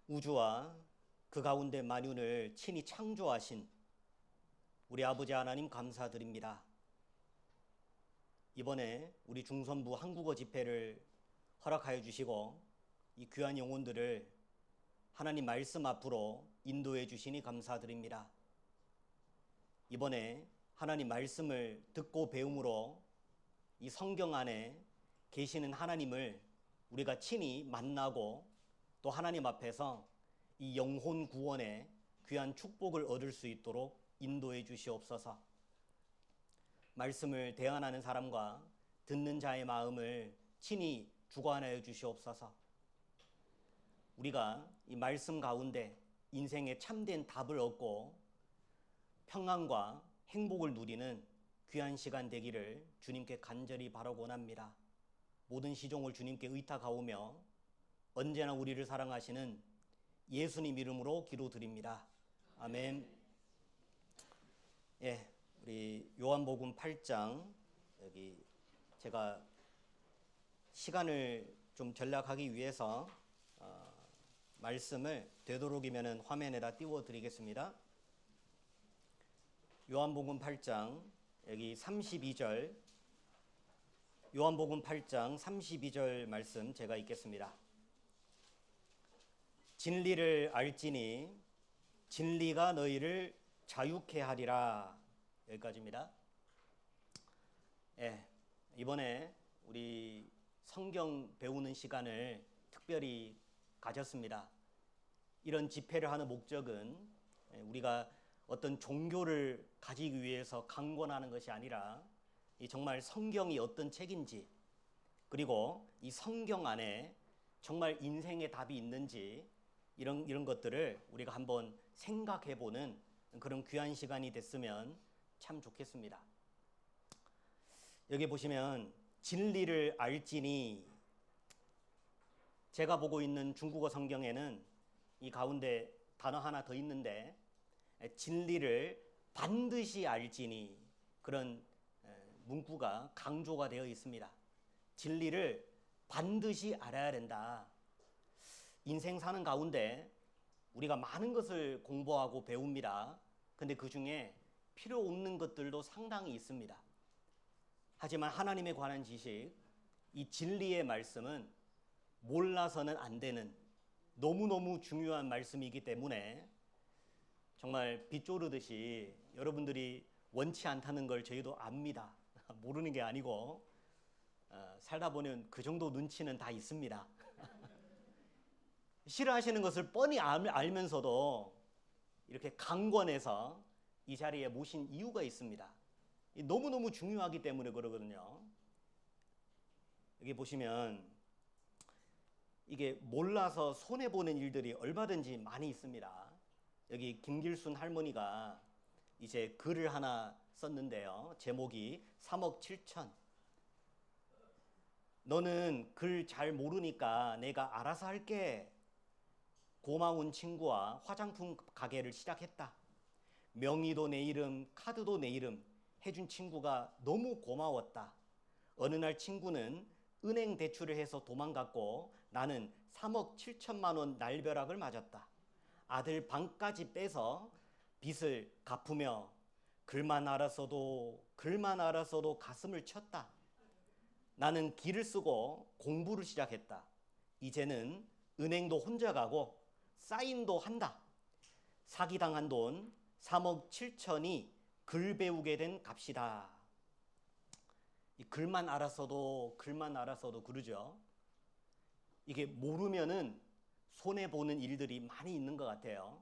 우주와 그 가운데 만윤을 친히 창조하신 우리 아버지 하나님 감사드립니다. 이번에 우리 중선부 한국어 집회를 허락하여 주시고 이 귀한 영혼들을 하나님 말씀 앞으로 인도해 주시니 감사드립니다. 이번에 하나님 말씀을 듣고 배움으로 이 성경 안에 계시는 하나님을 우리가 친히 만나고 또 하나님 앞에서 이 영혼 구원의 귀한 축복을 얻을 수 있도록 인도해 주시옵소서. 말씀을 대안하는 사람과 듣는 자의 마음을 친히 주관하여 주시옵소서. 우리가 이 말씀 가운데 인생의 참된 답을 얻고 평안과 행복을 누리는 귀한 시간 되기를 주님께 간절히 바라고 원합니다. 모든 시종을 주님께 의탁하오며 언제나 우리를 사랑하시는 예수님 이름으로 기도드립니다. 아멘. 예, 우리 요한복음 8장 여기 제가 시간을 좀 전략하기 위해서 말씀을 되도록이면 화면에다 띄워드리겠습니다. 요한복음 8장 여기 32절 요한복음 8장 32절 말씀 제가 읽겠습니다. 진리를 알지니 진리가 너희를 자유케 하리라. 여기까지입니다. 예, 이번에 우리 성경 배우는 시간을 특별히 가졌습니다. 이런 집회를 하는 목적은 우리가 어떤 종교를 가지기 위해서 강권하는 것이 아니라 정말 성경이 어떤 책인지, 그리고 이 성경 안에 정말 인생의 답이 있는지 이런 것들을 우리가 한번 생각해보는 그런 귀한 시간이 됐으면 참 좋겠습니다. 여기 보시면 진리를 알지니, 제가 보고 있는 중국어 성경에는 이 가운데 단어 하나 더 있는데 진리를 반드시 알지니, 그런 문구가 강조가 되어 있습니다. 진리를 반드시 알아야 된다. 인생 사는 가운데 우리가 많은 것을 공부하고 배웁니다. 근데 그 중에 필요 없는 것들도 상당히 있습니다. 하지만 하나님에 관한 지식, 이 진리의 말씀은 몰라서는 안 되는 너무너무 중요한 말씀이기 때문에 정말 빗조르듯이 여러분들이 원치 않다는 걸 저희도 압니다. 모르는 게 아니고 살다 보면 그 정도 눈치는 다 있습니다. 싫어하시는 것을 뻔히 알면서도 이렇게 강권해서 이 자리에 모신 이유가 있습니다. 너무너무 중요하기 때문에 그러거든요. 여기 보시면 이게 몰라서 손해보는 일들이 얼마든지 많이 있습니다. 여기 김길순 할머니가 이제 글을 하나 썼는데요. 제목이 3억 7천. 너는 글 잘 모르니까 내가 알아서 할게. 고마운 친구와 화장품 가게를 시작했다. 명의도 내 이름, 카드도 내 이름 해준 친구가 너무 고마웠다. 어느 날 친구는 은행 대출을 해서 도망갔고 나는 3억 7천만 원 날벼락을 맞았다. 아들 방까지 빼서 빚을 갚으며 글만 알았어도 가슴을 쳤다. 나는 길을 쓰고 공부를 시작했다. 이제는 은행도 혼자 가고 사인도 한다. 사기당한 돈 3억 7천이 글 배우게 된 값이다. 이 글만 알았어도 그러죠. 이게 모르면은 손해보는 일들이 많이 있는 것 같아요.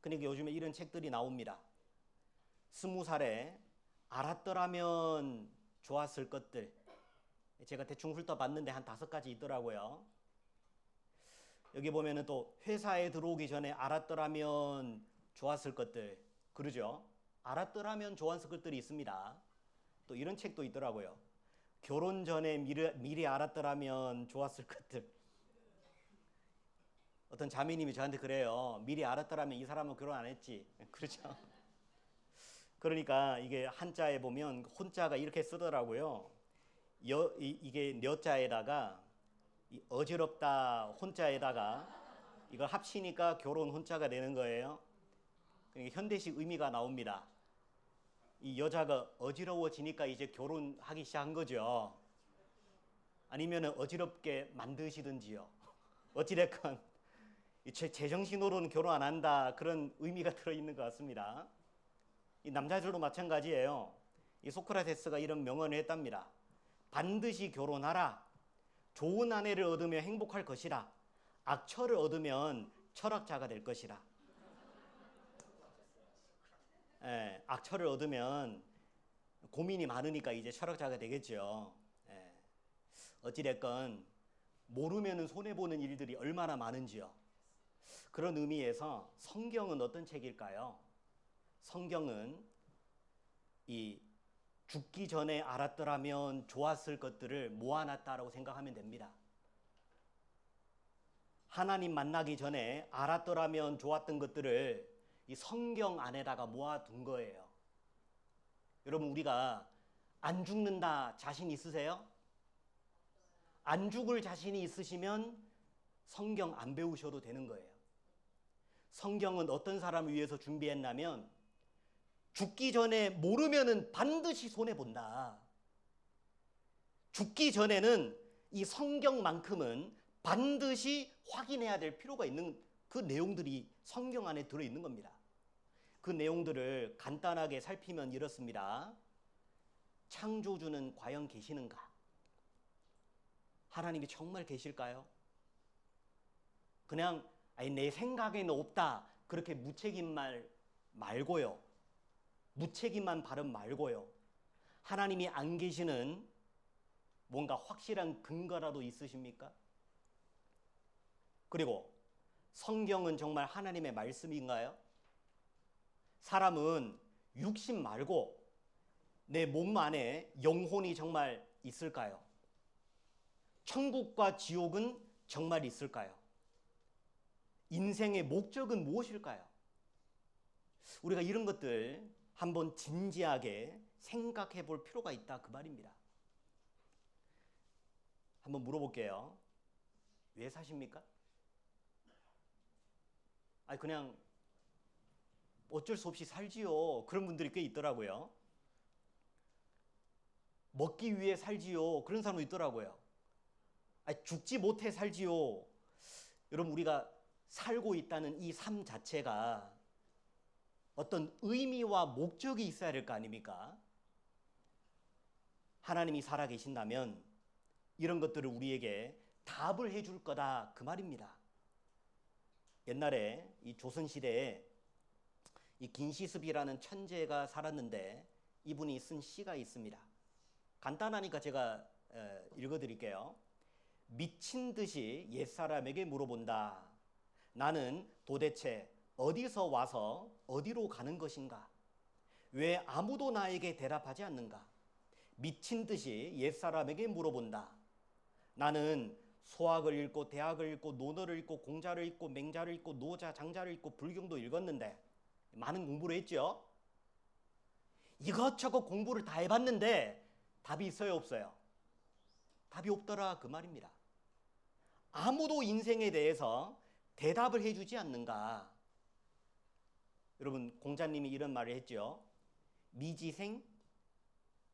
그러니까 요즘에 이런 책들이 나옵니다. 20살에 알았더라면 좋았을 것들. 제가 대충 훑어봤는데 한 5가지 있더라고요. 여기 보면은 또 회사에 들어오기 전에 알았더라면 좋았을 것들, 그러죠? 알았더라면 좋았을 것들이 있습니다. 또 이런 책도 있더라고요. 결혼 전에 미리 알았더라면 좋았을 것들. 어떤 자매님이 저한테 그래요. 미리 알았더라면 이 사람은 결혼 안 했지. 그렇죠? 그러니까 이게 한자에 보면 혼자가 이렇게 쓰더라고요. 이게 녀자에다가 어지럽다 혼자에다가 이걸 합치니까 결혼 혼자가 되는 거예요. 그러니까 현대식 의미가 나옵니다. 이 여자가 어지러워지니까 이제 결혼하기 시작한 거죠. 아니면 어지럽게 만드시든지요. 어찌됐건 제정신으로는 결혼 안 한다, 그런 의미가 들어있는 것 같습니다. 이 남자들도 마찬가지예요. 이 소크라테스가 이런 명언을 했답니다. 반드시 결혼하라. 좋은 아내를 얻으면 행복할 것이라. 악처를 얻으면 철학자가 될 것이라. 악처를 얻으면 고민이 많으니까 이제 철학자가 되겠죠. 어찌됐건 모르면 손해보는 일들이 얼마나 많은지요. 그런 의미에서 성경은 어떤 책일까요? 성경은 이 죽기 전에 알았더라면 좋았을 것들을 모아놨다라고 생각하면 됩니다. 하나님 만나기 전에 알았더라면 좋았던 것들을 이 성경 안에다가 모아둔 거예요. 여러분, 우리가 안 죽는다 자신 있으세요? 안 죽을 자신이 있으시면 성경 안 배우셔도 되는 거예요. 성경은 어떤 사람을 위해서 준비했냐면 죽기 전에 모르면은 반드시 손해본다. 죽기 전에는 이 성경만큼은 반드시 확인해야 될 필요가 있는 그 내용들이 성경 안에 들어있는 겁니다. 그 내용들을 간단하게 살피면 이렇습니다. 창조주는 과연 계시는가? 하나님이 정말 계실까요? 그냥 내 생각에는 없다, 그렇게 무책임 말 말고요. 무책임한 발언 말고요. 하나님이 안 계시는 뭔가 확실한 근거라도 있으십니까? 그리고 성경은 정말 하나님의 말씀인가요? 사람은 육신 말고 내 몸 안에 영혼이 정말 있을까요? 천국과 지옥은 정말 있을까요? 인생의 목적은 무엇일까요? 우리가 이런 것들 한번 진지하게 생각해 볼 필요가 있다, 그 말입니다. 한번 물어볼게요. 왜 사십니까? 그냥 어쩔 수 없이 살지요. 그런 분들이 꽤 있더라고요. 먹기 위해 살지요. 그런 사람도 있더라고요. 죽지 못해 살지요. 여러분, 우리가 살고 있다는 이 삶 자체가 어떤 의미와 목적이 있어야 될 거 아닙니까? 하나님이 살아계신다면 이런 것들을 우리에게 답을 해줄 거다, 그 말입니다. 옛날에 이 조선시대에 이 긴시습이라는 천재가 살았는데 이분이 쓴 시가 있습니다. 간단하니까 제가 읽어드릴게요. 미친 듯이 옛사람에게 물어본다. 나는 도대체 어디서 와서 어디로 가는 것인가? 왜 아무도 나에게 대답하지 않는가? 미친 듯이 옛사람에게 물어본다. 나는 소학을 읽고 대학을 읽고 논어를 읽고 공자를 읽고 맹자를 읽고 노자, 장자를 읽고 불경도 읽었는데 많은 공부를 했죠. 이것저것 공부를 다 해봤는데 답이 있어요, 없어요? 답이 없더라, 그 말입니다. 아무도 인생에 대해서 대답을 해주지 않는가? 여러분, 공자님이 이런 말을 했죠. 미지생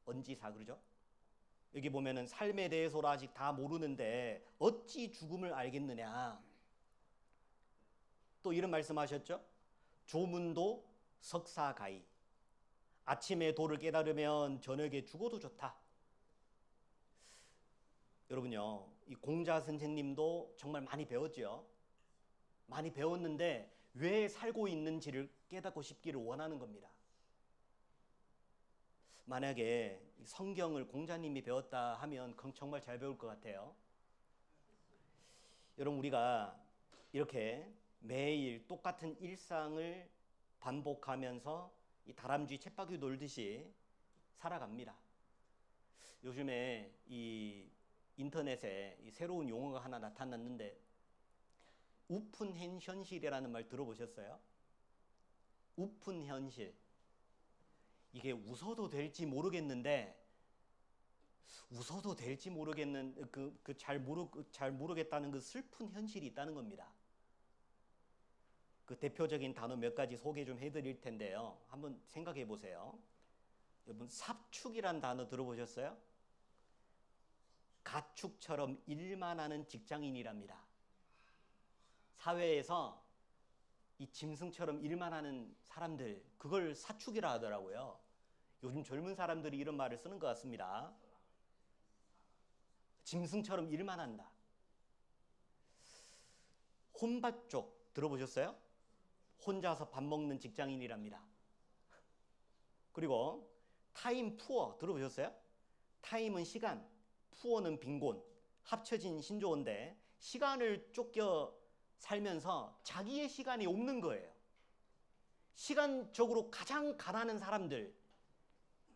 언지사, 그러죠? 여기 보면은 삶에 대해서도 아직 다 모르는데 어찌 죽음을 알겠느냐. 또 이런 말씀하셨죠. 조문도 석사가히. 아침에 도를 깨달으면 저녁에 죽어도 좋다. 여러분요, 이 공자 선생님도 정말 많이 배웠죠. 많이 배웠는데 왜 살고 있는지를 깨닫고 싶기를 원하는 겁니다. 만약에 성경을 공자님이 배웠다 하면 정말 잘 배울 것 같아요. 여러분, 우리가 이렇게 매일 똑같은 일상을 반복하면서 이 다람쥐 쳇바퀴 놀듯이 살아갑니다. 요즘에 이 인터넷에 이 새로운 용어가 하나 나타났는데 우픈 현실이라는 말 들어보셨어요? 우픈 현실. 이게 웃어도 될지 모르겠는데 웃어도 될지 모르겠는 잘 모르겠다는 그 슬픈 현실이 있다는 겁니다. 그 대표적인 단어 몇 가지 소개 좀 해드릴 텐데요. 한번 생각해 보세요. 여러분, 삽축이란 단어 들어보셨어요? 가축처럼 일만 하는 직장인이랍니다. 사회에서 이 짐승처럼 일만 하는 사람들, 그걸 사축이라 하더라고요. 요즘 젊은 사람들이 이런 말을 쓰는 것 같습니다. 짐승처럼 일만 한다. 혼밥족 들어보셨어요? 혼자서 밥 먹는 직장인이랍니다. 그리고 타임 푸어 들어보셨어요? 타임은 시간, 푸어는 빈곤, 합쳐진 신조어인데 시간을 쫓겨 살면서 자기의 시간이 없는 거예요. 시간적으로 가장 가난한 사람들,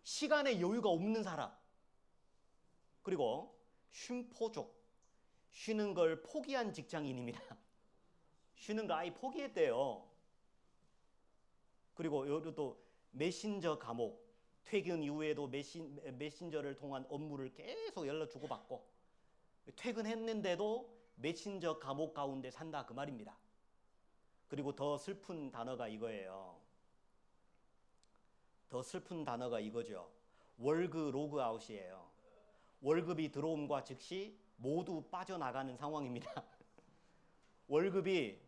시간의 여유가 없는 사람. 그리고 쉼포족, 쉬는 걸 포기한 직장인입니다. 쉬는 거 아예 포기했대요. 그리고 여기도 또 메신저 감옥, 퇴근 이후에도 메신저를 통한 업무를 계속 연락 주고받고 퇴근했는데도 메신저 감옥 가운데 산다 그 말입니다. 그리고 더 슬픈 단어가 이거예요. 더 슬픈 단어가 이거죠. 월급 로그아웃이에요. 월급이 들어옴과 즉시 모두 빠져나가는 상황입니다. 월급이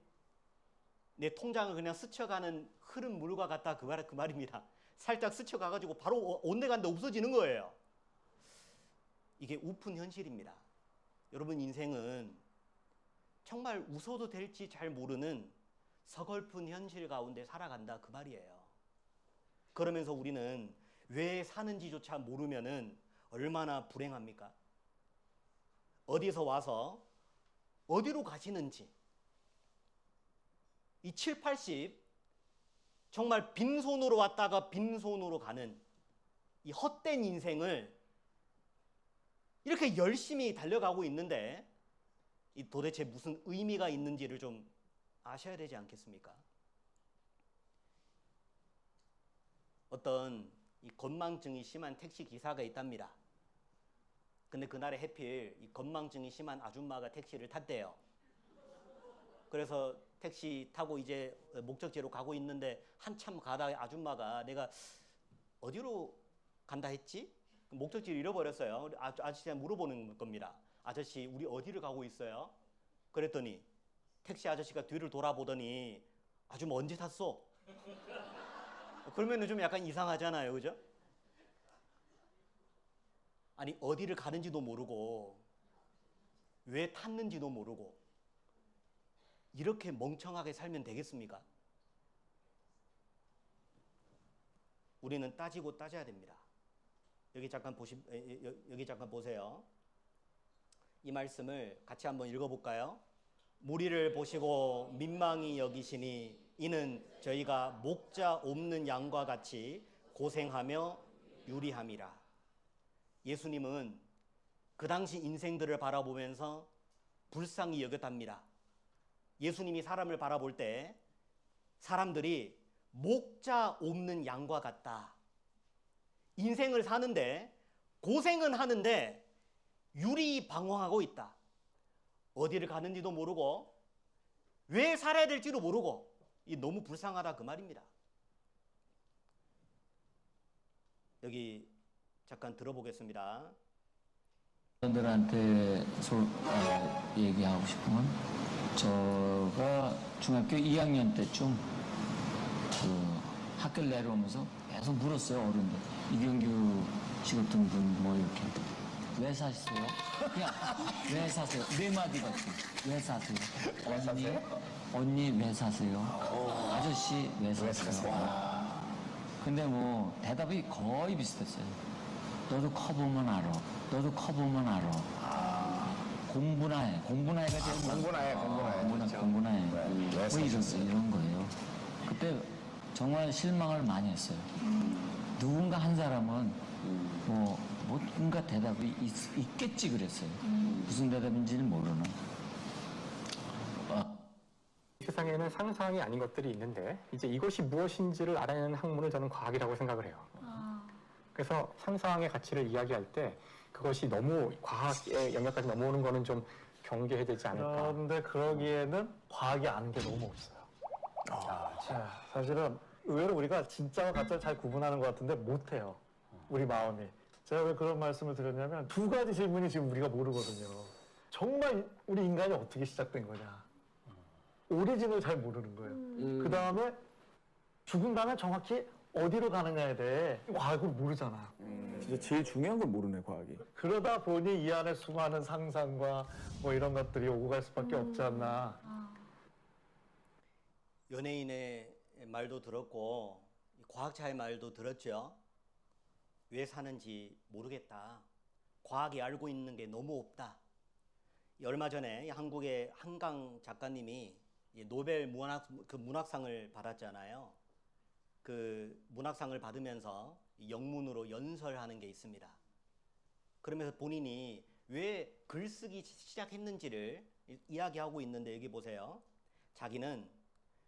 내 통장을 그냥 스쳐가는 흐른 물과 같다 그 말입니다. 살짝 스쳐가가지고 바로 온데간데 없어지는 거예요. 이게 우픈 현실입니다. 여러분, 인생은 정말 웃어도 될지 잘 모르는 서글픈 현실 가운데 살아간다 그 말이에요. 그러면서 우리는 왜 사는지조차 모르면은 얼마나 불행합니까? 어디서 와서 어디로 가시는지, 이 7, 80 정말 빈손으로 왔다가 빈손으로 가는 이 헛된 인생을 이렇게 열심히 달려가고 있는데 이 도대체 무슨 의미가 있는지를 좀 아셔야 되지 않겠습니까? 어떤 이 건망증이 심한 택시 기사가 있답니다. 근데 그날에 해필 이 건망증이 심한 아줌마가 택시를 탔대요. 그래서 택시 타고 이제 목적지로 가고 있는데 한참 가다가 아줌마가 내가 어디로 간다 했지? 목적지를 잃어버렸어요. 아저씨한테 물어보는 겁니다. 아저씨, 우리 어디를 가고 있어요? 그랬더니 택시 아저씨가 뒤를 돌아보더니 아줌마 언제 탔어? 그러면 좀 약간 이상하잖아요, 그죠? 아니, 어디를 가는지도 모르고 왜 탔는지도 모르고 이렇게 멍청하게 살면 되겠습니까? 우리는 따지고 따져야 됩니다. 여기 잠깐 보세요. 이 말씀을 같이 한번 읽어볼까요? 무리를 보시고 민망히 여기시니 이는 저희가 목자 없는 양과 같이 고생하며 유리함이라. 예수님은 그 당시 인생들을 바라보면서 불쌍히 여겼답니다. 예수님이 사람을 바라볼 때 사람들이 목자 없는 양과 같다. 인생을 사는데 고생은 하는데 유리방황하고 있다. 어디를 가는지도 모르고 왜 살아야 될지도 모르고 너무 불쌍하다 그 말입니다. 여기 잠깐 들어보겠습니다. 들한테 얘기하고 싶은 건 제가 중학교 2학년 때쯤 그 학교를 내려오면서 계속 물었어요. 어른들. 이경규 씨 같은 분 뭐 이렇게 왜 사세요? 그냥 왜 사세요? 네 마디 같이 왜 사세요? 언니 왜 사세요? 아저씨 왜 사세요? 근데 뭐 대답이 거의 비슷했어요. 너도 커보면 알아. 너도 커보면 알아. 공부나 해. 공부나 해가 제일 공부나 해. 공부나 해. 뭐 이런 거예요. 그때 정말 실망을 많이 했어요. 누군가 한 사람은 뭔가 대답이 있겠지 그랬어요. 무슨 대답인지는 모르는. 세상에는 상상이 아닌 것들이 있는데 이제 이것이 무엇인지를 알아내는 학문을 저는 과학이라고 생각을 해요. 그래서 상상의 가치를 이야기할 때 그것이 너무 과학의 영역까지 넘어오는 거는 좀 경계해야 되지 않을까. 그런데 그러기에는 과학이 아는 게 너무 없어요. 자, 사실은 의외로 우리가 진짜와 가짜를 잘 구분하는 것 같은데 못해요. 우리 마음이. 제가 왜 그런 말씀을 드렸냐면 두 가지 질문이 지금 우리가 모르거든요. 정말 우리 인간이 어떻게 시작된 거냐. 오리진을 잘 모르는 거예요. 그 다음에 죽은 다음에 정확히 어디로 가느냐에 대해 과학을 모르잖아요. 진짜 제일 중요한 걸 모르네, 과학이. 그러다 보니 이 안에 수많은 상상과 뭐 이런 것들이 오고 갈 수밖에 없지 않나. 연예인의 말도 들었고 과학자의 말도 들었죠. 왜 사는지 모르겠다. 과학이 알고 있는 게 너무 없다. 얼마 전에 한국의 한강 작가님이 노벨 문학상을 받았잖아요. 그 문학상을 받으면서 영문으로 연설하는 게 있습니다. 그러면서 본인이 왜 글쓰기 시작했는지를 이야기하고 있는데 여기 보세요. 자기는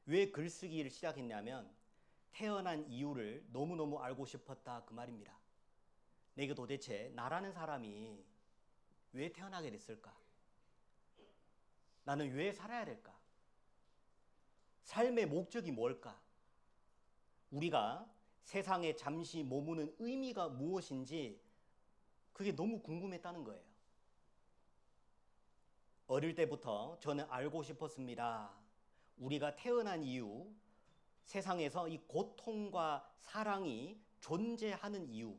왜 글쓰기를 시작했냐면 태어난 이유를 너무너무 알고 싶었다 그 말입니다. 내가 도대체 나라는 사람이 왜 태어나게 됐을까? 나는 왜 살아야 될까? 삶의 목적이 뭘까? 우리가 세상에 잠시 머무는 의미가 무엇인지 그게 너무 궁금했다는 거예요. 어릴 때부터 저는 알고 싶었습니다. 우리가 태어난 이유, 세상에서 이 고통과 사랑이 존재하는 이유,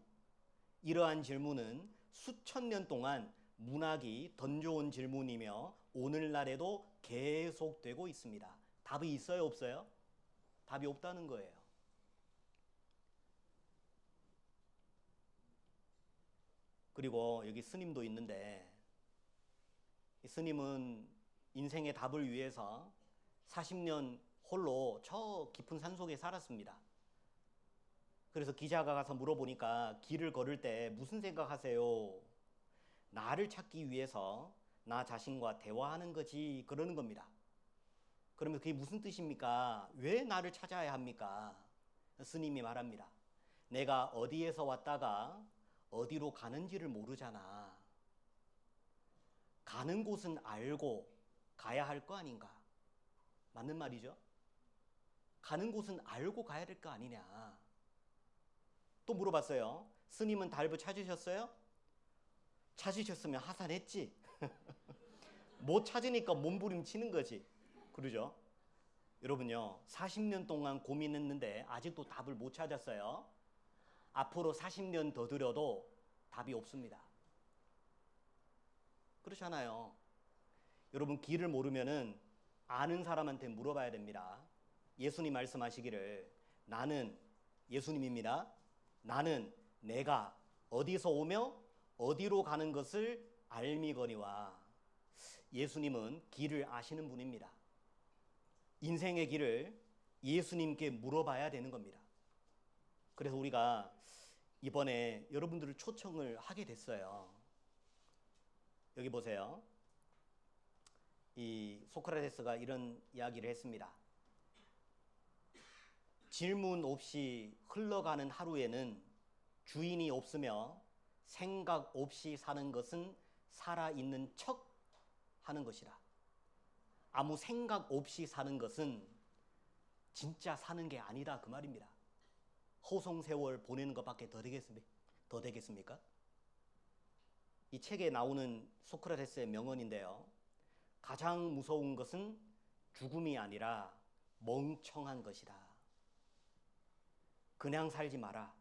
이러한 질문은 수천 년 동안 문학이 던져온 질문이며 오늘날에도 계속되고 있습니다. 답이 있어요, 없어요? 답이 없다는 거예요. 그리고 여기 스님도 있는데 이 스님은 인생의 답을 위해서 40년 홀로 저 깊은 산속에 살았습니다. 그래서 기자가 가서 물어보니까 길을 걸을 때 무슨 생각하세요? 나를 찾기 위해서 나 자신과 대화하는 거지 그러는 겁니다. 그러면 그게 무슨 뜻입니까? 왜 나를 찾아야 합니까? 스님이 말합니다. 내가 어디에서 왔다가 어디로 가는지를 모르잖아. 가는 곳은 알고 가야 할 거 아닌가? 맞는 말이죠? 가는 곳은 알고 가야 될 거 아니냐? 또 물어봤어요. 스님은 달부 찾으셨어요? 찾으셨으면 하산했지. 못 찾으니까 몸부림치는 거지. 그러죠? 여러분요, 40년 동안 고민했는데 아직도 답을 못 찾았어요. 앞으로 40년 더 들여도 답이 없습니다. 그렇잖아요. 여러분, 길을 모르면은 아는 사람한테 물어봐야 됩니다. 예수님 말씀하시기를 나는 예수님입니다. 나는 내가 어디서 오며 어디로 가는 것을 알미거니와. 예수님은 길을 아시는 분입니다. 인생의 길을 예수님께 물어봐야 되는 겁니다. 그래서 우리가 이번에 여러분들을 초청을 하게 됐어요. 여기 보세요. 이 소크라테스가 이런 이야기를 했습니다. 질문 없이 흘러가는 하루에는 주인이 없으며 생각 없이 사는 것은 살아있는 척 하는 것이라. 아무 생각 없이 사는 것은 진짜 사는 게 아니다 그 말입니다. 허송세월 보내는 것밖에 더 되겠습니까? 이 책에 나오는 소크라테스의 명언인데요. 가장 무서운 것은 죽음이 아니라 멍청한 것이다. 그냥 살지 마라.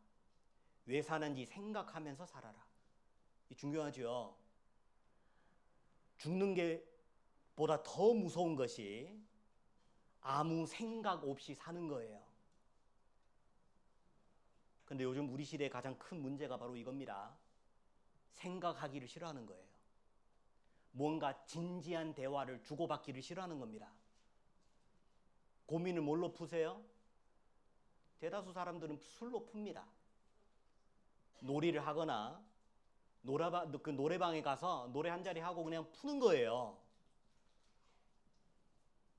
왜 사는지 생각하면서 살아라. 이 중요하죠. 죽는 게 보다 더 무서운 것이 아무 생각 없이 사는 거예요. 근데 요즘 우리 시대의 가장 큰 문제가 바로 이겁니다. 생각하기를 싫어하는 거예요. 뭔가 진지한 대화를 주고받기를 싫어하는 겁니다. 고민을 뭘로 푸세요? 대다수 사람들은 술로 풉니다. 놀이를 하거나 그 노래방에 가서 노래 한 자리 하고 그냥 푸는 거예요.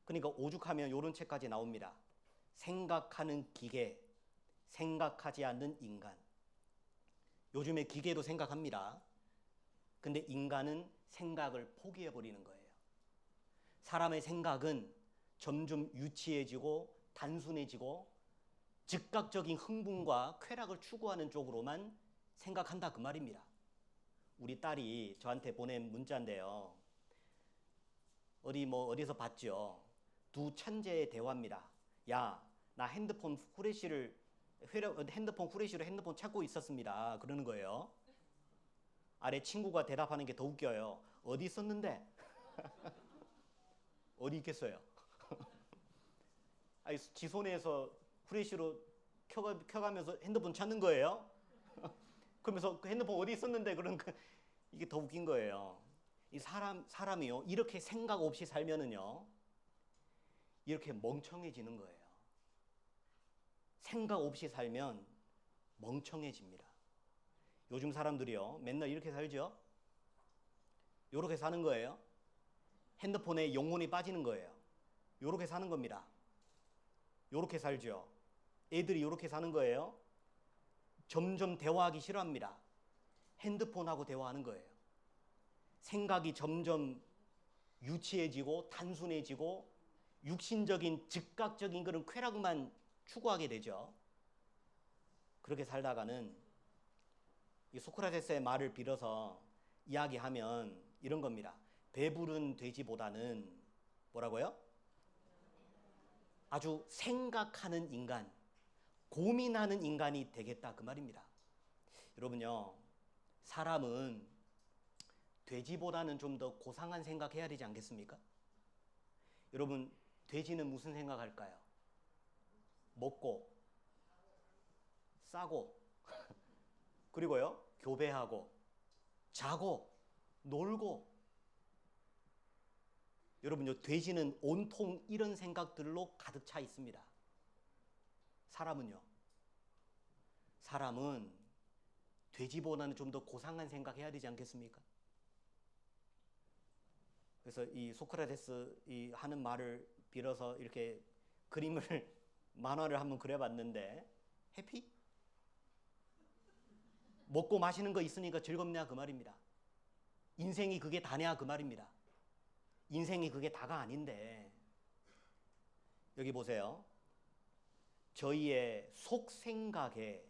그러니까 오죽하면 이런 책까지 나옵니다. 생각하는 기계, 생각하지 않는 인간. 요즘에 기계도 생각합니다. 근데 인간은 생각을 포기해버리는 거예요. 사람의 생각은 점점 유치해지고 단순해지고 즉각적인 흥분과 쾌락을 추구하는 쪽으로만 생각한다 그 말입니다. 우리 딸이 저한테 보낸 문자인데요. 어디서 봤죠? 두 천재의 대화입니다. 야, 나 핸드폰 후레쉬로 핸드폰 찾고 있었습니다. 그러는 거예요. 아래 친구가 대답하는 게 더 웃겨요. 어디 있었는데? 어디 있겠어요? 아니, 지 손에서 후레쉬로 켜가면서 핸드폰 찾는 거예요? 그러면서 그 핸드폰 어디 있었는데? 이게 더 웃긴 거예요. 이 사람이요, 이렇게 생각 없이 살면은요, 이렇게 멍청해지는 거예요. 생각 없이 살면 멍청해집니다. 요즘 사람들이요, 맨날 이렇게 살죠? 요렇게 사는 거예요. 핸드폰에 영혼이 빠지는 거예요. 요렇게 사는 겁니다. 요렇게 살죠. 애들이 요렇게 사는 거예요. 점점 대화하기 싫어합니다. 핸드폰하고 대화하는 거예요. 생각이 점점 유치해지고 단순해지고 육신적인 즉각적인 그런 쾌락만 추구하게 되죠. 그렇게 살다가는 이 소크라테스의 말을 빌어서 이야기하면 이런 겁니다. 배부른 돼지보다는 뭐라고요? 아주 생각하는 인간, 고민하는 인간이 되겠다 그 말입니다. 여러분요, 사람은 돼지보다는 좀 더 고상한 생각해야 되지 않겠습니까? 여러분, 돼지는 무슨 생각할까요? 먹고, 싸고, 그리고요, 교배하고, 자고, 놀고. 여러분요, 돼지는 온통 이런 생각들로 가득 차 있습니다. 사람은요, 사람은 돼지보다는 좀 더 고상한 생각해야 되지 않겠습니까? 그래서 이 소크라테스 하는 말을 빌어서 이렇게 그림을 만화를 한번 그려봤는데, 해피? 먹고 마시는 거 있으니까 즐겁냐 그 말입니다. 인생이 그게 다냐 그 말입니다. 인생이 그게 다가 아닌데, 여기 보세요. 저희의 속생각에,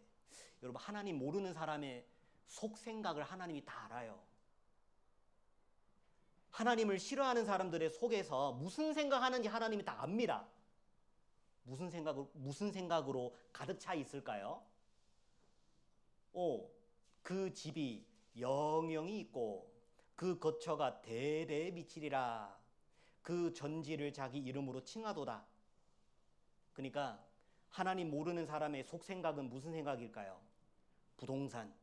여러분, 하나님 모르는 사람의 속생각을 하나님이 다 알아요. 하나님을 싫어하는 사람들의 속에서 무슨 생각하는지 하나님이 다 압니다. 무슨 생각으로 가득 차 있을까요? 그 집이 영영이 있고 그 거처가 대대에 미치리라. 그 전지를 자기 이름으로 칭하도다. 그러니까 하나님 모르는 사람의 속생각은 무슨 생각일까요? 부동산,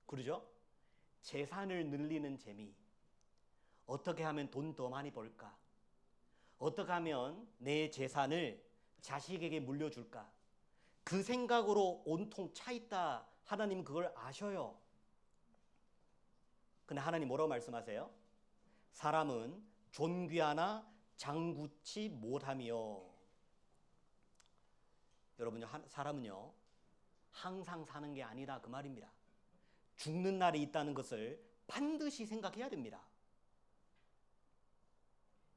그러죠? 재산을 늘리는 재미. 어떻게 하면 돈 더 많이 벌까? 어떻게 하면 내 재산을 자식에게 물려줄까? 그 생각으로 온통 차 있다. 하나님 그걸 아셔요. 근데 하나님 뭐라고 말씀하세요? 사람은 존귀하나 장구치 못하며. 여러분요, 사람은요, 항상 사는 게 아니다 그 말입니다. 죽는 날이 있다는 것을 반드시 생각해야 됩니다.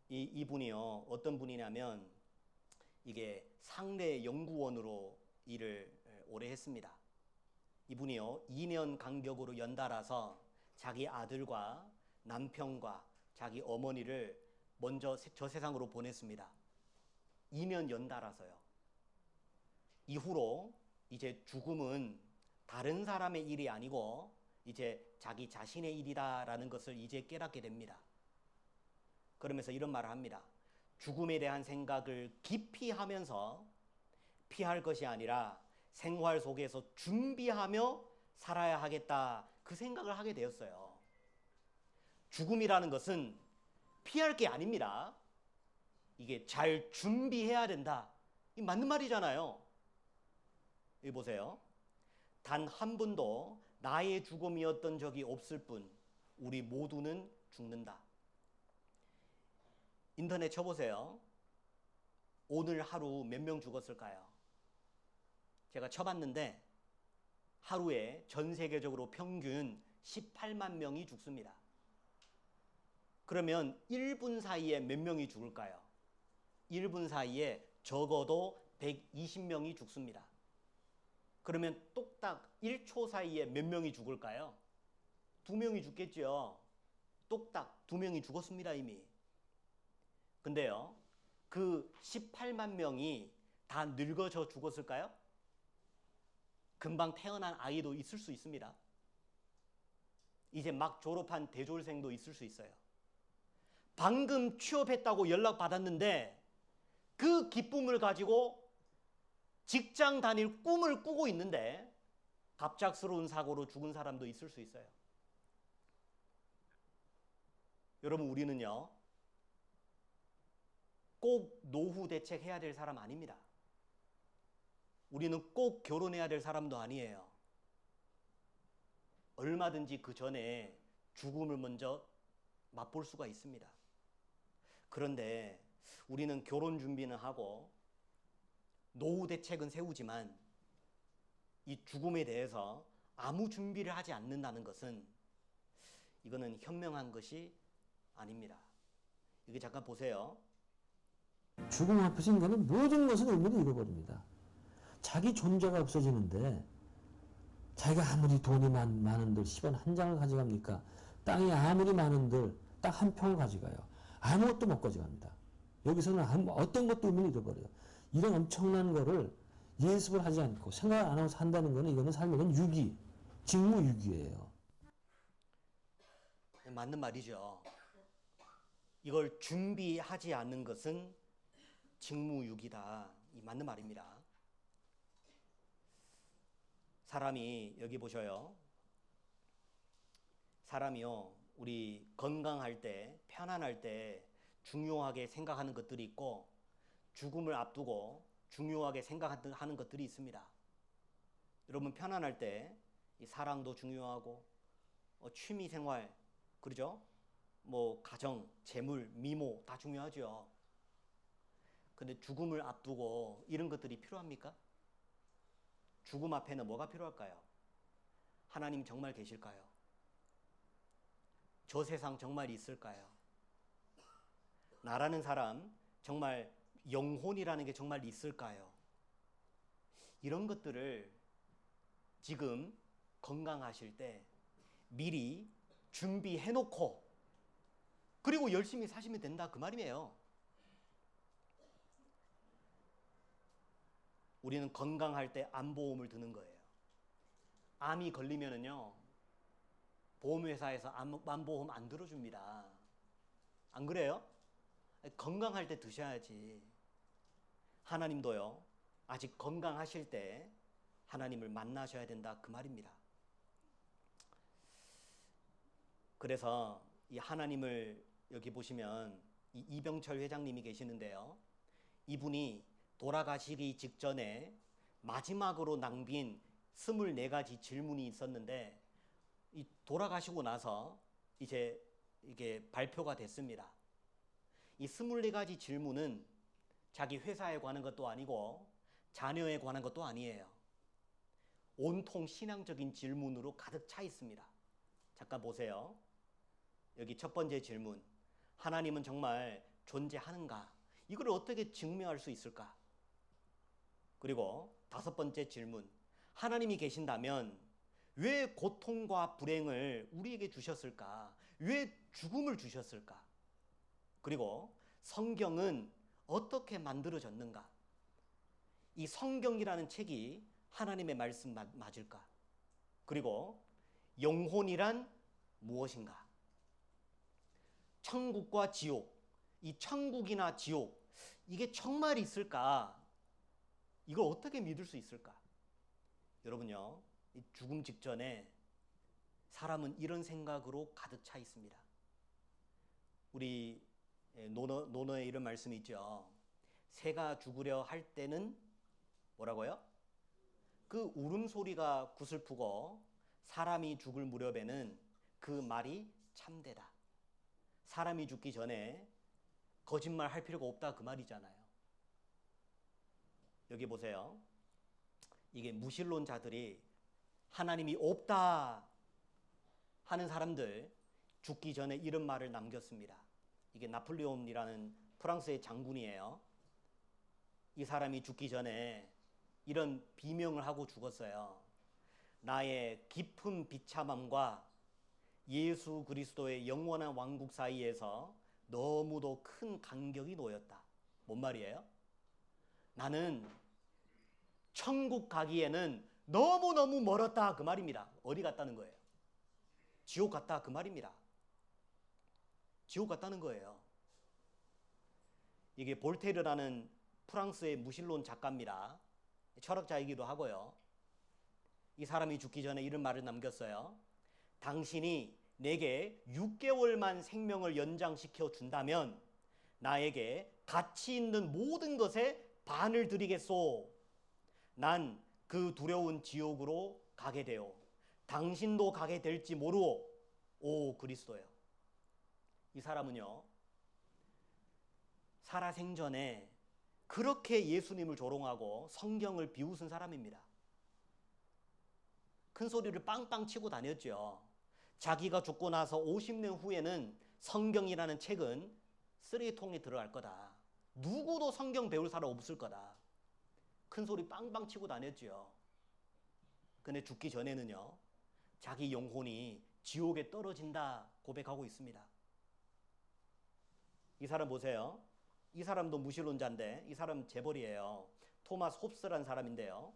이분이요, 어떤 분이냐면 이게 상대 연구원으로 일을 오래 했습니다. 이분이요, 2년 간격으로 연달아서 자기 아들과 남편과 자기 어머니를 먼저 저 세상으로 보냈습니다. 2년 연달아서요. 이후로 이제 죽음은 다른 사람의 일이 아니고 이제 자기 자신의 일이다라는 것을 이제 깨닫게 됩니다. 그러면서 이런 말을 합니다. 죽음에 대한 생각을 깊이 하면서 피할 것이 아니라 생활 속에서 준비하며 살아야 하겠다. 그 생각을 하게 되었어요. 죽음이라는 것은 피할 게 아닙니다. 이게 잘 준비해야 된다. 이 맞는 말이잖아요. 여기 보세요. 단 한 분도 나의 죽음이었던 적이 없을 뿐 우리 모두는 죽는다. 인터넷 쳐보세요. 오늘 하루 몇 명 죽었을까요? 제가 쳐봤는데 하루에 전 세계적으로 평균 18만 명이 죽습니다. 그러면 1분 사이에 몇 명이 죽을까요? 1분 사이에 적어도 120명이 죽습니다. 그러면 똑딱 1초 사이에 몇 명이 죽을까요? 2명이 죽겠죠. 똑딱 2명이 죽었습니다, 이미. 근데요, 그 18만 명이 다 늙어져 죽었을까요? 금방 태어난 아이도 있을 수 있습니다. 이제 막 졸업한 대졸생도 있을 수 있어요. 방금 취업했다고 연락받았는데 그 기쁨을 가지고 직장 다닐 꿈을 꾸고 있는데 갑작스러운 사고로 죽은 사람도 있을 수 있어요. 여러분, 우리는요, 꼭 노후 대책해야 될 사람 아닙니다. 우리는 꼭 결혼해야 될 사람도 아니에요. 얼마든지 그 전에 죽음을 먼저 맛볼 수가 있습니다. 그런데 우리는 결혼 준비는 하고 노후 대책은 세우지만 이 죽음에 대해서 아무 준비를 하지 않는다는 것은 이거는 현명한 것이 아닙니다. 여기 잠깐 보세요. 죽음 앞에서 인간은 모든 것을 의미를 잃어버립니다. 자기 존재가 없어지는데 자기가 아무리 돈이 많은들 10원 한 장을 가져갑니까? 땅이 아무리 많은들 딱 한 평을 가져가요. 아무것도 못 가져갑니다. 여기서는 어떤 것도 의미를 잃어버려요. 이런 엄청난 거를 예습을 하지 않고 생각을 안 하고 산다는 거는 이거는 삶의 유기, 직무유기예요. 맞는 말이죠. 이걸 준비하지 않는 것은 직무유기다. 이 맞는 말입니다. 사람이 여기 보셔요. 사람이요, 우리 건강할 때, 편안할 때 중요하게 생각하는 것들이 있고 죽음을 앞두고 중요하게 생각하는 것들이 있습니다. 여러분, 편안할 때 이 사랑도 중요하고 취미 생활, 그러죠? 뭐 가정, 재물, 미모 다 중요하죠. 근데 죽음을 앞두고 이런 것들이 필요합니까? 죽음 앞에는 뭐가 필요할까요? 하나님 정말 계실까요? 저 세상 정말 있을까요? 나라는 사람 정말 영혼이라는 게 정말 있을까요? 이런 것들을 지금 건강하실 때 미리 준비해놓고 그리고 열심히 사시면 된다, 그 말이에요. 우리는 건강할 때 암보험을 드는 거예요. 암이 걸리면은요, 보험회사에서 암보험 안 들어줍니다. 안 그래요? 건강할 때 드셔야지. 하나님도요, 아직 건강하실 때 하나님을 만나셔야 된다, 그 말입니다. 그래서 이 하나님을 여기 보시면 이 이병철 회장님이 계시는데요, 이분이 돌아가시기 직전에 마지막으로 남긴 24가지 질문이 있었는데 이 돌아가시고 나서 이제 이게 발표가 됐습니다. 이 24가지 질문은 자기 회사에 관한 것도 아니고 자녀에 관한 것도 아니에요. 온통 신앙적인 질문으로 가득 차 있습니다. 잠깐 보세요. 여기 첫 번째 질문. 하나님은 정말 존재하는가? 이걸 어떻게 증명할 수 있을까? 그리고 다섯 번째 질문. 하나님이 계신다면 왜 고통과 불행을 우리에게 주셨을까? 왜 죽음을 주셨을까? 그리고 성경은 어떻게 만들어졌는가? 이 성경이라는 책이 하나님의 말씀 맞을까? 그리고 영혼이란 무엇인가? 천국과 지옥, 이 천국이나 지옥, 이게 정말 있을까? 이걸 어떻게 믿을 수 있을까? 여러분요, 이 죽음 직전에 사람은 이런 생각으로 가득 차 있습니다. 우리 논어에 이런 말씀이 있죠. 새가 죽으려 할 때는 뭐라고요? 그 울음소리가 구슬프고 사람이 죽을 무렵에는 그 말이 참되다. 사람이 죽기 전에 거짓말 할 필요가 없다, 그 말이잖아요. 여기 보세요. 이게 무신론자들이 하나님이 없다 하는 사람들 죽기 전에 이런 말을 남겼습니다. 이게 나폴레옹이라는 프랑스의 장군이에요. 이 사람이 죽기 전에 이런 비명을 하고 죽었어요. 나의 깊은 비참함과 예수 그리스도의 영원한 왕국 사이에서 너무도 큰 간격이 놓였다. 뭔 말이에요? 나는 천국 가기에는 너무너무 멀었다 그 말입니다. 어디 갔다는 거예요? 지옥 갔다 그 말입니다. 지옥 갔다는 거예요. 이게 볼테르라는 프랑스의 무신론 작가입니다. 철학자이기도 하고요. 이 사람이 죽기 전에 이런 말을 남겼어요. 당신이 내게 6개월만 생명을 연장시켜 준다면 나에게 가치 있는 모든 것에 반을 드리겠소. 난 그 두려운 지옥으로 가게 되오. 당신도 가게 될지 모르오. 오 그리스도여. 이 사람은요, 살아생전에 그렇게 예수님을 조롱하고 성경을 비웃은 사람입니다. 큰 소리를 빵빵 치고 다녔죠. 자기가 죽고 나서 50년 후에는 성경이라는 책은 쓰레기통에 들어갈 거다. 누구도 성경 배울 사람 없을 거다. 큰 소리 빵빵 치고 다녔죠. 근데 죽기 전에는요, 자기 영혼이 지옥에 떨어진다 고백하고 있습니다. 이 사람 보세요. 이 사람도 무신론자인데 이 사람 재벌이에요. 토마스 홉스라는 사람인데요.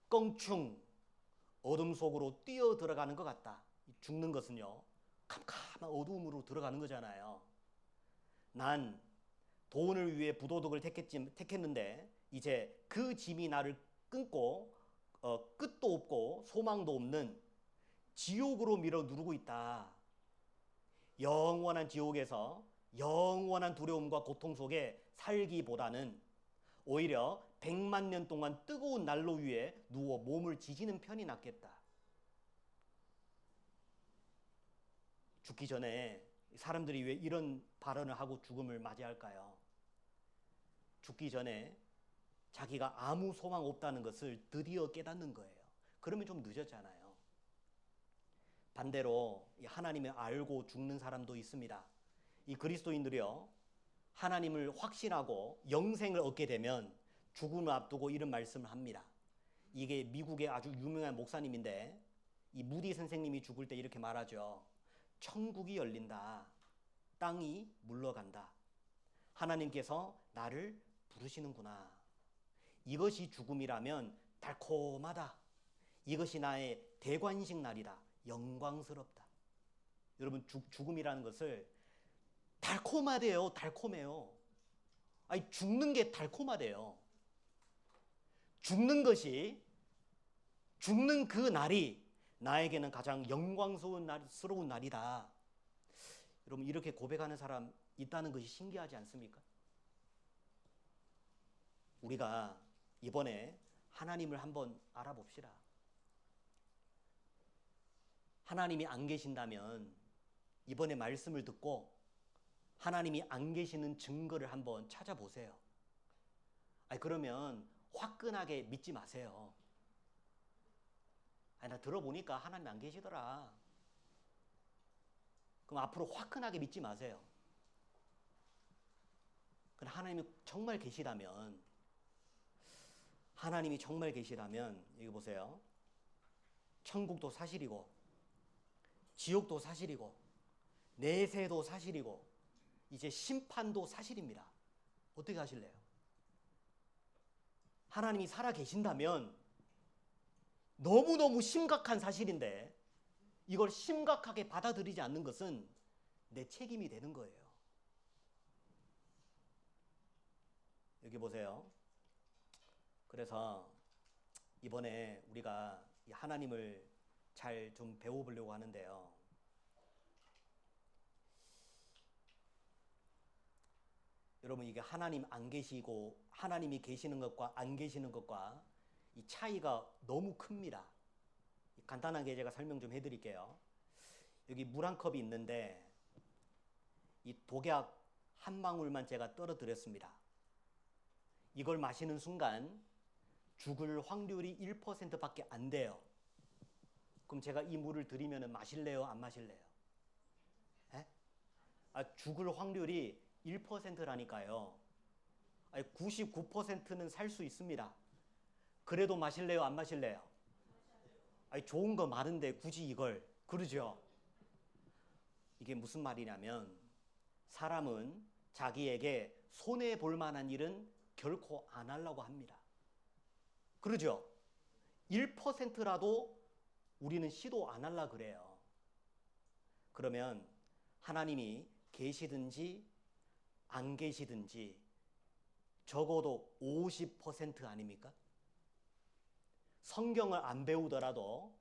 껑충 어둠 속으로 뛰어 들어가는 것 같다. 죽는 것은요, 캄캄한 어둠으로 들어가는 거잖아요. 난 돈을 위해 부도덕을 택했는데 이제 그 짐이 나를 끊고 끝도 없고 소망도 없는 지옥으로 밀어 누르고 있다. 영원한 지옥에서 영원한 두려움과 고통 속에 살기보다는 오히려 100만 년 동안 뜨거운 난로 위에 누워 몸을 지지는 편이 낫겠다. 죽기 전에 사람들이 왜 이런 발언을 하고 죽음을 맞이할까요? 죽기 전에 자기가 아무 소망 없다는 것을 드디어 깨닫는 거예요. 그러면 좀 늦었잖아요. 반대로 하나님을 알고 죽는 사람도 있습니다. 이 그리스도인들이요, 하나님을 확신하고 영생을 얻게 되면 죽음을 앞두고 이런 말씀을 합니다. 이게 미국의 아주 유명한 목사님인데 이 무디 선생님이 죽을 때 이렇게 말하죠. 천국이 열린다. 땅이 물러간다. 하나님께서 나를 부르시는구나. 이것이 죽음이라면 달콤하다. 이것이 나의 대관식 날이다. 영광스럽다. 여러분, 죽음이라는 것을 달콤하대요. 달콤해요. 아니, 죽는 게 달콤하대요. 죽는 것이, 죽는 그 날이 나에게는 가장 영광스러운 날이다. 여러분, 이렇게 고백하는 사람 있다는 것이 신기하지 않습니까? 우리가 이번에 하나님을 한번 알아봅시다. 하나님이 안 계신다면 이번에 말씀을 듣고 하나님이 안 계시는 증거를 한번 찾아보세요. 아니, 그러면 화끈하게 믿지 마세요. 아니, 나 들어보니까 하나님 안 계시더라. 그럼 앞으로 화끈하게 믿지 마세요. 그럼 하나님이 정말 계시다면, 하나님이 정말 계시다면, 여기 보세요. 천국도 사실이고, 지옥도 사실이고, 내세도 사실이고, 이제 심판도 사실입니다. 어떻게 하실래요? 하나님이 살아 계신다면 너무너무 심각한 사실인데 이걸 심각하게 받아들이지 않는 것은 내 책임이 되는 거예요. 여기 보세요. 그래서 이번에 우리가 하나님을 잘 좀 배워보려고 하는데요. 여러분, 이게 하나님 안 계시고 하나님이 계시는 것과 안 계시는 것과 이 차이가 너무 큽니다. 간단하게 제가 설명 좀 해드릴게요. 여기 물 한 컵이 있는데 이 독약 한 방울만 제가 떨어뜨렸습니다. 이걸 마시는 순간 죽을 확률이 1%밖에 안 돼요. 그럼 제가 이 물을 드리면 마실래요? 안 마실래요? 죽을 확률이 1%라니까요. 아니, 99%는 살 수 있습니다. 그래도 마실래요? 안 마실래요? 아니, 좋은 거 많은데 굳이 이걸. 그러죠? 이게 무슨 말이냐면 사람은 자기에게 손해볼 만한 일은 결코 안 하려고 합니다. 그러죠? 1%라도 우리는 시도 안 하려고 그래요. 그러면 하나님이 계시든지 안 계시든지 적어도 50% 아닙니까? 성경을 안 배우더라도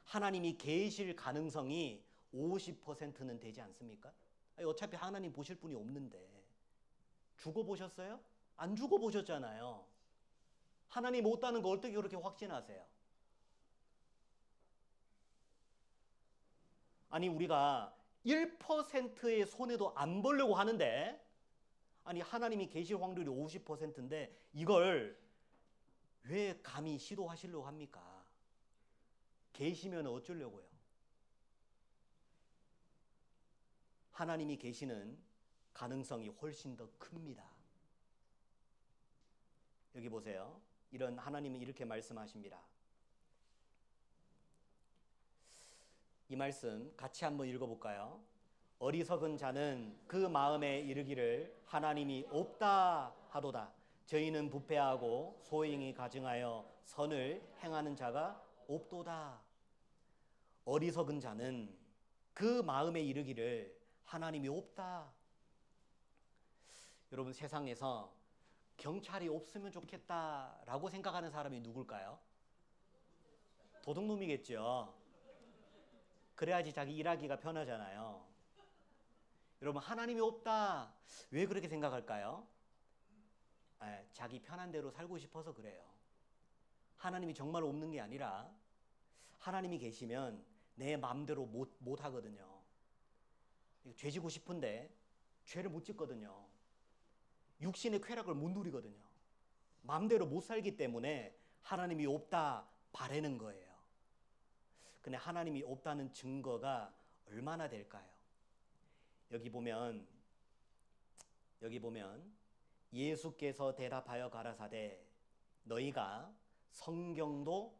하나님이 계실 가능성이 50%는 되지 않습니까? 아니, 어차피 하나님 보실 분이 없는데 죽어보셨어요? 안 죽어보셨잖아요. 하나님 없다는 거 어떻게 그렇게 확신하세요? 아니, 우리가 1%의 손해도 안 보려고 하는데, 아니, 하나님이 계실 확률이 50%인데 이걸 왜 감히 시도하시려고 합니까? 계시면 어쩌려고요? 하나님이 계시는 가능성이 훨씬 더 큽니다. 여기 보세요. 이런 하나님은 이렇게 말씀하십니다. 이 말씀 같이 한번 읽어볼까요? 어리석은 자는 그 마음에 이르기를 하나님이 없다 하도다. 저희는 부패하고 소행이 가증하여 선을 행하는 자가 없도다. 어리석은 자는 그 마음에 이르기를 하나님이 없다. 여러분, 세상에서 경찰이 없으면 좋겠다라고 생각하는 사람이 누굴까요? 도둑놈이겠죠. 그래야지 자기 일하기가 편하잖아요. 여러분, 하나님이 없다. 왜 그렇게 생각할까요? 자기 편한 대로 살고 싶어서 그래요. 하나님이 정말 없는 게 아니라 하나님이 계시면 내 마음대로 못 하거든요. 죄 지고 싶은데 죄를 못 짓거든요. 육신의 쾌락을 못 누리거든요. 마음대로 못 살기 때문에 하나님이 없다 바라는 거예요. 근데 하나님이 없다는 증거가 얼마나 될까요? 여기 보면 예수께서 대답하여 가라사대 너희가 성경도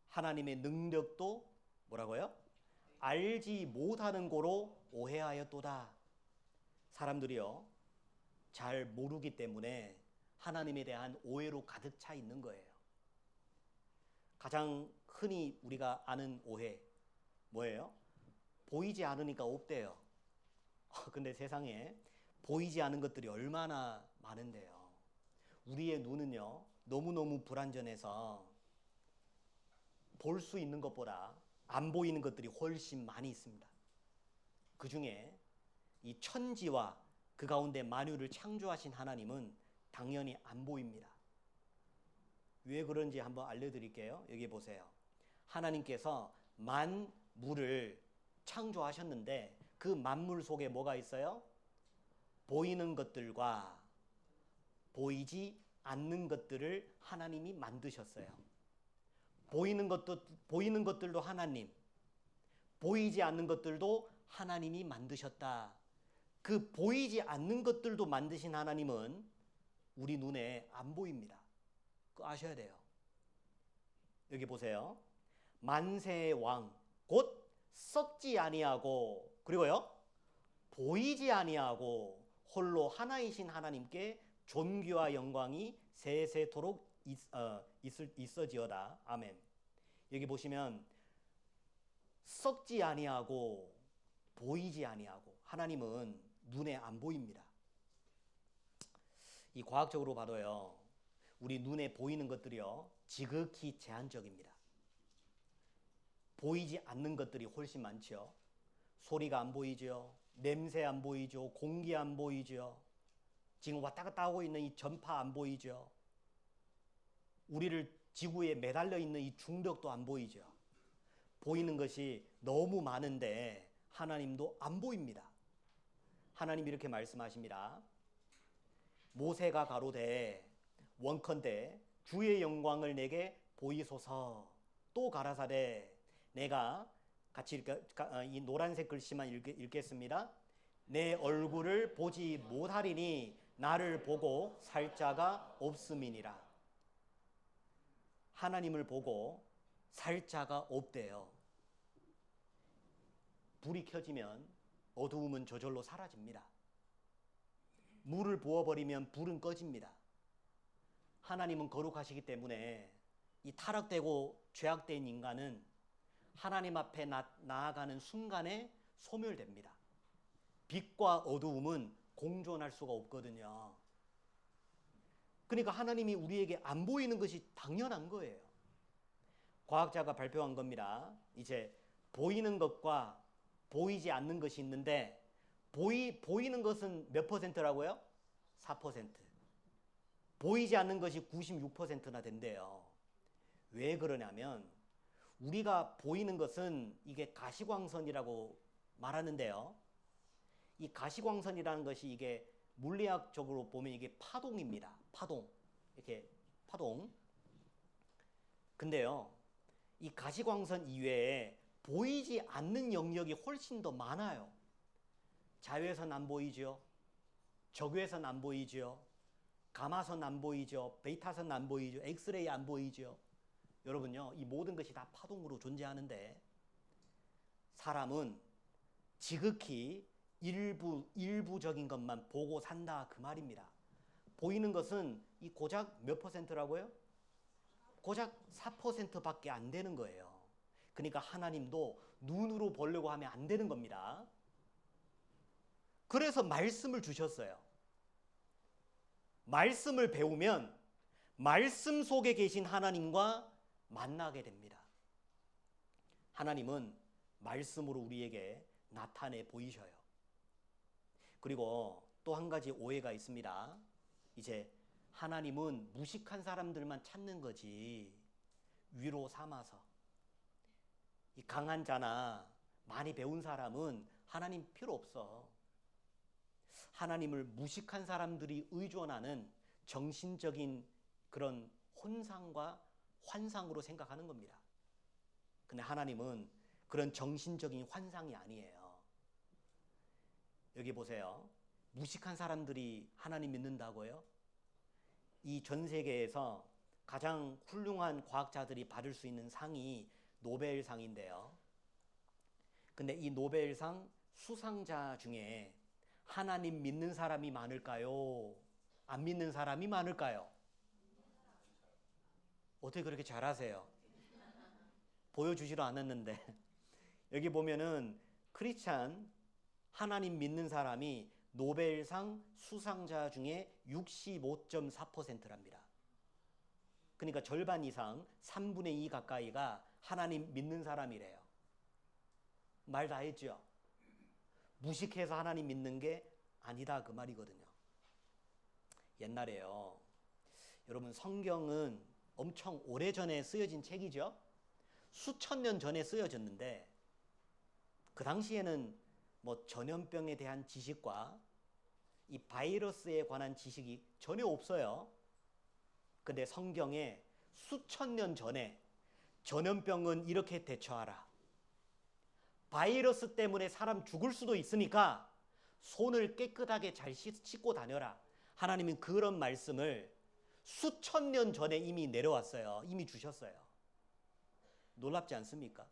하나님의 능력도 뭐라고요? 알지 못하는 고로 오해하였도다. 사람들이요, 잘 모르기 때문에 하나님에 대한 오해로 가득 차 있는 거예요. 가장 흔히 우리가 아는 오해 뭐예요? 보이지 않으니까 없대요. 근데 세상에 보이지 않은 것들이 얼마나 많은데요. 우리의 눈은요, 너무너무 불완전해서 볼 수 있는 것보다 안 보이는 것들이 훨씬 많이 있습니다. 그 중에 이 천지와 그 가운데 만유를 창조하신 하나님은 당연히 안 보입니다. 왜 그런지 한번 알려드릴게요. 여기 보세요. 하나님께서 만물을 창조하셨는데 그 만물 속에 뭐가 있어요? 보이는 것들과 보이지 않는 것들을 하나님이 만드셨어요. 보이는 것들도 하나님, 보이지 않는 것들도 하나님이 만드셨다. 그 보이지 않는 것들도 만드신 하나님은 우리 눈에 안 보입니다. 그거 아셔야 돼요. 여기 보세요. 만세의 왕, 곧 썩지 아니하고, 그리고요, 보이지 아니하고 홀로 하나이신 하나님께 존귀와 영광이 세세토록 있어지어다. 아멘. 여기 보시면 썩지 아니하고 보이지 아니하고 하나님은 눈에 안 보입니다. 이 과학적으로 봐도요, 우리 눈에 보이는 것들이요, 지극히 제한적입니다. 보이지 않는 것들이 훨씬 많죠. 소리가 안 보이죠. 냄새 안 보이죠. 공기 안 보이죠. 지금 왔다 갔다 하고 있는 이 전파 안 보이죠. 우리를 지구에 매달려 있는 이 중력도 안 보이죠. 보이는 것이 너무 많은데 하나님도 안 보입니다. 하나님이 이렇게 말씀하십니다. 모세가 가로되 원컨대 주의 영광을 내게 보이소서. 또 가라사대 내가 같이 이 노란색 글씨만 읽겠습니다. 내 얼굴을 보지 못하리니 나를 보고 살 자가 없음이니라. 하나님을 보고 살 자가 없대요. 불이 켜지면 어두움은 저절로 사라집니다. 물을 부어버리면 불은 꺼집니다. 하나님은 거룩하시기 때문에 이 타락되고 죄악된 인간은 하나님 앞에 나아가는 순간에 소멸됩니다. 빛과 어두움은 공존할 수가 없거든요. 그러니까 하나님이 우리에게 안 보이는 것이 당연한 거예요. 과학자가 발표한 겁니다. 이제 보이는 것과 보이지 않는 것이 있는데 보이는 것은 몇 퍼센트라고요? 4%. 보이지 않는 것이 96%나 된대요. 왜 그러냐면 우리가 보이는 것은 이게 가시광선이라고 말하는데요. 이 가시광선이라는 것이 이게 물리학적으로 보면 이게 파동입니다. 파동. 이렇게 파동. 근데요. 이 가시광선 이외에 보이지 않는 영역이 훨씬 더 많아요. 자외선 안 보이죠? 적외선 안 보이죠? 가마선 안 보이죠? 베타선 안 보이죠? 엑스레이 안 보이죠? 여러분요, 이 모든 것이 다 파동으로 존재하는데 사람은 지극히 일부적인 것만 보고 산다 그 말입니다. 보이는 것은 이 고작 몇 퍼센트라고요? 고작 4%밖에 안 되는 거예요. 그러니까 하나님도 눈으로 보려고 하면 안 되는 겁니다. 그래서 말씀을 주셨어요. 말씀을 배우면 말씀 속에 계신 하나님과 만나게 됩니다. 하나님은 말씀으로 우리에게 나타내 보이셔요. 그리고 또 한 가지 오해가 있습니다. 이제 하나님은 무식한 사람들만 찾는 거지 위로 삼아서 이 강한 자나 많이 배운 사람은 하나님 필요 없어. 하나님을 무식한 사람들이 의존하는 정신적인 그런 혼상과 환상으로 생각하는 겁니다. 근데 하나님은 그런 정신적인 환상이 아니에요. 여기 보세요. 무식한 사람들이 하나님 믿는다고요? 이 전 세계에서 가장 훌륭한 과학자들이 받을 수 있는 상이 노벨상인데요. 근데 이 노벨상 수상자 중에 하나님 믿는 사람이 많을까요? 안 믿는 사람이 많을까요? 어떻게 그렇게 잘하세요? 보여주지도 않았는데 여기 보면은 크리스찬 하나님 믿는 사람이 노벨상 수상자 중에 65.4%랍니다. 그러니까 절반 이상 3분의 2 가까이가 하나님 믿는 사람이래요. 말 다 했죠? 무식해서 하나님 믿는 게 아니다 그 말이거든요. 옛날에요. 여러분 성경은 엄청 오래전에 쓰여진 책이죠. 수천 년 전에 쓰여졌는데 그 당시에는 뭐 전염병에 대한 지식과 이 바이러스에 관한 지식이 전혀 없어요. 근데 성경에 수천 년 전에 전염병은 이렇게 대처하라. 바이러스 때문에 사람 죽을 수도 있으니까 손을 깨끗하게 잘 씻고 다녀라. 하나님은 그런 말씀을 수천 년 전에 이미 내려왔어요. 이미 주셨어요. 놀랍지 않습니까?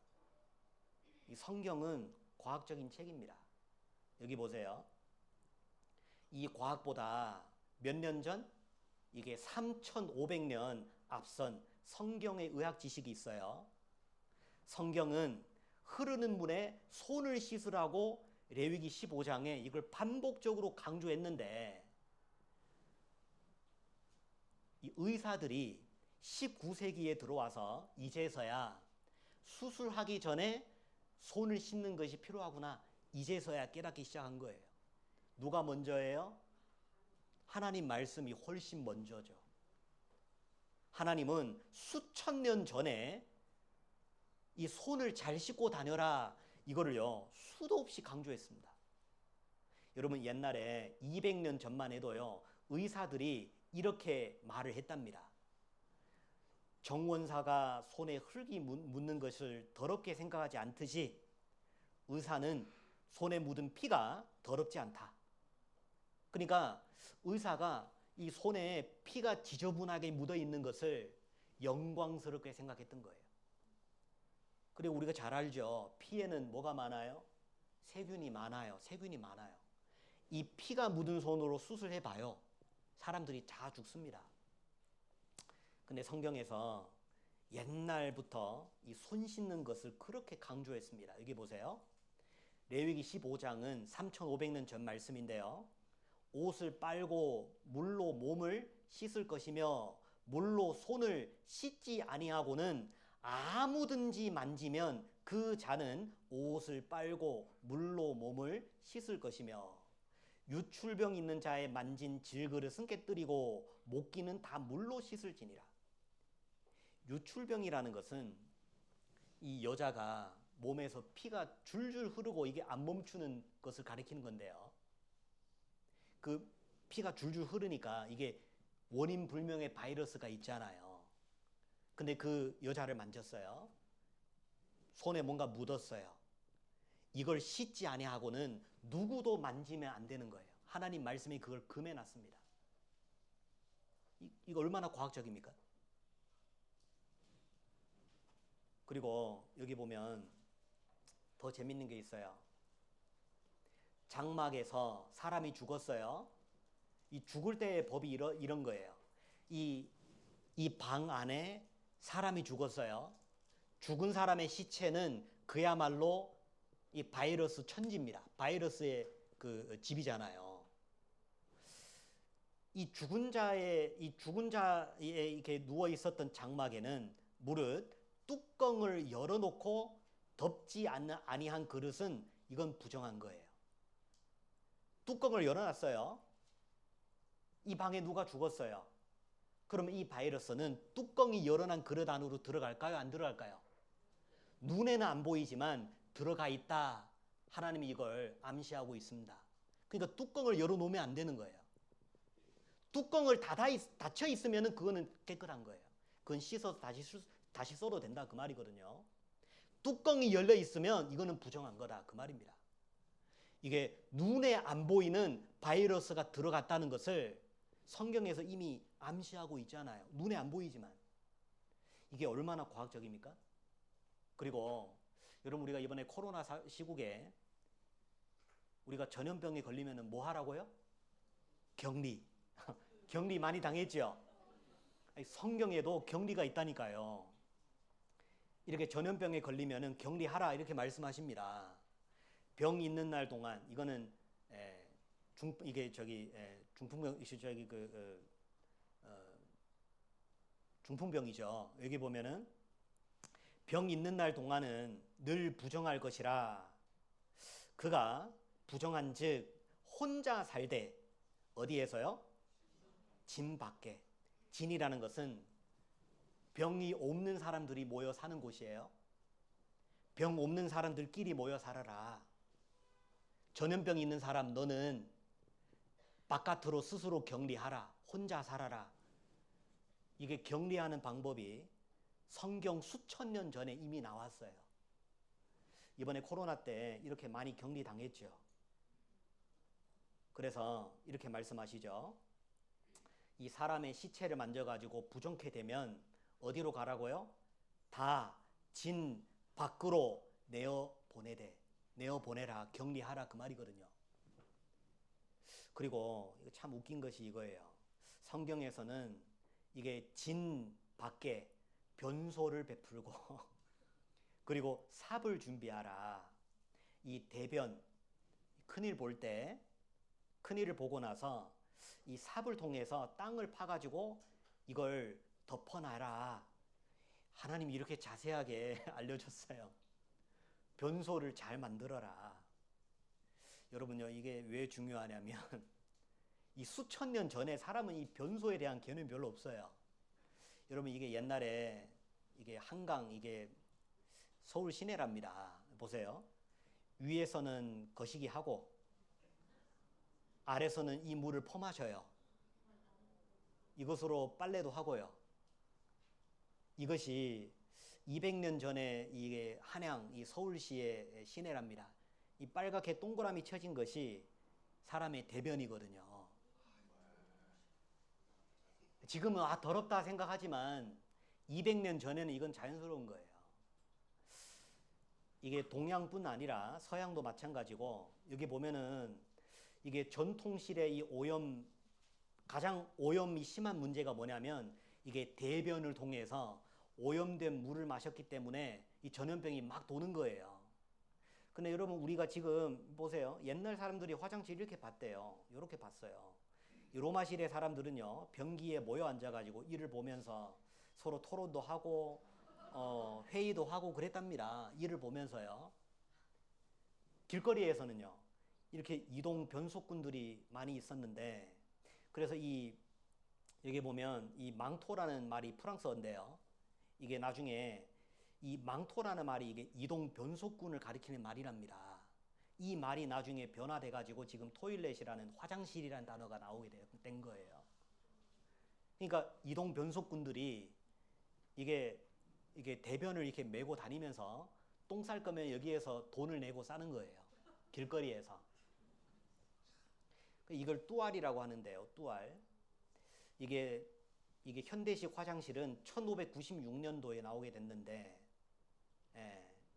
이 성경은 과학적인 책입니다. 여기 보세요. 이 과학보다 몇 년 전? 이게 3,500년 앞선 성경의 의학 지식이 있어요. 성경은 흐르는 물에 손을 씻으라고 레위기 15장에 이걸 반복적으로 강조했는데 이 의사들이 19세기에 들어와서 이제서야 수술하기 전에 손을 씻는 것이 필요하구나 이제서야 깨닫기 시작한 거예요. 누가 먼저예요? 하나님 말씀이 훨씬 먼저죠. 하나님은 수천 년 전에 이 손을 잘 씻고 다녀라 이거를요 수도 없이 강조했습니다. 여러분 옛날에 200년 전만 해도요 의사들이 이렇게 말을 했답니다. 정원사가 손에 흙이 묻는 것을 더럽게 생각하지 않듯이 의사는 손에 묻은 피가 더럽지 않다. 그러니까 의사가 이 손에 피가 지저분하게 묻어 있는 것을 영광스럽게 생각했던 거예요. 그리고 우리가 잘 알죠. 피에는 뭐가 많아요? 세균이 많아요. 세균이 많아요. 이 피가 묻은 손으로 수술해 봐요. 사람들이 다 죽습니다. 근데 성경에서 옛날부터 이 손 씻는 것을 그렇게 강조했습니다. 여기 보세요. 레위기 15장은 3500년 전 말씀인데요. 옷을 빨고 물로 몸을 씻을 것이며 물로 손을 씻지 아니하고는 아무든지 만지면 그 자는 옷을 빨고 물로 몸을 씻을 것이며 유출병 있는 자의 만진 질그릇은 깨뜨리고 목기는 다 물로 씻을지니라. 유출병이라는 것은 이 여자가 몸에서 피가 줄줄 흐르고 이게 안 멈추는 것을 가리키는 건데요. 그 피가 줄줄 흐르니까 이게 원인 불명의 바이러스가 있잖아요. 근데 그 여자를 만졌어요. 손에 뭔가 묻었어요. 이걸 씻지 아니하고는 누구도 만지면 안 되는 거예요. 하나님 말씀이 그걸 금해놨습니다. 이거 얼마나 과학적입니까? 그리고 여기 보면 더 재밌는 게 있어요. 장막에서 사람이 죽었어요. 이 죽을 때의 법이 이런 거예요. 이 방 안에 사람이 죽었어요. 죽은 사람의 시체는 그야말로 이 바이러스 천지입니다. 바이러스의 그 집이잖아요. 이 죽은 자의 이렇게 누워 있었던 장막에는 무릇 뚜껑을 열어놓고 덮지 아니한 그릇은 이건 부정한 거예요. 뚜껑을 열어놨어요. 이 방에 누가 죽었어요. 그러면 이 바이러스는 뚜껑이 열어난 그릇 안으로 들어갈까요? 안 들어갈까요? 눈에는 안 보이지만 들어가 있다. 하나님이 이걸 암시하고 있습니다. 그러니까 뚜껑을 열어놓으면 안 되는 거예요. 뚜껑을 닫혀 있으면 그거는 깨끗한 거예요. 그건 씻어서 다시 써도 된다 그 말이거든요. 뚜껑이 열려 있으면 이거는 부정한 거다 그 말입니다. 이게 눈에 안 보이는 바이러스가 들어갔다는 것을 성경에서 이미 암시하고 있잖아요. 눈에 안 보이지만. 이게 얼마나 과학적입니까? 그리고 여러분 우리가 이번에 코로나 시국에 우리가 전염병에 걸리면 뭐 하라고요? 격리. 격리 많이 당했죠? 성경에도 격리가 있다니까요. 이렇게 전염병에 걸리면 격리하라 이렇게 말씀하십니다. 병 있는 날 동안 이거는 중풍병 중풍병이죠. 여기 보면은 병 있는 날 동안은 늘 부정할 것이라. 그가 부정한즉 혼자 살되 어디에서요? 진 밖에. 진이라는 것은 병이 없는 사람들이 모여 사는 곳이에요. 병 없는 사람들끼리 모여 살아라. 전염병 있는 사람 너는 바깥으로 스스로 격리하라. 혼자 살아라. 이게 격리하는 방법이 성경 수천 년 전에 이미 나왔어요. 이번에 코로나 때 이렇게 많이 격리당했죠. 그래서 이렇게 말씀하시죠. 이 사람의 시체를 만져가지고 부정케 되면 어디로 가라고요? 다 진 밖으로 내어보내라. 격리하라 그 말이거든요. 그리고 이거 참 웃긴 것이 이거예요. 성경에서는 이게 진 밖에 변소를 베풀고 그리고 삽을 준비하라. 이 대변 큰일 볼 때 큰일을 보고 나서 이 삽을 통해서 땅을 파가지고 이걸 덮어놔라. 하나님이 이렇게 자세하게 알려줬어요. 변소를 잘 만들어라. 여러분요, 이게 왜 중요하냐면 이 수천 년 전에 사람은 이 변소에 대한 개념이 별로 없어요. 여러분 이게 옛날에 이게 한강 이게 서울 시내랍니다. 보세요. 위에서는 거시기 하고 아래서는 이 물을 퍼마셔요. 이것으로 빨래도 하고요. 이것이 200년 전에 이게 한양 이 서울시의 시내랍니다. 이 빨갛게 동그라미 쳐진 것이 사람의 대변이거든요. 지금은 더럽다 생각하지만 200년 전에는 이건 자연스러운 거예요. 이게 동양뿐 아니라 서양도 마찬가지고, 여기 보면은 이게 전통실의 이 오염, 가장 오염이 심한 문제가 뭐냐면 이게 대변을 통해서 오염된 물을 마셨기 때문에 이 전염병이 막 도는 거예요. 근데 여러분, 우리가 지금 보세요. 옛날 사람들이 화장실 이렇게 봤대요. 이렇게 봤어요. 이 로마 시대 사람들은요, 변기에 모여 앉아가지고 이를 보면서 서로 토론도 하고 회의도 하고 그랬답니다. 이를 보면서요. 길거리에서는요, 이렇게 이동 변속꾼들이 많이 있었는데, 그래서 여기 보면 이 망토라는 말이 프랑스어인데요. 이게 나중에 이 망토라는 말이 이게 이동 변속꾼을 가리키는 말이랍니다. 이 말이 나중에 변화돼 가지고 지금 토일렛이라는 화장실이라는 단어가 나오게 된 거예요. 그러니까 이동 변속꾼들이 이게 대변을 이렇게 메고 다니면서 똥 쌀 거면 여기에서 돈을 내고 싸는 거예요. 길거리에서. 이걸 뚜알이라고 하는데요. 뚜알. 이게 현대식 화장실은 1596년도에 나오게 됐는데,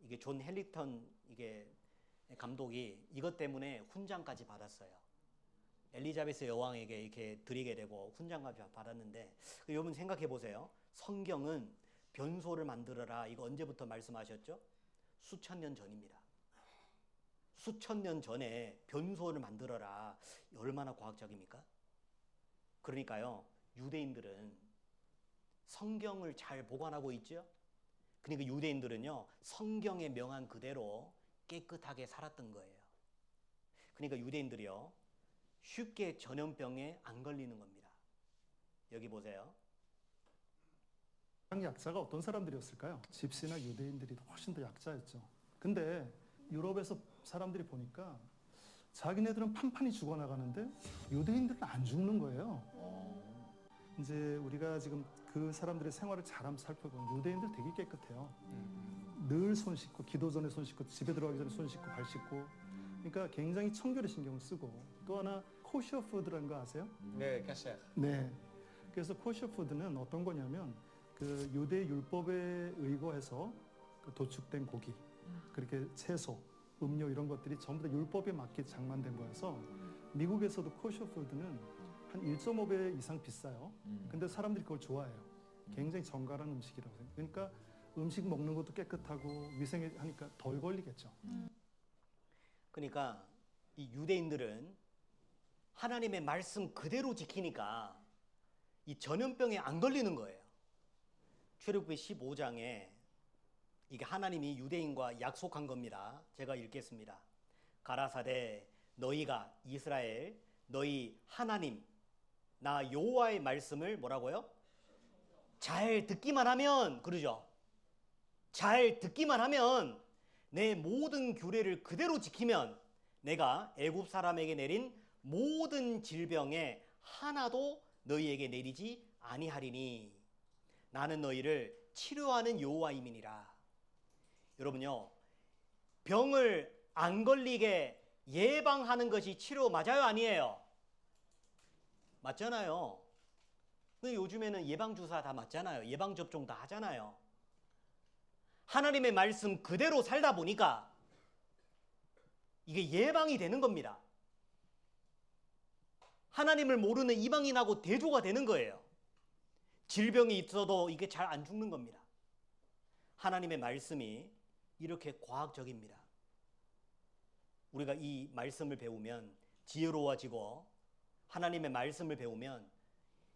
이게 존 헬리턴 감독이 이것 때문에 훈장까지 받았어요. 엘리자베스 여왕에게 이렇게 드리게 되고 훈장까지 받았는데, 여러분 생각해 보세요. 성경은 변소를 만들어라, 이거 언제부터 말씀하셨죠? 수천 년 전입니다. 수천 년 전에 변소를 만들어라. 얼마나 과학적입니까? 그러니까요, 유대인들은 성경을 잘 보관하고 있죠. 그러니까 유대인들은요, 성경에 명한 그대로 깨끗하게 살았던 거예요. 그러니까 유대인들이요, 쉽게 전염병에 안 걸리는 겁니다. 여기 보세요. 약자가 어떤 사람들이었을까요? 집시나 유대인들이 훨씬 더 약자였죠. 근데 유럽에서 사람들이 보니까 자기네들은 판판이 죽어나가는데 유대인들은 안 죽는 거예요. 이제 우리가 지금 그 사람들의 생활을 잘 한번 살펴보면 유대인들 되게 깨끗해요. 늘 손 씻고, 기도 전에 손 씻고, 집에 들어가기 전에 손 씻고, 발 씻고. 그러니까 굉장히 청결에 신경을 쓰고, 또 하나 코셔 푸드라는 거 아세요? 네, 카셰. 네. 그래서 코셔 푸드는 어떤 거냐면 그 유대 율법에 의거해서 그 도축된 고기, 그렇게 채소, 음료 이런 것들이 전부 다 율법에 맞게 장만된 거여서 미국에서도 코셔 푸드는 한 1.5배 이상 비싸요. 근데 사람들이 그걸 좋아해요. 굉장히 정갈한 음식이라고 생각해요. 그러니까 음식 먹는 것도 깨끗하고 위생하니까 덜 걸리겠죠. 그러니까 이 유대인들은 하나님의 말씀 그대로 지키니까 이 전염병에 안 걸리는 거예요. 출애굽기 15장에 이게 하나님이 유대인과 약속한 겁니다. 제가 읽겠습니다. 가라사대 너희가 이스라엘 너희 하나님 나 여호와의 말씀을 뭐라고요? 잘 듣기만 하면, 그러죠? 잘 듣기만 하면, 내 모든 규례를 그대로 지키면 내가 애굽 사람에게 내린 모든 질병에 하나도 너희에게 내리지 아니하리니 나는 너희를 치료하는 여호와임이니라. 여러분요, 병을 안 걸리게 예방하는 것이 치료 맞아요, 아니에요? 맞잖아요. 근데 요즘에는 예방주사 다 맞잖아요. 예방접종 다 하잖아요. 하나님의 말씀 그대로 살다 보니까 이게 예방이 되는 겁니다. 하나님을 모르는 이방인하고 대조가 되는 거예요. 질병이 있어도 이게 잘 안 죽는 겁니다. 하나님의 말씀이 이렇게 과학적입니다. 우리가 이 말씀을 배우면 지혜로워지고, 하나님의 말씀을 배우면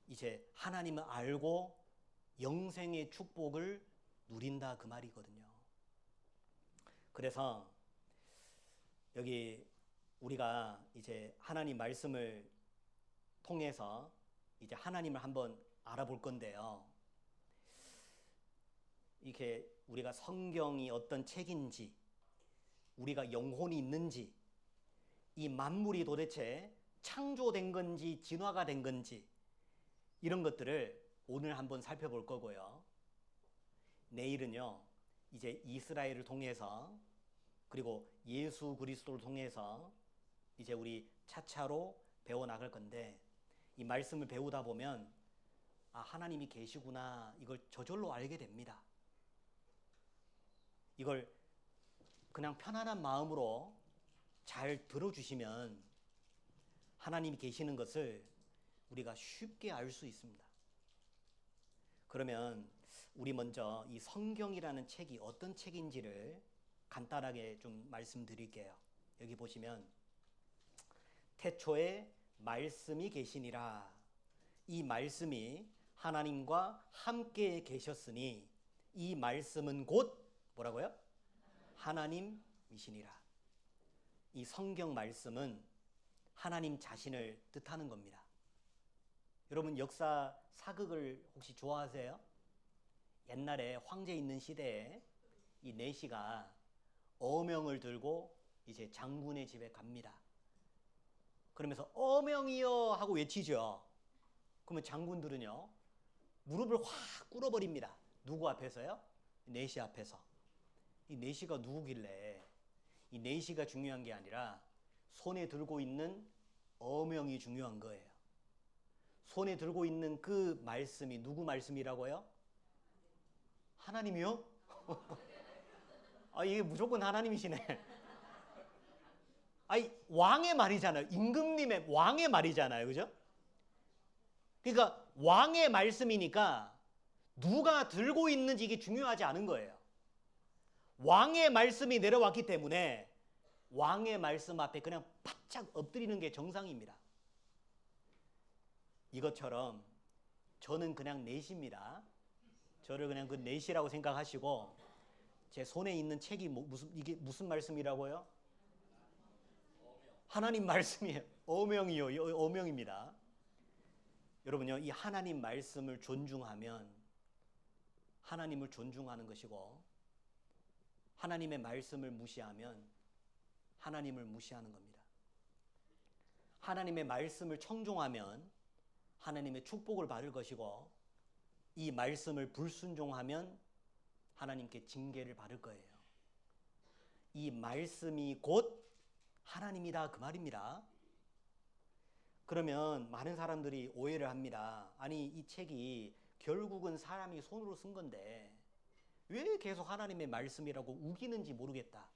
이제 하나님을 알고 영생의 축복을 누린다, 그 말이거든요. 그래서 여기 우리가 이제 하나님 말씀을 통해서 이제 하나님을 한번 알아볼 건데요. 이렇게 우리가 성경이 어떤 책인지, 우리가 영혼이 있는지, 이 만물이 도대체 창조된 건지 진화가 된 건지, 이런 것들을 오늘 한번 살펴볼 거고요. 내일은요, 이제 이스라엘을 통해서, 그리고 예수 그리스도를 통해서 이제 우리 차차로 배워나갈 건데, 이 말씀을 배우다 보면 아, 하나님이 계시구나, 이걸 저절로 알게 됩니다. 이걸 그냥 편안한 마음으로 잘 들어주시면 하나님이 계시는 것을 우리가 쉽게 알 수 있습니다. 그러면 우리 먼저 이 성경이라는 책이 어떤 책인지를 간단하게 좀 말씀드릴게요. 여기 보시면 태초에 말씀이 계시니라. 이 말씀이 하나님과 함께 계셨으니 이 말씀은 곧 뭐라고요? 하나님이시니라. 이 성경 말씀은 하나님 자신을 뜻하는 겁니다. 여러분 역사 사극을 혹시 좋아하세요? 옛날에 황제 있는 시대에 이 내시가 어명을 들고 이제 장군의 집에 갑니다. 그러면서 어명이여 하고 외치죠. 그러면 장군들은요 무릎을 확 꿇어버립니다. 누구 앞에서요? 내시 앞에서. 이 내시가 누구길래? 이 내시가 중요한 게 아니라 손에 들고 있는 어명이 중요한 거예요. 손에 들고 있는 그 말씀이 누구 말씀이라고요? 하나님이요? 아, 이게 무조건 하나님이시네. 아니, 왕의 말이잖아요. 임금님의 왕의 말이잖아요. 그죠? 그러니까 왕의 말씀이니까 누가 들고 있는지 이게 중요하지 않은 거예요. 왕의 말씀이 내려왔기 때문에 왕의 말씀 앞에 그냥 바짝 엎드리는 게 정상입니다. 이것처럼 저는 그냥 내시입니다. 저를 그냥 그 내시라고 생각하시고 제 손에 있는 책이 이게 무슨 말씀이라고요? 하나님 말씀이에요. 어명이요. 어명입니다. 여러분요, 이 하나님 말씀을 존중하면 하나님을 존중하는 것이고 하나님의 말씀을 무시하면 하나님을 무시하는 겁니다. 하나님의 말씀을 청종하면 하나님의 축복을 받을 것이고 이 말씀을 불순종하면 하나님께 징계를 받을 거예요. 이 말씀이 곧 하나님이다 그 말입니다. 그러면 많은 사람들이 오해를 합니다. 아니 이 책이 결국은 사람이 손으로 쓴 건데 왜 계속 하나님의 말씀이라고 우기는지 모르겠다.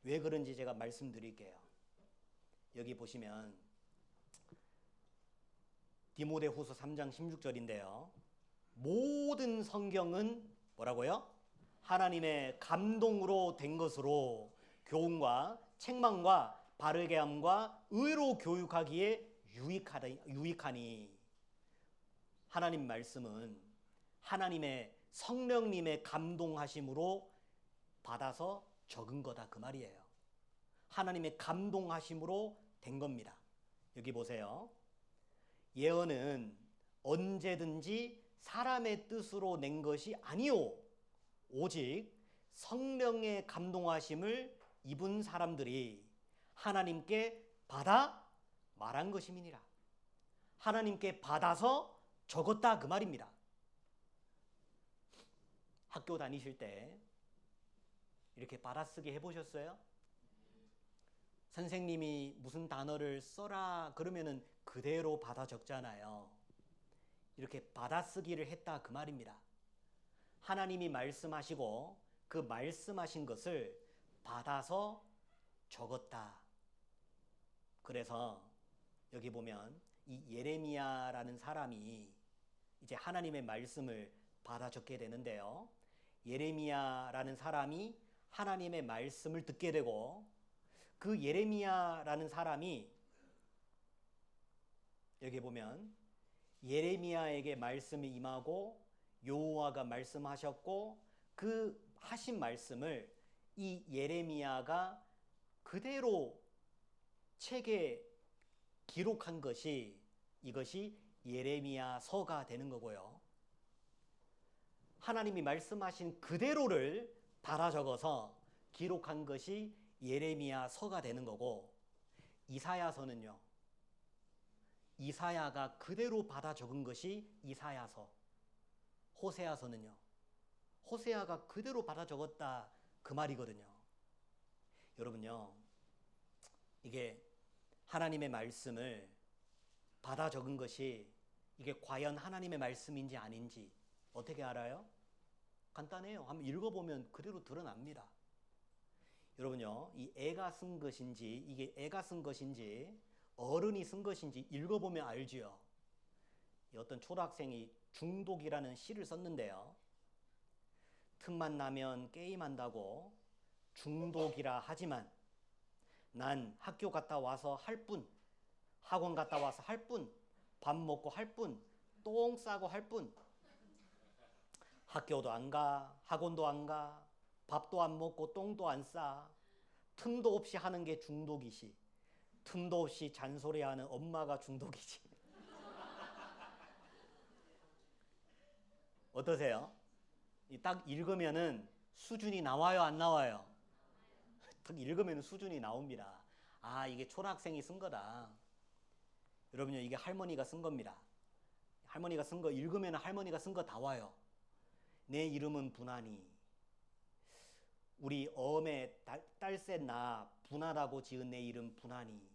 왜 그런지 제가 말씀드릴게요. 여기 보시면 디모데후서 3장 16절인데요. 모든 성경은 뭐라고요? 하나님의 감동으로 된 것으로 교훈과 책망과 바르게 함과 의로 교육하기에 유익하니. 하나님 말씀은 하나님의 성령님의 감동하심으로 받아서 적은 거다 그 말이에요. 하나님의 감동하심으로 된 겁니다. 여기 보세요. 예언은 언제든지 사람의 뜻으로 낸 것이 아니오 오직 성령의 감동하심을 입은 사람들이 하나님께 받아 말한 것임이니라. 하나님께 받아서 적었다 그 말입니다. 학교 다니실 때 이렇게 받아쓰기 해보셨어요? 선생님이 무슨 단어를 써라 그러면은 그대로 받아 적잖아요. 이렇게 받아쓰기를 했다 그 말입니다. 하나님이 말씀하시고 그 말씀하신 것을 받아서 적었다. 그래서 여기 보면 이 예레미야라는 사람이 이제 하나님의 말씀을 받아 적게 되는데요. 예레미야라는 사람이 하나님의 말씀을 듣게 되고 그 예레미야라는 사람이 여기 보면 예레미야에게 말씀이 임하고 여호와가 말씀하셨고 그 하신 말씀을 이 예레미야가 그대로 책에 기록한 것이 이것이 예레미야서가 되는 거고요. 하나님이 말씀하신 그대로를 받아 적어서 기록한 것이 예레미야서가 되는 거고 이사야서는요. 이사야가 그대로 받아 적은 것이 이사야서. 호세아서는요. 호세아가 그대로 받아 적었다 그 말이거든요. 여러분요. 이게 하나님의 말씀을 받아 적은 것이 이게 과연 하나님의 말씀인지 아닌지 어떻게 알아요? 간단해요. 한번 읽어보면 그대로 드러납니다. 여러분요, 이 애가 쓴 것인지, 이게 애가 쓴 것인지, 어른이 쓴 것인지 읽어보면 알지요. 어떤 초등학생이 중독이라는 시를 썼는데요. 틈만 나면 게임한다고 중독이라 하지만 난 학교 갔다 와서 할 뿐, 학원 갔다 와서 할 뿐, 밥 먹고 할 뿐, 똥 싸고 할 뿐. 학교도 안 가, 학원도 안 가, 밥도 안 먹고 똥도 안 싸. 틈도 없이 하는 게 중독이시. 틈도 없이 잔소리하는 엄마가 중독이지. 어떠세요? 딱 읽으면은 수준이 나와요, 안 나와요? 딱 읽으면 수준이 나옵니다. 아, 이게 초등학생이 쓴 거다. 여러분요, 이게 할머니가 쓴 겁니다. 할머니가 쓴 거 읽으면 할머니가 쓴 거 다 와요. 내 이름은 분하니. 우리 어음에 딸셋 나 분하라고 지은 내 이름 분하니.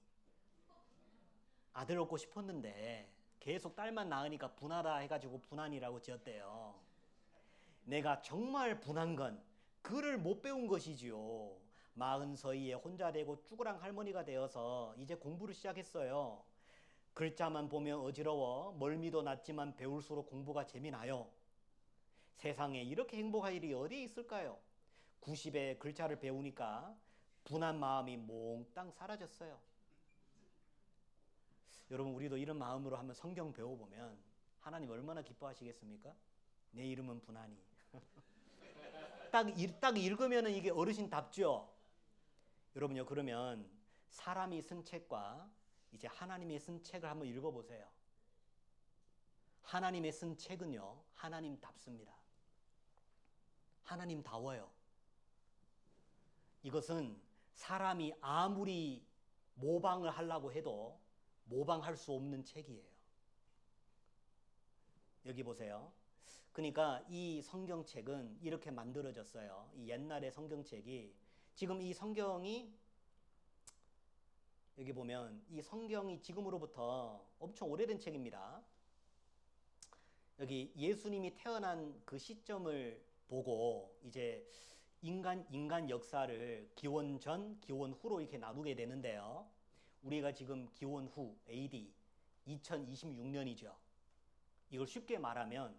아들 얻고 싶었는데 계속 딸만 낳으니까 분하라 해가지고 분하니라고 지었대요. 내가 정말 분한 건 글을 못 배운 것이지요. 40서이에 혼자 되고 쭈그랑 할머니가 되어서 이제 공부를 시작했어요. 글자만 보면 어지러워 멀미도 났지만 배울수록 공부가 재미나요. 세상에 이렇게 행복할 일이 어디에 있을까요? 90에 글자를 배우니까 분한 마음이 몽땅 사라졌어요. 여러분, 우리도 이런 마음으로 한번 성경 배워보면 하나님 얼마나 기뻐하시겠습니까? 내 이름은 분하니. 딱 읽으면 이게 어르신답죠? 여러분요, 그러면 사람이 쓴 책과 이제 하나님이 쓴 책을 한번 읽어보세요. 하나님의 쓴 책은요, 하나님답습니다. 하나님다워요. 이것은 사람이 아무리 모방을 하려고 해도 모방할 수 없는 책이에요. 여기 보세요. 그러니까 이 성경책은 이렇게 만들어졌어요. 이 옛날의 성경책이, 지금 이 성경이, 여기 보면 이 성경이 지금으로부터 엄청 오래된 책입니다. 여기 예수님이 태어난 그 시점을 보고 이제 인간 역사를 기원 전, 기원 후로 이렇게 나누게 되는데요. 우리가 지금 기원 후 AD 2026년이죠. 이걸 쉽게 말하면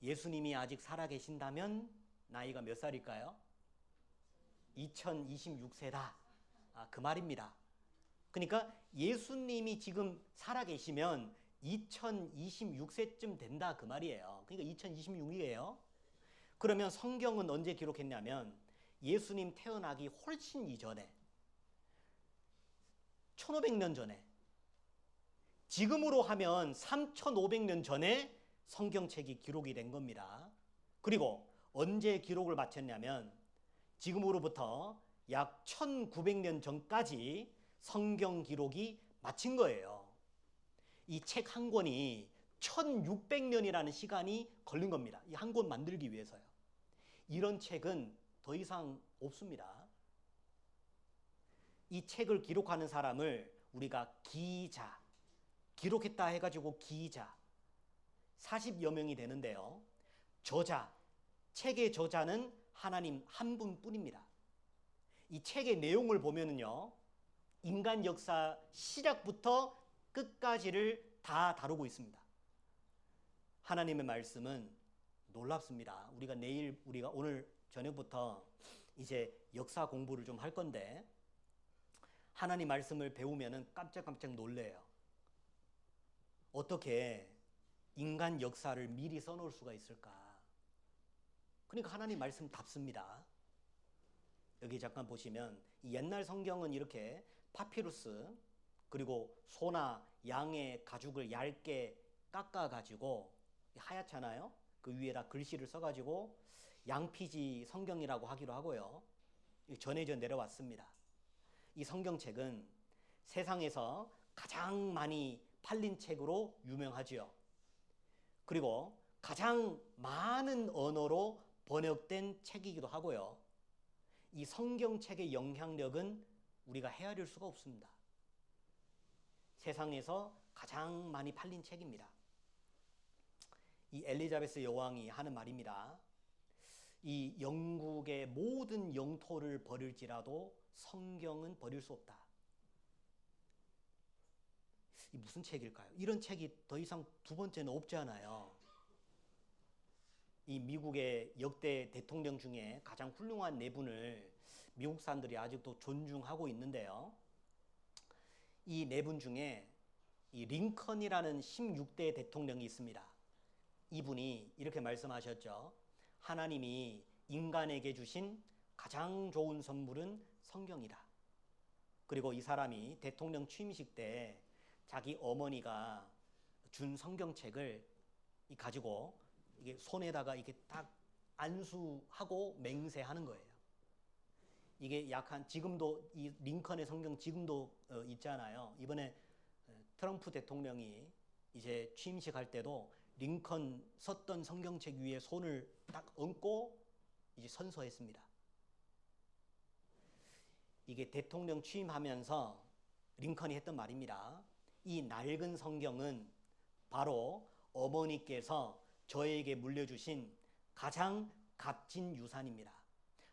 예수님이 아직 살아계신다면 나이가 몇 살일까요? 2026세다. 그 말입니다. 그러니까 예수님이 지금 살아계시면 2026세쯤 된다 그 말이에요. 그러니까 2026이에요. 그러면 성경은 언제 기록했냐면 예수님 태어나기 훨씬 이전에 1500년 전에, 지금으로 하면 3500년 전에 성경책이 기록이 된 겁니다. 그리고 언제 기록을 마쳤냐면 지금으로부터 약 1900년 전까지 성경 기록이 마친 거예요. 이 책 한 권이 1600년이라는 시간이 걸린 겁니다. 이 한 권 만들기 위해서요. 이런 책은 더 이상 없습니다. 이 책을 기록하는 사람을 우리가 기자, 기록했다 해가지고 기자, 40여 명이 되는데요. 저자, 책의 저자는 하나님 한 분뿐입니다. 이 책의 내용을 보면은요, 인간 역사 시작부터 끝까지를 다 다루고 있습니다. 하나님의 말씀은 놀랍습니다. 우리가 오늘 저녁부터 이제 역사 공부를 좀 할 건데, 하나님 말씀을 배우면은 깜짝깜짝 놀래요. 어떻게 인간 역사를 미리 써놓을 수가 있을까? 그러니까 하나님 말씀답습니다. 여기 잠깐 보시면 이 옛날 성경은 이렇게 파피루스, 그리고 소나 양의 가죽을 얇게 깎아가지고 하얗잖아요. 그 위에다 글씨를 써가지고 양피지 성경이라고 하기로 하고요. 전해져 내려왔습니다. 이 성경책은 세상에서 가장 많이 팔린 책으로 유명하지요. 그리고 가장 많은 언어로 번역된 책이기도 하고요. 이 성경책의 영향력은 우리가 헤아릴 수가 없습니다. 세상에서 가장 많이 팔린 책입니다. 이 엘리자베스 여왕이 하는 말입니다. 이 영국의 모든 영토를 버릴지라도 성경은 버릴 수 없다. 이 무슨 책일까요? 이런 책이 더 이상 두 번째는 없잖아요. 이 미국의 역대 대통령 중에 가장 훌륭한 네 분을 미국 사람들이 아직도 존중하고 있는데요. 이 네 분 중에 이 링컨이라는 16대 대통령이 있습니다. 이분이 이렇게 말씀하셨죠. 하나님이 인간에게 주신 가장 좋은 선물은 성경이다. 그리고 이 사람이 대통령 취임식 때 자기 어머니가 준 성경책을 가지고 이게 손에다가 이게 딱 안수하고 맹세하는 거예요. 이게 약한 지금도 이 링컨의 성경 지금도 있잖아요. 이번에 트럼프 대통령이 이제 취임식 할 때도 링컨 썼던 성경책 위에 손을 딱 얹고 이제 선서했습니다. 이게 대통령 취임하면서 링컨이 했던 말입니다. 이 낡은 성경은 바로 어머니께서 저에게 물려주신 가장 값진 유산입니다.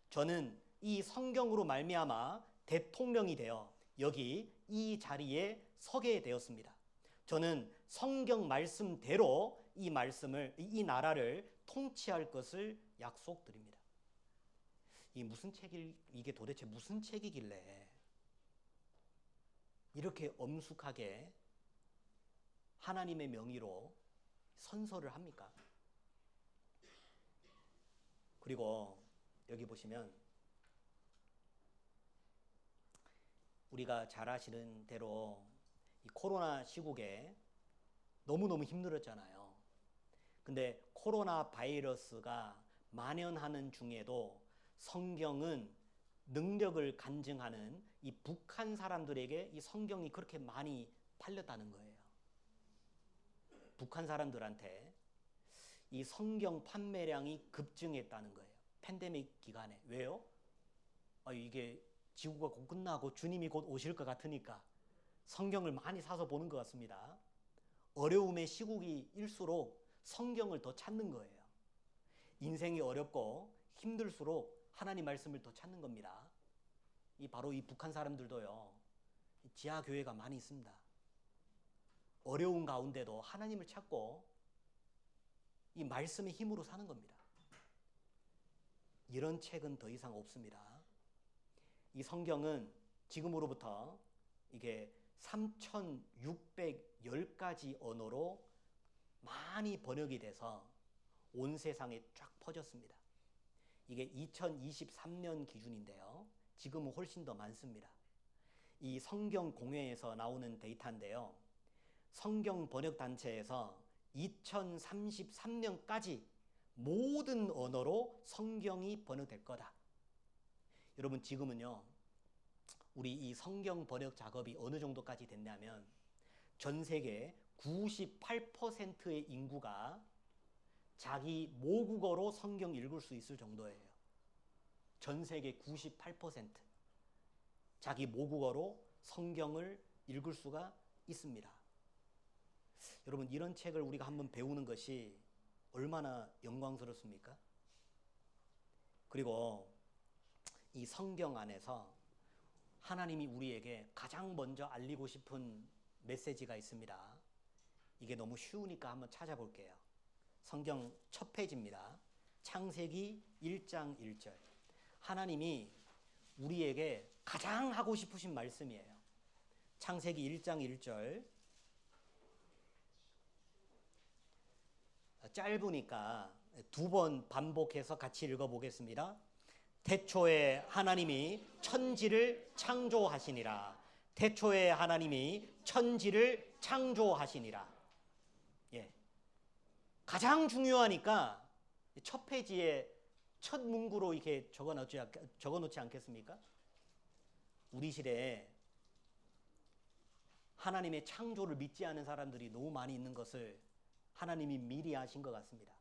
저는 이 성경으로 말미암아 대통령이 되어 여기 이 자리에 서게 되었습니다. 저는 성경 말씀대로 이 나라를 통치할 것을 약속드립니다. 이게 도대체 무슨 책이길래 이렇게 엄숙하게 하나님의 명의로 선서를 합니까? 그리고 여기 보시면 우리가 잘 아시는 대로 이 코로나 시국에 너무너무 힘들었잖아요. 근데 코로나 바이러스가 만연하는 중에도 성경은 능력을 간증하는 이 북한 사람들에게 이 성경이 그렇게 많이 팔렸다는 거예요. 북한 사람들한테 이 성경 판매량이 급증했다는 거예요. 팬데믹 기간에. 왜요? 이게 지구가 곧 끝나고 주님이 곧 오실 것 같으니까 성경을 많이 사서 보는 것 같습니다. 어려움의 시국일수록 성경을 더 찾는 거예요. 인생이 어렵고 힘들수록 하나님 말씀을 더 찾는 겁니다. 바로 이 북한 사람들도요. 지하교회가 많이 있습니다. 어려운 가운데도 하나님을 찾고 이 말씀의 힘으로 사는 겁니다. 이런 책은 더 이상 없습니다. 이 성경은 지금으로부터 이게 3,610가지 언어로 많이 번역이 돼서 온 세상에 쫙 퍼졌습니다. 이게 2023년 기준인데요. 지금은 훨씬 더 많습니다. 이 성경 공회에서 나오는 데이터인데요. 성경 번역 단체에서 2033년까지 모든 언어로 성경이 번역될 거다. 여러분 지금은요. 우리 이 성경 번역 작업이 어느 정도까지 됐냐면 전 세계 98%의 인구가 자기 모국어로 성경 읽을 수 있을 정도예요. 전 세계 98% 자기 모국어로 성경을 읽을 수가 있습니다. 여러분 이런 책을 우리가 한번 배우는 것이 얼마나 영광스럽습니까? 그리고 이 성경 안에서 하나님이 우리에게 가장 먼저 알리고 싶은 메시지가 있습니다. 이게 너무 쉬우니까 한번 찾아볼게요. 성경 첫 페이지입니다. 창세기 1장 1절. 하나님이 우리에게 가장 하고 싶으신 말씀이에요. 창세기 1장 1절. 짧으니까 두 번 반복해서 같이 읽어보겠습니다. 태초에 하나님이 천지를 창조하시니라. 태초에 하나님이 천지를 창조하시니라. 예. 가장 중요하니까 첫 페이지에 첫 문구로 이렇게 적어놓지 않겠습니까? 우리 시대에 하나님의 창조를 믿지 않은 사람들이 너무 많이 있는 것을 하나님이 미리 아신 것 같습니다.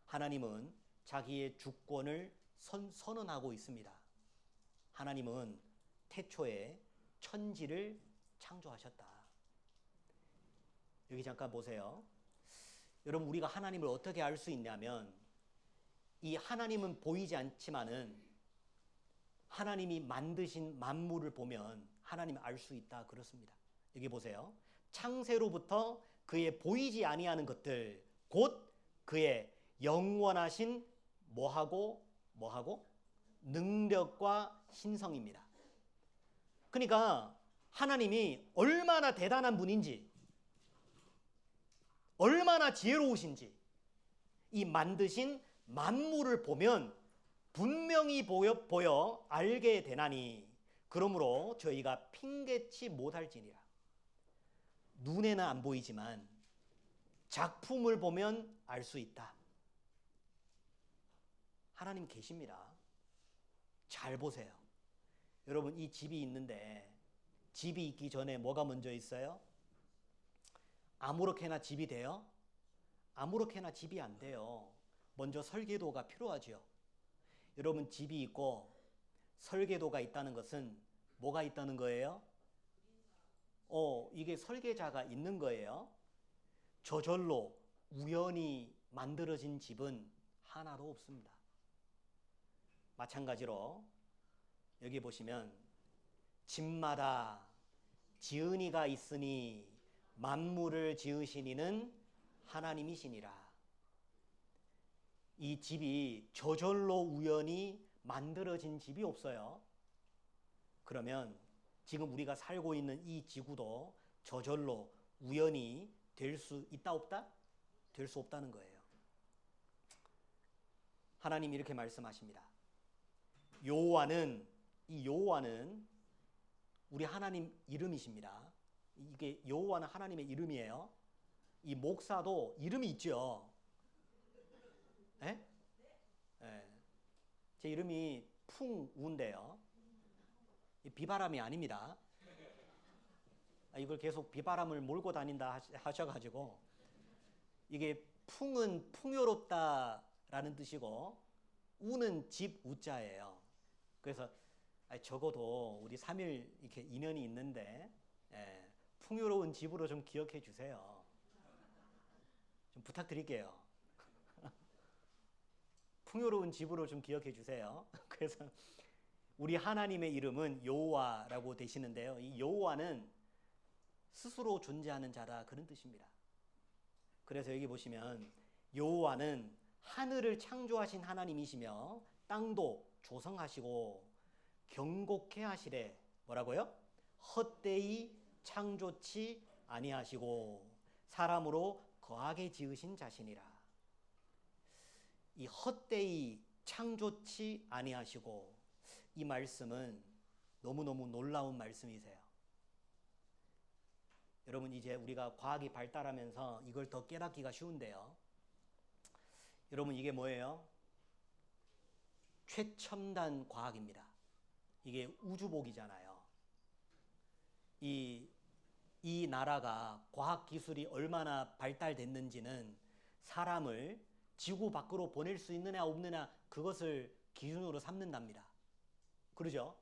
하나님은 자기의 주권을 선언하고 있습니다. 하나님은 태초에 천지를 창조하셨다. 여기 잠깐 보세요. 여러분 우리가 하나님을 어떻게 알 수 있냐면 이 하나님은 보이지 않지만은 하나님이 만드신 만물을 보면 하나님을 알 수 있다 그렇습니다. 여기 보세요. 창세로부터 그의 보이지 아니하는 것들 곧 그의 영원하신 뭐하고 능력과 신성입니다. 그러니까 하나님이 얼마나 대단한 분인지 얼마나 지혜로우신지 이 만드신 만물을 보면 분명히 보여 알게 되나니 그러므로 저희가 핑계치 못할지니라. 눈에는 안 보이지만 작품을 보면 알 수 있다. 하나님 계십니다. 잘 보세요. 여러분 이 집이 있는데 집이 있기 전에 뭐가 먼저 있어요? 아무렇게나 집이 돼요? 아무렇게나 집이 안 돼요. 먼저 설계도가 필요하죠. 여러분 집이 있고 설계도가 있다는 것은 뭐가 있다는 거예요? 이게 설계자가 있는 거예요. 저절로 우연히 만들어진 집은 하나도 없습니다. 마찬가지로 여기 보시면 집마다 지은이가 있으니 만물을 지으신 이는 하나님이시니라. 이 집이 저절로 우연히 만들어진 집이 없어요. 그러면 지금 우리가 살고 있는 이 지구도 저절로 우연히 될 수 있다 없다? 될 수 없다는 거예요. 하나님이 이렇게 말씀하십니다. 여호와는 이 여호와는 우리 하나님 이름이십니다. 이게 여호와는 하나님의 이름이에요. 이 목사도 이름이 있죠. 에? 네. 제 이름이 풍우인데요. 비바람이 아닙니다. 이걸 계속 비바람을 몰고 다닌다 하셔가지고 이게 풍은 풍요롭다라는 뜻이고 우는 집 우자예요. 그래서 적어도 우리 3일 이렇게 인연이 있는데 풍요로운 집으로 좀 기억해 주세요. 좀 부탁드릴게요. 풍요로운 집으로 좀 기억해 주세요. 그래서 우리 하나님의 이름은 여호와라고 되시는데요. 이 여호와는 스스로 존재하는 자다 그런 뜻입니다. 그래서 여기 보시면 여호와는 하늘을 창조하신 하나님이시며 땅도 조성하시고 경곡케 하시래. 뭐라고요? 헛되이 창조치 아니하시고 사람으로 거하게 지으신 자신이라. 이 헛되이 창조치 아니하시고 이 말씀은 너무너무 놀라운 말씀이세요. 여러분 이제 우리가 과학이 발달하면서 이걸 더 깨닫기가 쉬운데요. 여러분 이게 뭐예요? 최첨단 과학입니다. 이게 우주복이잖아요. 이 나라가 과학기술이 얼마나 발달됐는지는 사람을 지구 밖으로 보낼 수 있느냐 없느냐 그것을 기준으로 삼는답니다. 그러죠?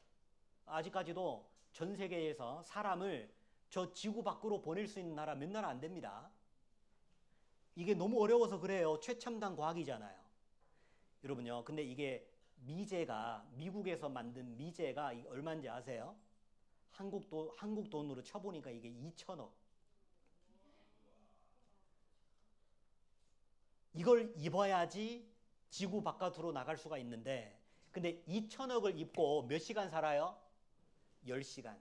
아직까지도 전 세계에서 사람을 저 지구 밖으로 보낼 수 있는 나라 몇 나라 안 됩니다. 이게 너무 어려워서 그래요. 최첨단 과학이잖아요. 여러분요. 근데 이게 미제가 미국에서 만든 미제가 얼마인지 아세요? 한국 돈으로 쳐보니까 이게 2천억. 이걸 입어야지 지구 바깥으로 나갈 수가 있는데 근데 2천억을 입고 몇 시간 살아요? 10시간.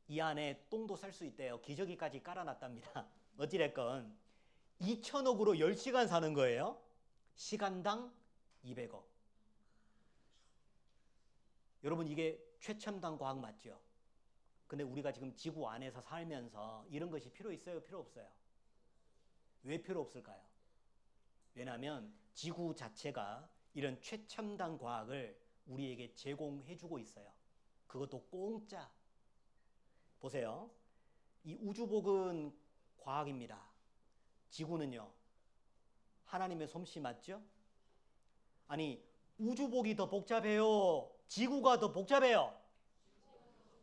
이 안에 똥도 쌀 수 있대요. 기저귀까지 깔아놨답니다. 어찌됐건 2천억으로 10시간 사는 거예요. 시간당 200억. 여러분 이게 최첨단 과학 맞죠? 근데 우리가 지금 지구 안에서 살면서 이런 것이 필요 있어요? 필요 없어요? 왜 필요 없을까요? 왜냐하면 지구 자체가 이런 최첨단 과학을 우리에게 제공해주고 있어요. 그것도 공짜. 보세요. 이 우주복은 과학입니다. 지구는요. 하나님의 솜씨 맞죠? 아니 우주복이 더 복잡해요? 지구가 더 복잡해요?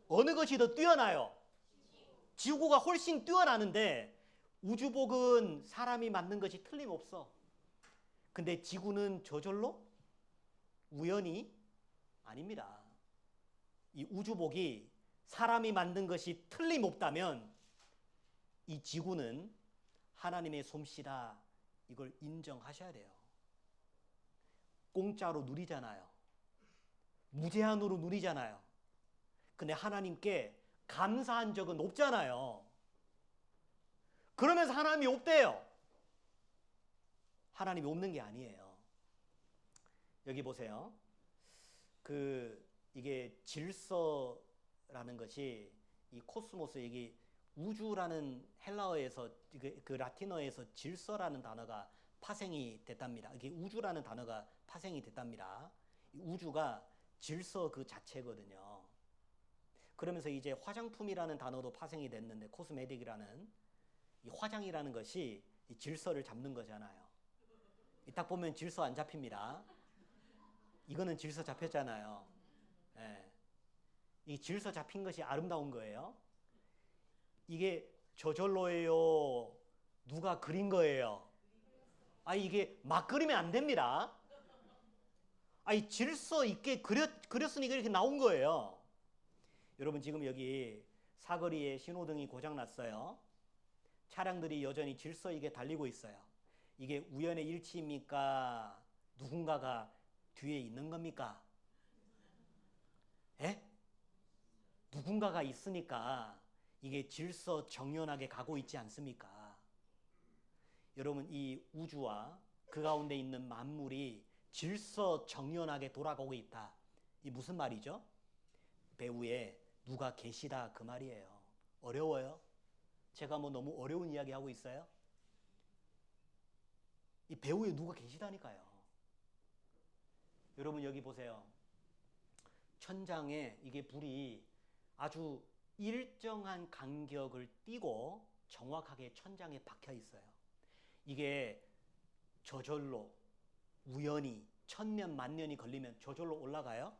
어느 것이 더 뛰어나요? 지구가 훨씬 뛰어나는데 우주복은 사람이 만든 것이 틀림없어. 근데 지구는 저절로? 우연히? 아닙니다. 이 우주복이 사람이 만든 것이 틀림없다면 이 지구는 하나님의 솜씨다. 이걸 인정하셔야 돼요. 공짜로 누리잖아요. 무제한으로 누리잖아요. 근데 하나님께 감사한 적은 없잖아요. 그러면서 하나님이 없대요. 하나님이 없는 게 아니에요. 여기 보세요. 이게 질서라는 것이 이 코스모스, 이게 우주라는 헬라어에서 그 라틴어에서 질서라는 단어가 파생이 됐답니다. 이게 우주라는 단어가 파생이 됐답니다. 우주가 질서 그 자체거든요. 그러면서 이제 화장품이라는 단어도 파생이 됐는데, 코스메틱이라는 이 화장이라는 것이 이 질서를 잡는 거잖아요. 딱 보면 질서 안 잡힙니다. 이거는 질서 잡혔잖아요. 예. 이 질서 잡힌 것이 아름다운 거예요. 이게 저절로예요? 누가 그린 거예요? 이게 막 그리면 안 됩니다. 이 질서 있게 그렸으니까 이렇게 나온 거예요. 여러분, 지금 여기 사거리에 신호등이 고장 났어요. 차량들이 여전히 질서 있게 달리고 있어요. 이게 우연의 일치입니까? 누군가가 뒤에 있는 겁니까? 예? 누군가가 있으니까 이게 질서 정연하게 가고 있지 않습니까? 여러분, 이 우주와 그 가운데 있는 만물이 질서 정연하게 돌아가고 있다. 이 무슨 말이죠? 배후에 누가 계시다, 그 말이에요. 어려워요? 제가 뭐 너무 어려운 이야기 하고 있어요? 이 배후에 누가 계시다니까요. 여러분, 여기 보세요. 천장에 이게 불이 아주 일정한 간격을 띠고 정확하게 천장에 박혀 있어요. 이게 저절로, 우연히, 천년 만년이 걸리면 저절로 올라가요?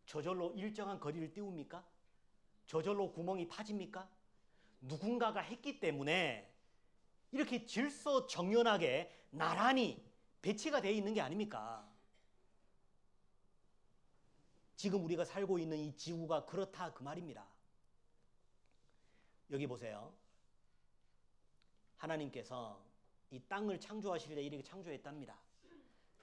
저절로 일정한 거리를 띄웁니까? 저절로 구멍이 파집니까? 누군가가 했기 때문에 이렇게 질서 정연하게 나란히 배치가 되어 있는 게 아닙니까? 지금 우리가 살고 있는 이 지구가 그렇다, 그 말입니다. 여기 보세요. 하나님께서 이 땅을 창조하실 때 이렇게 창조했답니다.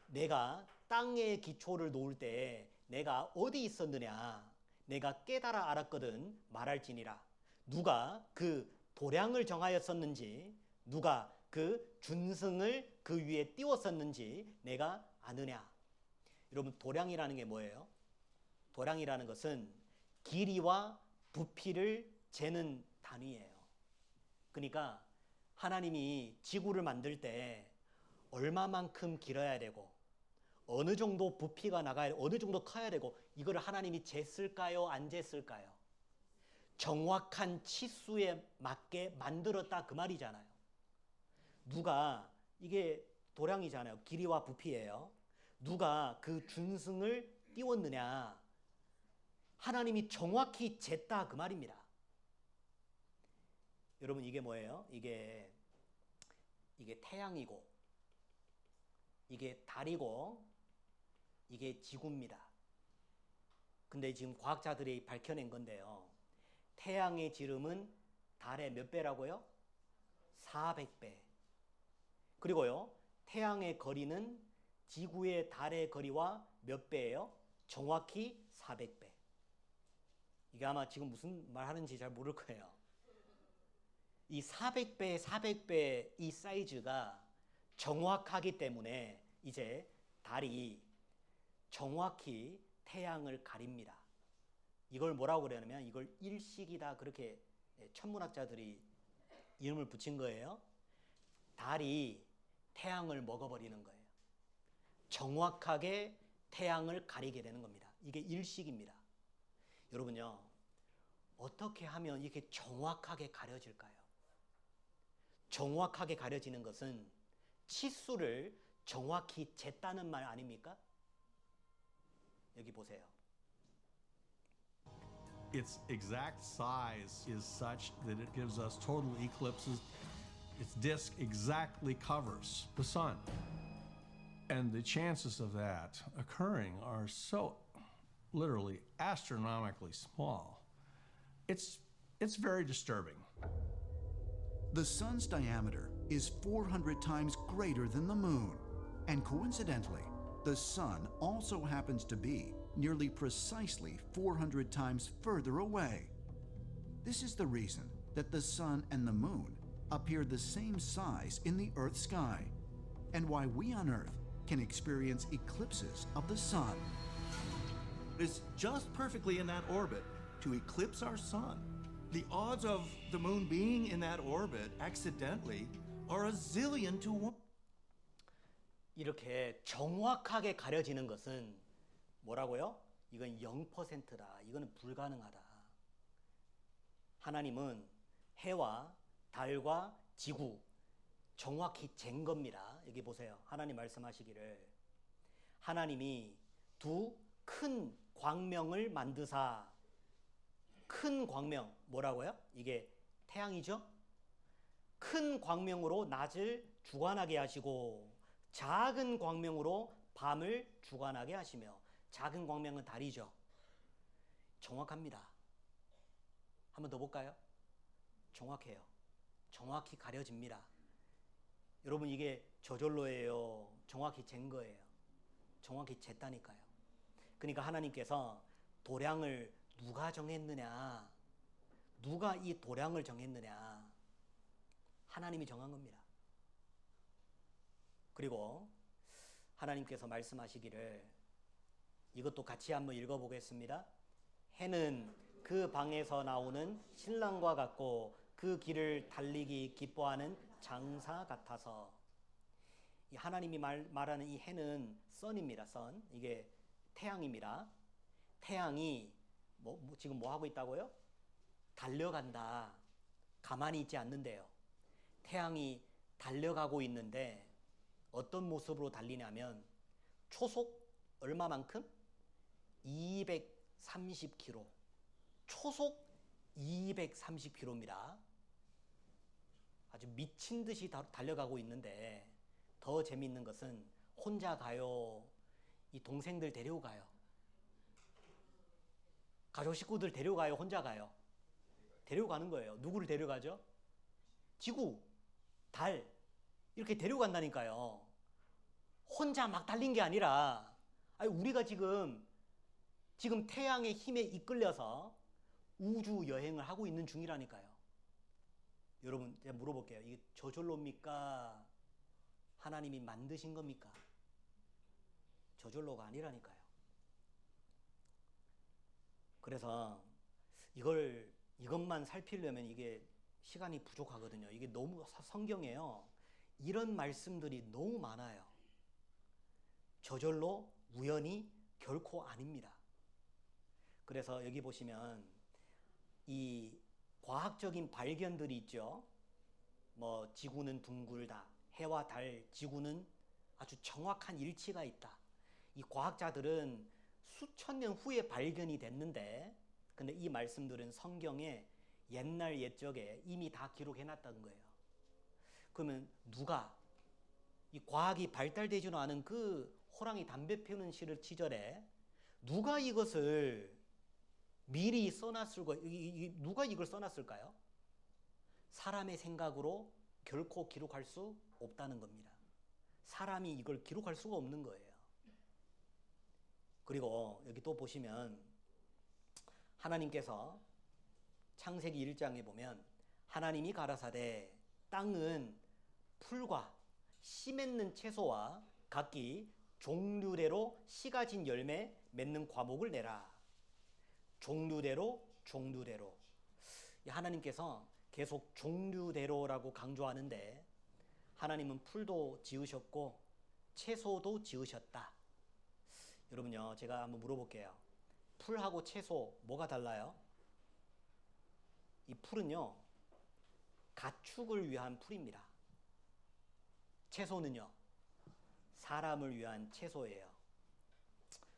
내가 땅의 기초를 놓을 때 내가 어디 있었느냐, 내가 깨달아 알았거든 말할지니라. 누가 그 도량을 정하였었는지, 누가 그 준승을 그 위에 띄웠었는지 내가 아느냐. 여러분, 도량이라는 게 뭐예요? 도량이라는 것은 길이와 부피를 재는 단위예요. 그러니까 하나님이 지구를 만들 때 얼마만큼 길어야 되고, 어느 정도 부피가 나가야 되고, 어느 정도 커야 되고, 이걸 하나님이 쟀을까요? 안 쟀을까요? 정확한 치수에 맞게 만들었다, 그 말이잖아요. 누가, 이게 도량이잖아요. 길이와 부피예요. 누가 그 준승을 띄웠느냐? 하나님이 정확히 쟀다, 그 말입니다. 여러분, 이게 뭐예요? 이게 태양이고, 이게 달이고, 이게 지구입니다. 근데 지금 과학자들이 밝혀낸 건데요. 태양의 지름은 달의 몇 배라고요? 400배. 그리고요, 태양의 거리는 지구의 달의 거리와 몇 배예요? 정확히 400배. 이게 아마 지금 무슨 말 하는지 잘 모를 거예요. 이 400배 이 사이즈가 정확하기 때문에 이제 달이 정확히 태양을 가립니다. 이걸 뭐라고 그러냐면 이걸 일식이다, 그렇게 천문학자들이 이름을 붙인 거예요. 달이 태양을 먹어버리는 거예요. 정확하게 태양을 가리게 되는 겁니다. 이게 일식입니다. 여러분요, 어떻게 하면 이렇게 정확하게 가려질까요? 정확하게 가려지는 것은 치수를 정확히 쟀다는 말 아닙니까? 여기 보세요. its exact size is such that it gives us total eclipses. Its disk exactly covers the sun. And the chances of that occurring are so literally astronomically small. It's very disturbing. The sun's diameter is 400 times greater than the moon. And coincidentally, the sun also happens to be nearly precisely 400 times further away. This is the reason that the sun and the moon appear the same size in the Earth's sky, and why we on Earth can experience eclipses of the sun. It's just perfectly in that orbit to eclipse our sun. The odds of the moon being in that orbit accidentally are a zillion to 1. 이렇게 정확하게 가려지는 것은 뭐라고요? 이건 0%다. 이거는 불가능하다. 하나님은 해와 달과 지구 정확히 잰 겁니다. 여기 보세요. 하나님 말씀하시기를 하나님이 두 큰 광명을 만드사. 큰 광명 뭐라고요? 이게 태양이죠? 큰 광명으로 낮을 주관하게 하시고 작은 광명으로 밤을 주관하게 하시며, 작은 광명은 달이죠. 정확합니다. 한 번 더 볼까요? 정확해요. 정확히 가려집니다. 여러분 이게 저절로예요? 정확히 잰 거예요? 정확히 쟀다니까요. 그러니까 하나님께서 도량을 누가 정했느냐? 누가 이 도량을 정했느냐? 하나님이 정한 겁니다. 그리고 하나님께서 말씀하시기를, 이것도 같이 한번 읽어보겠습니다. 해는 그 방에서 나오는 신랑과 같고 그 길을 달리기 기뻐하는 장사 같아서. 이 하나님이 말하는 이 해는 선입니다. 선. 이게 태양입니다. 태양이 지금 뭐 하고 있다고요? 달려간다. 가만히 있지 않는데요. 태양이 달려가고 있는데 어떤 모습으로 달리냐면 초속 얼마만큼? 230km. 초속 230km입니다. 아주 미친 듯이 달려가고 있는데 더 재미있는 것은 혼자 가요? 이 동생들 데리고 가요? 가족 식구들 데려가요? 혼자 가요? 데려가는 거예요. 누구를 데려가죠? 지구, 달 이렇게 데려간다니까요. 혼자 막 달린 게 아니라 우리가 지금 태양의 힘에 이끌려서 우주 여행을 하고 있는 중이라니까요. 여러분 제가 물어볼게요. 이게 저절로입니까? 하나님이 만드신 겁니까? 저절로가 아니라니까요. 그래서 이것만 살피려면 이게 시간이 부족하거든요. 이게 너무 성경에요. 이런 말씀들이 너무 많아요. 저절로 우연히 결코 아닙니다. 그래서 여기 보시면 이 과학적인 발견들이 있죠. 뭐 지구는 둥글다. 해와 달, 지구는 아주 정확한 일치가 있다. 이 과학자들은 수천 년 후에 발견이 됐는데, 근데 이 말씀들은 성경에 옛날 옛적에 이미 다 기록해놨다는 거예요. 그러면 누가 이 과학이 발달되지는 않은 그 호랑이 담배 피우는 시절에 누가 이것을 미리 누가 이걸 써놨을까요? 사람의 생각으로 결코 기록할 수 없다는 겁니다. 사람이 이걸 기록할 수가 없는 거예요. 그리고 여기 또 보시면 하나님께서 창세기 1장에 보면 하나님이 가라사대 땅은 풀과 씨 맺는 채소와 각기 종류대로 씨 가진 열매 맺는 과목을 내라. 종류대로. 하나님께서 계속 종류대로라고 강조하는데 하나님은 풀도 지으셨고 채소도 지으셨다. 여러분요, 제가 한번 물어볼게요. 풀하고 채소 뭐가 달라요? 이 풀은요, 가축을 위한 풀입니다. 채소는요, 사람을 위한 채소예요.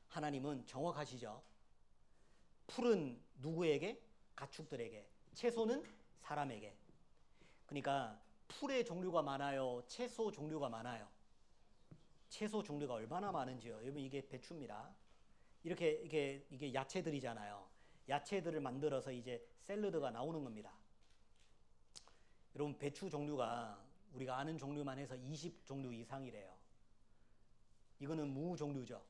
하나님은 정확하시죠? 풀은 누구에게? 가축들에게. 채소는 사람에게. 그러니까 풀의 종류가 많아요? 채소 종류가 많아요? 채소 종류가 얼마나 많은지요? 여러분 이게 배추입니다. 이게 야채들이잖아요. 야채들을 만들어서 이제 샐러드가 나오는 겁니다. 여러분 배추 종류가 우리가 아는 종류만 해서 20종류 이상이래요. 이거는 무 종류죠.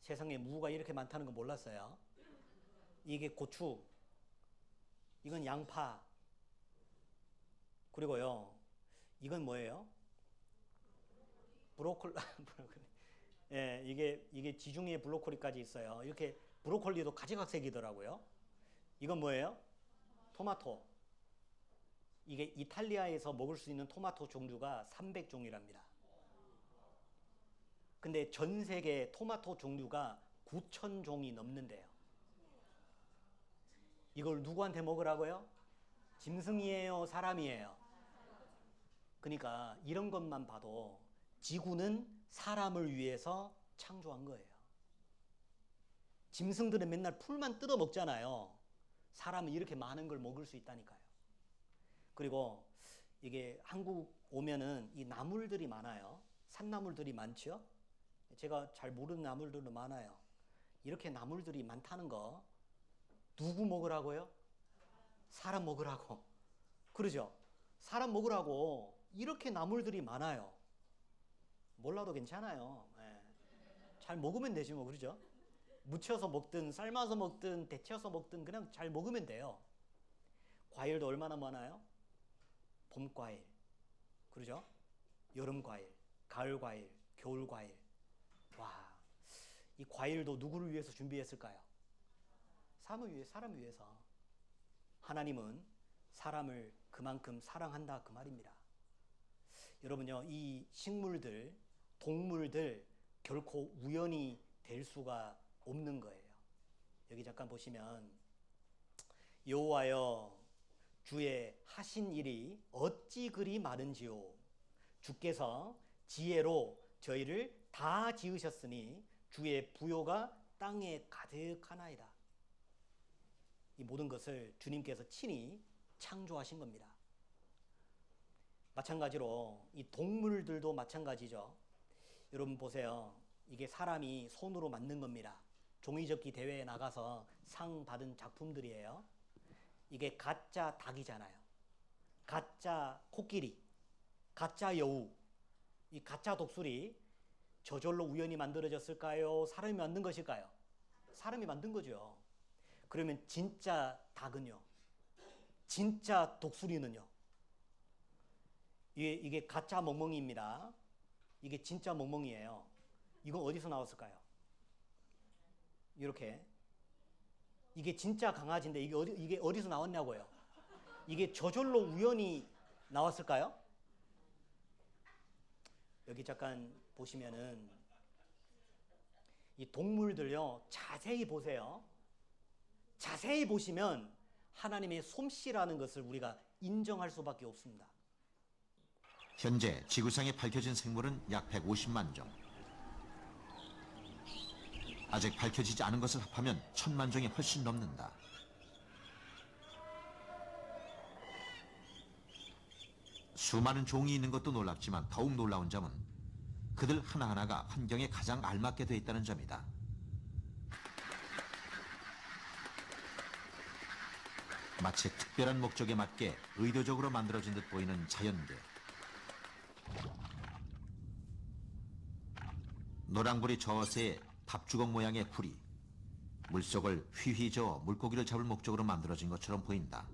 세상에 무가 이렇게 많다는 거 몰랐어요. 이게 고추, 이건 양파, 그리고요 이건 뭐예요? 브로콜리. 예, 이게 지중해 브로콜리까지 있어요. 이렇게 브로콜리도 가지각색이더라고요. 이건 뭐예요? 토마토. 이게 이탈리아에서 먹을 수 있는 토마토 종류가 300종이랍니다. 근데 전 세계 토마토 종류가 9,000종이 넘는데요. 이걸 누구한테 먹으라고요? 짐승이에요? 사람이에요? 그러니까 이런 것만 봐도 지구는 사람을 위해서 창조한 거예요. 짐승들은 맨날 풀만 뜯어 먹잖아요. 사람은 이렇게 많은 걸 먹을 수 있다니까요. 그리고 이게 한국 오면은 이 나물들이 많아요. 산나물들이 많죠. 제가 잘 모르는 나물들도 많아요. 이렇게 나물들이 많다는 거 누구 먹으라고요? 사람 먹으라고. 그러죠? 사람 먹으라고 이렇게 나물들이 많아요. 몰라도 괜찮아요. 예. 잘 먹으면 되지 뭐, 그러죠? 무쳐서 먹든 삶아서 먹든 데쳐서 먹든 그냥 잘 먹으면 돼요. 과일도 얼마나 많아요? 봄 과일, 그러죠? 여름 과일, 가을 과일, 겨울 과일. 와, 이 과일도 누구를 위해서 준비했을까요? 사람을 위해서. 하나님은 사람을 그만큼 사랑한다 그 말입니다. 여러분요, 이 식물들, 동물들 결코 우연히 될 수가 없는 거예요. 여기 잠깐 보시면 여호와여 주의 하신 일이 어찌 그리 많은지요. 주께서 지혜로 저희를 다 지으셨으니 주의 부요가 땅에 가득하나이다. 이 모든 것을 주님께서 친히 창조하신 겁니다. 마찬가지로 이 동물들도 마찬가지죠. 여러분 보세요. 이게 사람이 손으로 만든 겁니다. 종이접기 대회에 나가서 상 받은 작품들이에요. 이게 가짜 닭이잖아요. 가짜 코끼리, 가짜 여우, 이 가짜 독수리 저절로 우연히 만들어졌을까요? 사람이 만든 것일까요? 사람이 만든 거죠. 그러면 진짜 닭은요? 진짜 독수리는요? 이게 가짜 멍멍이입니다. 이게 진짜 멍멍이에요. 이건 어디서 나왔을까요? 이렇게. 이게 진짜 강아지인데 이게 어디서 나왔냐고요? 이게 저절로 우연히 나왔을까요? 여기 잠깐 보시면은 이 동물들요, 자세히 보세요. 자세히 보시면 하나님의 솜씨라는 것을 우리가 인정할 수밖에 없습니다. 현재 지구상에 밝혀진 생물은 약 150만 종. 아직 밝혀지지 않은 것을 합하면 1000만 종이 훨씬 넘는다. 수많은 종이 있는 것도 놀랍지만 더욱 놀라운 점은 그들 하나하나가 환경에 가장 알맞게 되어 있다는 점이다. 마치 특별한 목적에 맞게 의도적으로 만들어진 듯 보이는 자연계. 노랑불이 저어새의 밥주걱 모양의 불이 물속을 휘휘 저어 물고기를 잡을 목적으로 만들어진 것처럼 보인다.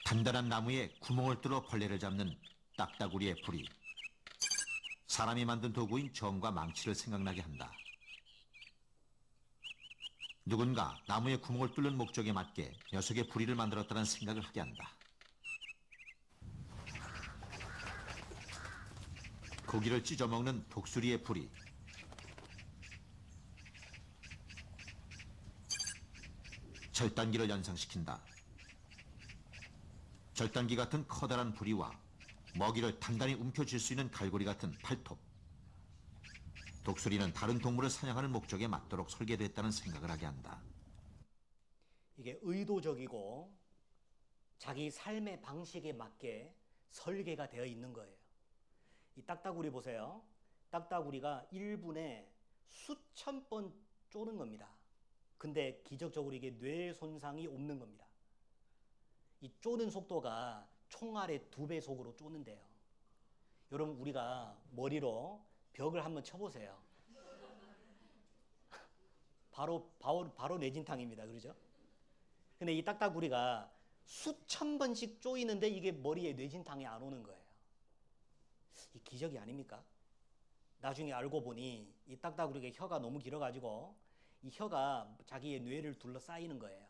단단한 나무에 구멍을 뚫어 벌레를 잡는 딱따구리의 불이 사람이 만든 도구인 정과 망치를 생각나게 한다. 누군가 나무에 구멍을 뚫는 목적에 맞게 녀석의 부리를 만들었다는 생각을 하게 한다. 고기를 찢어먹는 독수리의 부리, 절단기를 연상시킨다. 절단기 같은 커다란 부리와 먹이를 단단히 움켜쥘 수 있는 갈고리 같은 팔톱. 독수리는 다른 동물을 사냥하는 목적에 맞도록 설계됐다는 생각을 하게 한다. 이게 의도적이고 자기 삶의 방식에 맞게 설계가 되어 있는 거예요. 이 딱따구리 보세요. 딱따구리가 1분에 수천 번 쪼는 겁니다. 근데 기적적으로 이게 뇌 손상이 없는 겁니다. 이 쪼는 속도가 총알의 2배속으로 쪼는데요. 여러분, 우리가 머리로 벽을 한번 쳐보세요. 바로 뇌진탕입니다. 그러죠? 근데 이 딱따구리가 수천 번씩 쪼이는데 이게 머리에 뇌진탕이 안 오는 거예요. 이 기적이 아닙니까? 나중에 알고 보니 이 딱따구리가 혀가 너무 길어가지고 이 혀가 자기의 뇌를 둘러싸이는 거예요.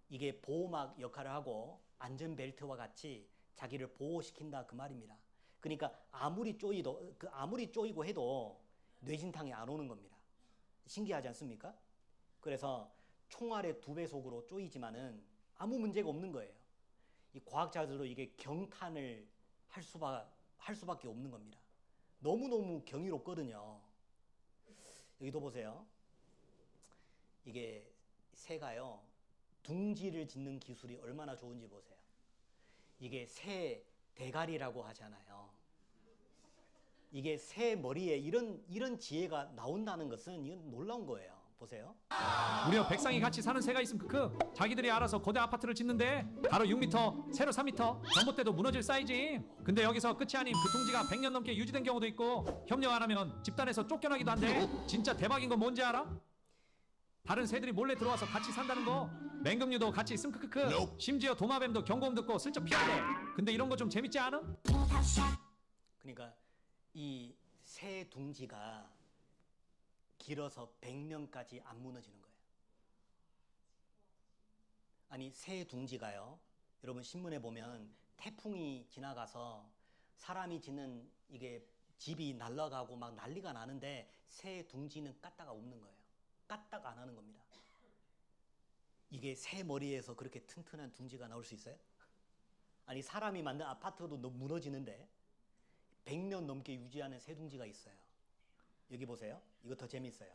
이게 보호막 역할을 하고 안전벨트와 같이 자기를 보호시킨다 그 말입니다. 그러니까 아무리 쪼이고 해도 뇌진탕이 안 오는 겁니다. 신기하지 않습니까? 그래서 총알의 2배속으로 쪼이지만은 아무 문제가 없는 거예요. 이 과학자들도 이게 경탄을 할 수밖에 없는 겁니다. 너무너무 경이롭거든요. 여기도 보세요. 이게 새가요, 둥지를 짓는 기술이 얼마나 좋은지 보세요. 이게 새 대가리라고 하잖아요. 이게 새 머리에 이런 지혜가 나온다는 것은 이건 놀라운 거예요. 보세요. 무려 백상이 같이 사는 새가 있으면 자기들이 알아서 거대 아파트를 짓는데 가로 6m, 세로 3m, 전봇대도 무너질 사이즈. 근데 여기서 끝이 아닌 그 둥지가 100년 넘게 유지된 경우도 있고 협력 안 하면 집단에서 쫓겨나기도 한대. 진짜 대박인 건 뭔지 알아? 다른 새들이 몰래 들어와서 같이 산다는 거. 맹금류도 같이 있음 크크크. 심지어 도마뱀도 경고음 듣고 슬쩍 피하대. 근데 이런 거 좀 재밌지 않아? 그러니까 이 새 둥지가 길어서 100년까지 안 무너지는 거예요. 아니, 새 둥지가요, 여러분 신문에 보면 태풍이 지나가서 사람이 짓는 이게 집이 날아가고 막 난리가 나는데 새 둥지는 까딱 없는 거예요. 까딱 안 하는 겁니다. 이게 새 머리에서 그렇게 튼튼한 둥지가 나올 수 있어요? 아니, 사람이 만든 아파트도 무너지는데 100년 넘게 유지하는 새 둥지가 있어요. 여기 보세요. 이거 더 재밌어요.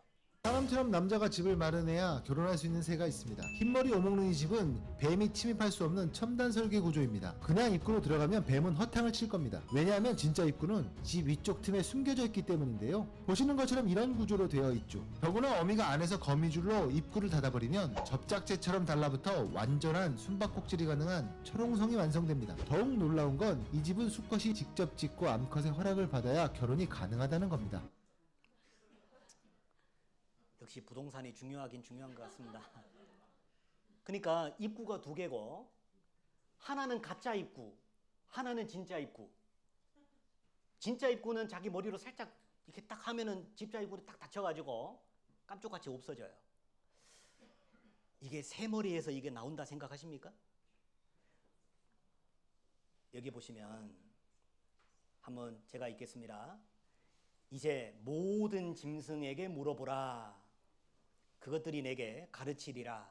사람처럼 남자가 집을 마련해야 결혼할 수 있는 새가 있습니다. 흰머리 오목눈이 집은 뱀이 침입할 수 없는 첨단 설계 구조입니다. 그냥 입구로 들어가면 뱀은 허탕을 칠 겁니다. 왜냐하면 진짜 입구는 집 위쪽 틈에 숨겨져 있기 때문인데요. 보시는 것처럼 이런 구조로 되어 있죠. 더구나 어미가 안에서 거미줄로 입구를 닫아버리면 접착제처럼 달라붙어 완전한 숨바꼭질이 가능한 철옹성이 완성됩니다. 더욱 놀라운 건 이 집은 수컷이 직접 짓고 암컷의 허락을 받아야 결혼이 가능하다는 겁니다. 역시 부동산이 중요하긴 중요한 것 같습니다. 그러니까 입구가 2개고 하나는 가짜 입구, 하나는 진짜 입구. 진짜 입구는 자기 머리로 살짝 이렇게 딱 하면은 진짜 입구를 딱 닫혀가지고 깜짝같이 없어져요. 이게 새 머리에서 이게 나온다 생각하십니까? 여기 보시면 한번 제가 읽겠습니다. 이제 모든 짐승에게 물어보라. 그것들이 내게 가르치리라.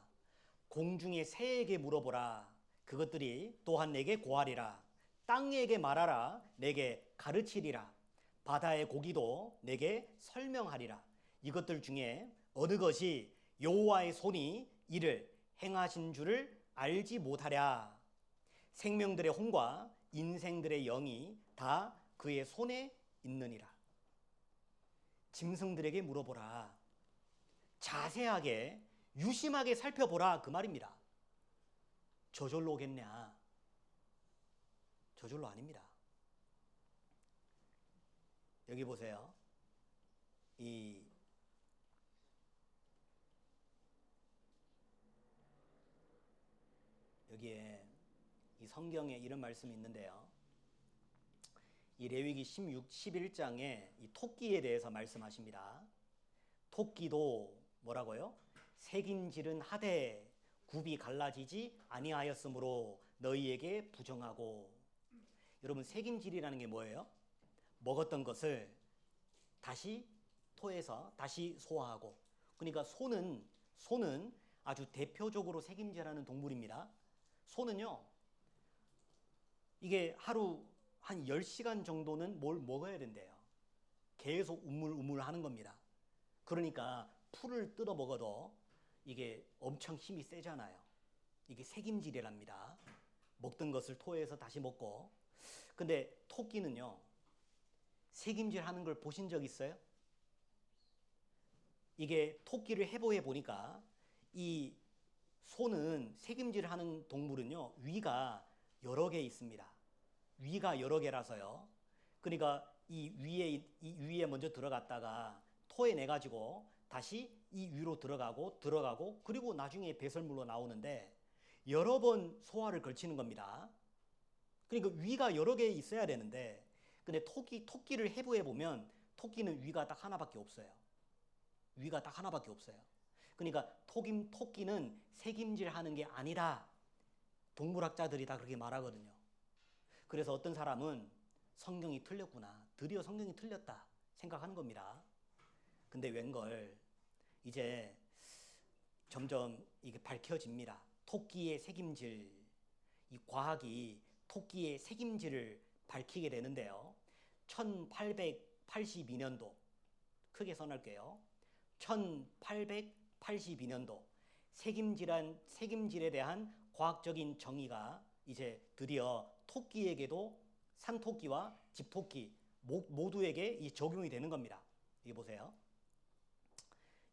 공중의 새에게 물어보라. 그것들이 또한 내게 고하리라. 땅에게 말하라. 내게 가르치리라. 바다의 고기도 내게 설명하리라. 이것들 중에 어느 것이 여호와의 손이 이를 행하신 줄을 알지 못하랴. 생명들의 혼과 인생들의 영이 다 그의 손에 있느니라. 짐승들에게 물어보라. 자세하게 유심하게 살펴보라 그 말입니다. 저절로 오겠냐? 저절로 아닙니다. 여기 보세요. 여기에 이 성경에 이런 말씀이 있는데요. 이 레위기 11장에 이 토끼에 대해서 말씀하십니다. 토끼도 뭐라고요? 새긴질은 하되 굽이 갈라지지 아니하였으므로 너희에게 부정하고. 여러분, 새김질이라는 게 뭐예요? 먹었던 것을 다시 토해서 다시 소화하고. 그러니까 소는 아주 대표적으로 새김질하는 동물입니다. 소는요, 이게 하루 한 10시간 정도는 뭘 먹어야 된대요. 계속 우물우물 하는 겁니다. 그러니까 풀을 뜯어 먹어도 이게 엄청 힘이 세잖아요. 이게 색임질이랍니다. 먹던 것을 토해서 다시 먹고. 근데 토끼는요, 색임질 하는 걸 보신 적 있어요? 이게 토끼를 해보해 보니까 이 소는 색임질 하는 동물은요, 위가 여러 개 있습니다. 위가 여러 개라서요. 그러니까 이 위에 먼저 들어갔다가 토해내 가지고 다시 이 위로 들어가고 그리고 나중에 배설물로 나오는데 여러 번 소화를 걸치는 겁니다. 그러니까 위가 여러 개 있어야 되는데, 근데 토끼를 해부해 보면 토끼는 위가 딱 하나밖에 없어요. 위가 딱 하나밖에 없어요. 그러니까 토끼는 색임질 하는 게 아니다. 동물학자들이 다 그렇게 말하거든요. 그래서 어떤 사람은 성경이 틀렸구나, 드디어 성경이 틀렸다 생각하는 겁니다. 근데 웬걸 이제 점점 이게 밝혀집니다. 토끼의 색임질, 이 과학이 토끼의 색임질을 밝히게 되는데요. 1882년도, 크게 선할게요. 1882년도 색임질에 대한 과학적인 정의가 이제 드디어 토끼에게도, 산토끼와 집토끼 모두에게 이 적용이 되는 겁니다. 이게 보세요.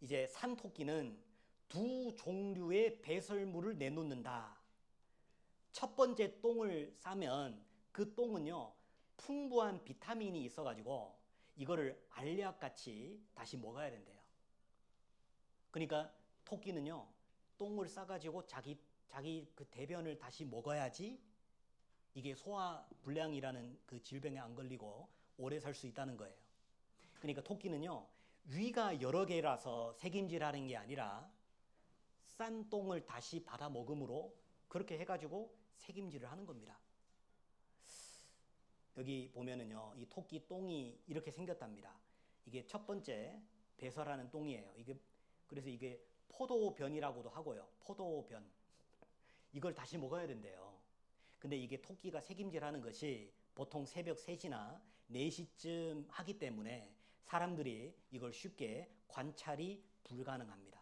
이제 산토끼는 두 종류의 배설물을 내놓는다. 첫 번째 똥을 싸면 그 똥은요, 풍부한 비타민이 있어가지고 이거를 알약같이 다시 먹어야 된대요. 그러니까 토끼는요, 똥을 싸가지고 자기 그 대변을 다시 먹어야지 이게 소화불량이라는 그 질병에 안 걸리고 오래 살 수 있다는 거예요. 그러니까 토끼는요, 위가 여러 개라서 색임질하는 게 아니라 싼 똥을 다시 받아 먹음으로 그렇게 해가지고 색임질을 하는 겁니다. 여기 보면은요, 이 토끼 똥이 이렇게 생겼답니다. 이게 첫 번째 배설하는 똥이에요. 그래서 이게 포도변이라고도 하고요. 포도변. 이걸 다시 먹어야 된대요. 근데 이게 토끼가 색임질하는 것이 보통 새벽 3시나 4시쯤 하기 때문에 사람들이 이걸 쉽게 관찰이 불가능합니다.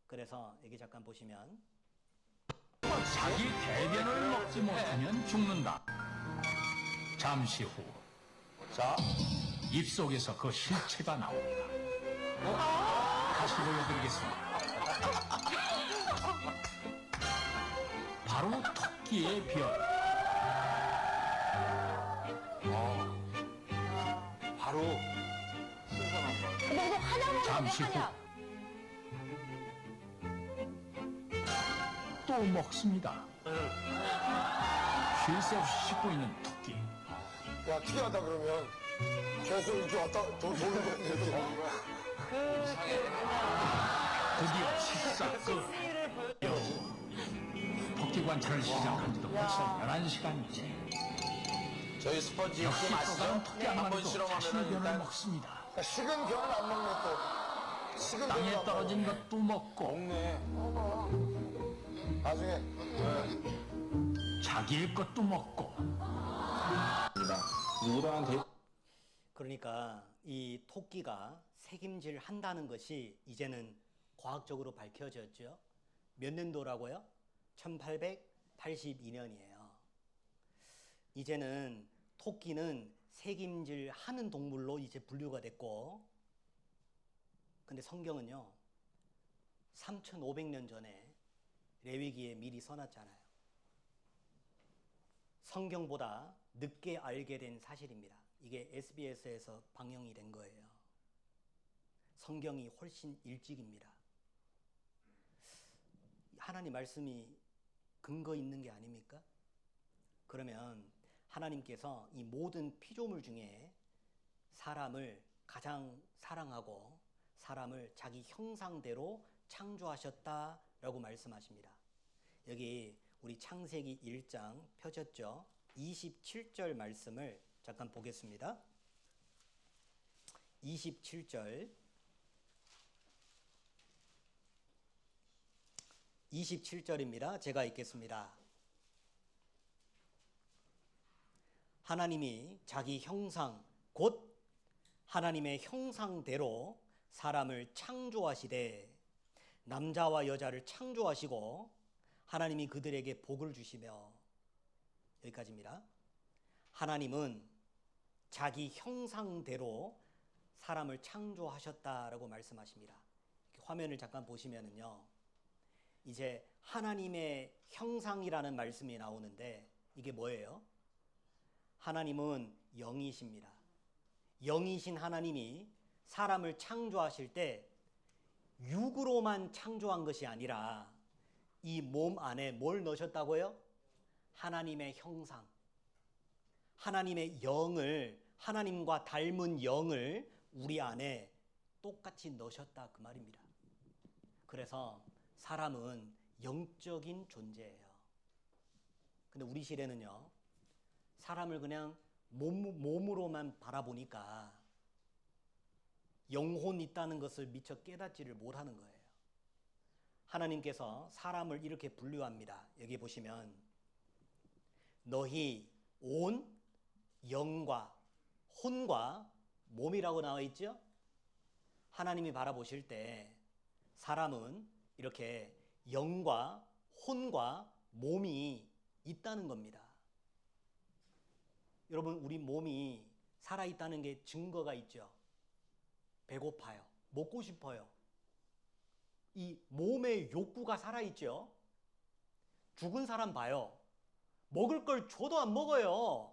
그래서 여기 잠깐 보시면 자기 대변을 먹지 못하면 죽는다. 잠시 후, 입속에서 그 실체가 나옵니다. 다시 보여드리겠습니다. 바로 토끼의 별. 바로 근데 이거 하나만 잠시 후 또 먹습니다. 쉴 새 없이 씹고 있는 토끼. 야 특이하다. 그러면 계속 이렇게 왔다 도는 건데 드디어 식사 끝. 토끼 관찰을 시작한 지도 벌써 11시간이지. 저희 스펀지 역시 또 다른 토끼 한 마리도 자신의 변을 먹습니다. 식은 변을 안 먹네 또. 식은 땅에 떨어진 것도 먹고 나중에 자기의 것도 먹고. 그러니까 이 토끼가 색임질 한다는 것이 이제는 과학적으로 밝혀졌죠. 몇 년도라고요? 1882년이에요. 이제는 토끼는 색임질 하는 동물로 이제 분류가 됐고, 근데 성경은요, 3,500년 전에 레위기에 미리 써놨잖아요. 성경보다 늦게 알게 된 사실입니다. 이게 SBS에서 방영이 된 거예요. 성경이 훨씬 일찍입니다. 하나님 말씀이 근거 있는 게 아닙니까? 그러면 하나님께서 이 모든 피조물 중에 사람을 가장 사랑하고 사람을 자기 형상대로 창조하셨다라고 말씀하십니다. 여기 우리 창세기 1장 펴졌죠? 27절 말씀을 잠깐 보겠습니다. 27절입니다. 제가 읽겠습니다. 하나님이 자기 형상, 곧 하나님의 형상대로 사람을 창조하시되 남자와 여자를 창조하시고 하나님이 그들에게 복을 주시며, 여기까지입니다. 하나님은 자기 형상대로 사람을 창조하셨다라고 말씀하십니다. 화면을 잠깐 보시면은요, 이제 하나님의 형상이라는 말씀이 나오는데 이게 뭐예요? 하나님은 영이십니다. 영이신 하나님이 사람을 창조하실 때 육으로만 창조한 것이 아니라 이 몸 안에 뭘 넣으셨다고요? 하나님의 형상, 하나님의 영을, 하나님과 닮은 영을 우리 안에 똑같이 넣으셨다 그 말입니다. 그래서 사람은 영적인 존재예요. 근데 우리 시대는요, 사람을 그냥 몸으로만 바라보니까 영혼 있다는 것을 미처 깨닫지를 못하는 거예요. 하나님께서 사람을 이렇게 분류합니다. 여기 보시면 너희 온 영과 혼과 몸이라고 나와 있죠? 하나님이 바라보실 때 사람은 이렇게 영과 혼과 몸이 있다는 겁니다. 여러분, 우리 몸이 살아있다는 게 증거가 있죠. 배고파요. 먹고 싶어요. 이 몸의 욕구가 살아있죠. 죽은 사람 봐요. 먹을 걸 줘도 안 먹어요.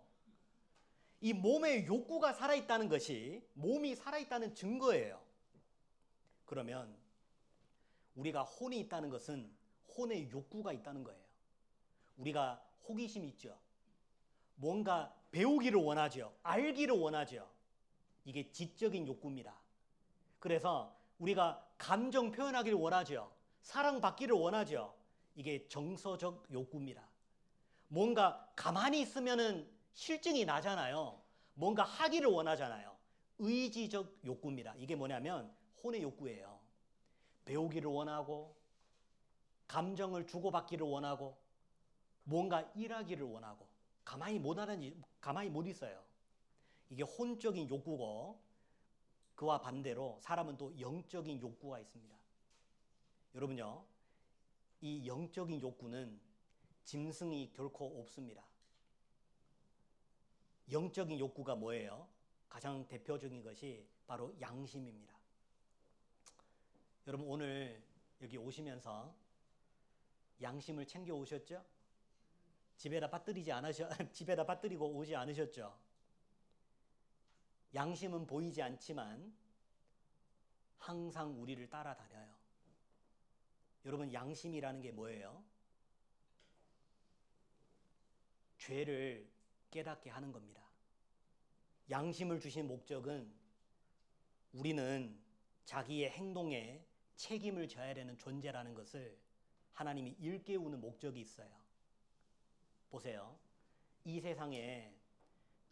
이 몸의 욕구가 살아있다는 것이 몸이 살아있다는 증거예요. 그러면 우리가 혼이 있다는 것은 혼의 욕구가 있다는 거예요. 우리가 호기심이 있죠. 뭔가 배우기를 원하죠. 알기를 원하죠. 이게 지적인 욕구입니다. 그래서 우리가 감정 표현하기를 원하죠. 사랑받기를 원하죠. 이게 정서적 욕구입니다. 뭔가 가만히 있으면은 실증이 나잖아요. 뭔가 하기를 원하잖아요. 의지적 욕구입니다. 이게 뭐냐면 혼의 욕구예요. 배우기를 원하고, 감정을 주고받기를 원하고, 뭔가 일하기를 원하고, 가만히 못 있어요. 이게 혼적인 욕구고, 그와 반대로 사람은 또 영적인 욕구가 있습니다. 여러분요, 이 영적인 욕구는 짐승이 결코 없습니다. 영적인 욕구가 뭐예요? 가장 대표적인 것이 바로 양심입니다. 여러분, 오늘 여기 오시면서 양심을 챙겨 오셨죠? 집에다 빠뜨리고 오지 않으셨죠? 양심은 보이지 않지만 항상 우리를 따라다녀요. 여러분, 양심이라는 게 뭐예요? 죄를 깨닫게 하는 겁니다. 양심을 주신 목적은 우리는 자기의 행동에 책임을 져야 되는 존재라는 것을 하나님이 일깨우는 목적이 있어요. 보세요. 이 세상에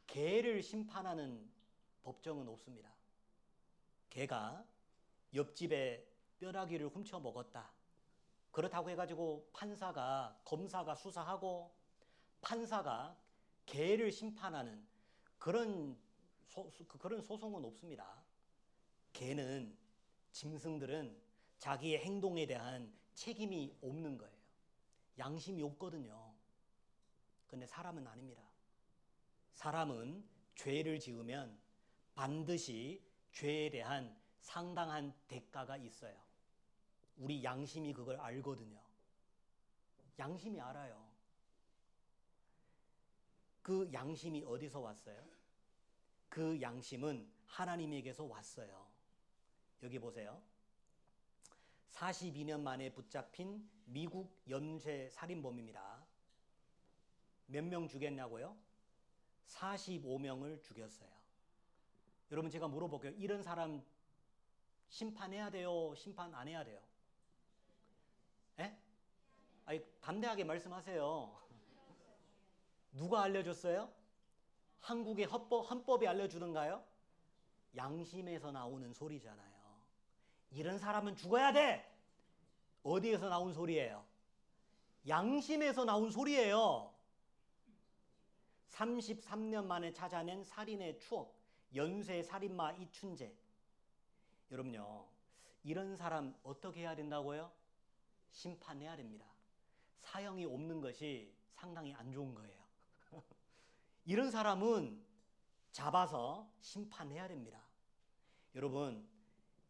개를 심판하는 법정은 없습니다. 개가 옆집에 뼈다귀를 훔쳐 먹었다. 그렇다고 해가지고 검사가 수사하고 판사가 개를 심판하는 그런 소송은 없습니다. 개는, 짐승들은 자기의 행동에 대한 책임이 없는 거예요. 양심이 없거든요. 근데 사람은 아닙니다. 사람은 죄를 지으면 반드시 죄에 대한 상당한 대가가 있어요. 우리 양심이 그걸 알거든요. 양심이 알아요. 그 양심이 어디서 왔어요? 그 양심은 하나님에게서 왔어요. 여기 보세요. 42년 만에 붙잡힌 미국 연쇄 살인범입니다. 몇 명 죽였냐고요? 45명을 죽였어요. 여러분, 제가 물어볼게요. 이런 사람 심판해야 돼요? 심판 안 해야 돼요? 예? 아니, 담대하게 말씀하세요. 누가 알려줬어요? 한국의 헌법이 알려주는가요? 양심에서 나오는 소리잖아요. 이런 사람은 죽어야 돼! 어디에서 나온 소리예요? 양심에서 나온 소리예요. 33년 만에 찾아낸 살인의 추억, 연쇄 살인마 이춘재. 여러분요, 이런 사람 어떻게 해야 된다고요? 심판해야 됩니다. 사형이 없는 것이 상당히 안 좋은 거예요. 이런 사람은 잡아서 심판해야 됩니다. 여러분,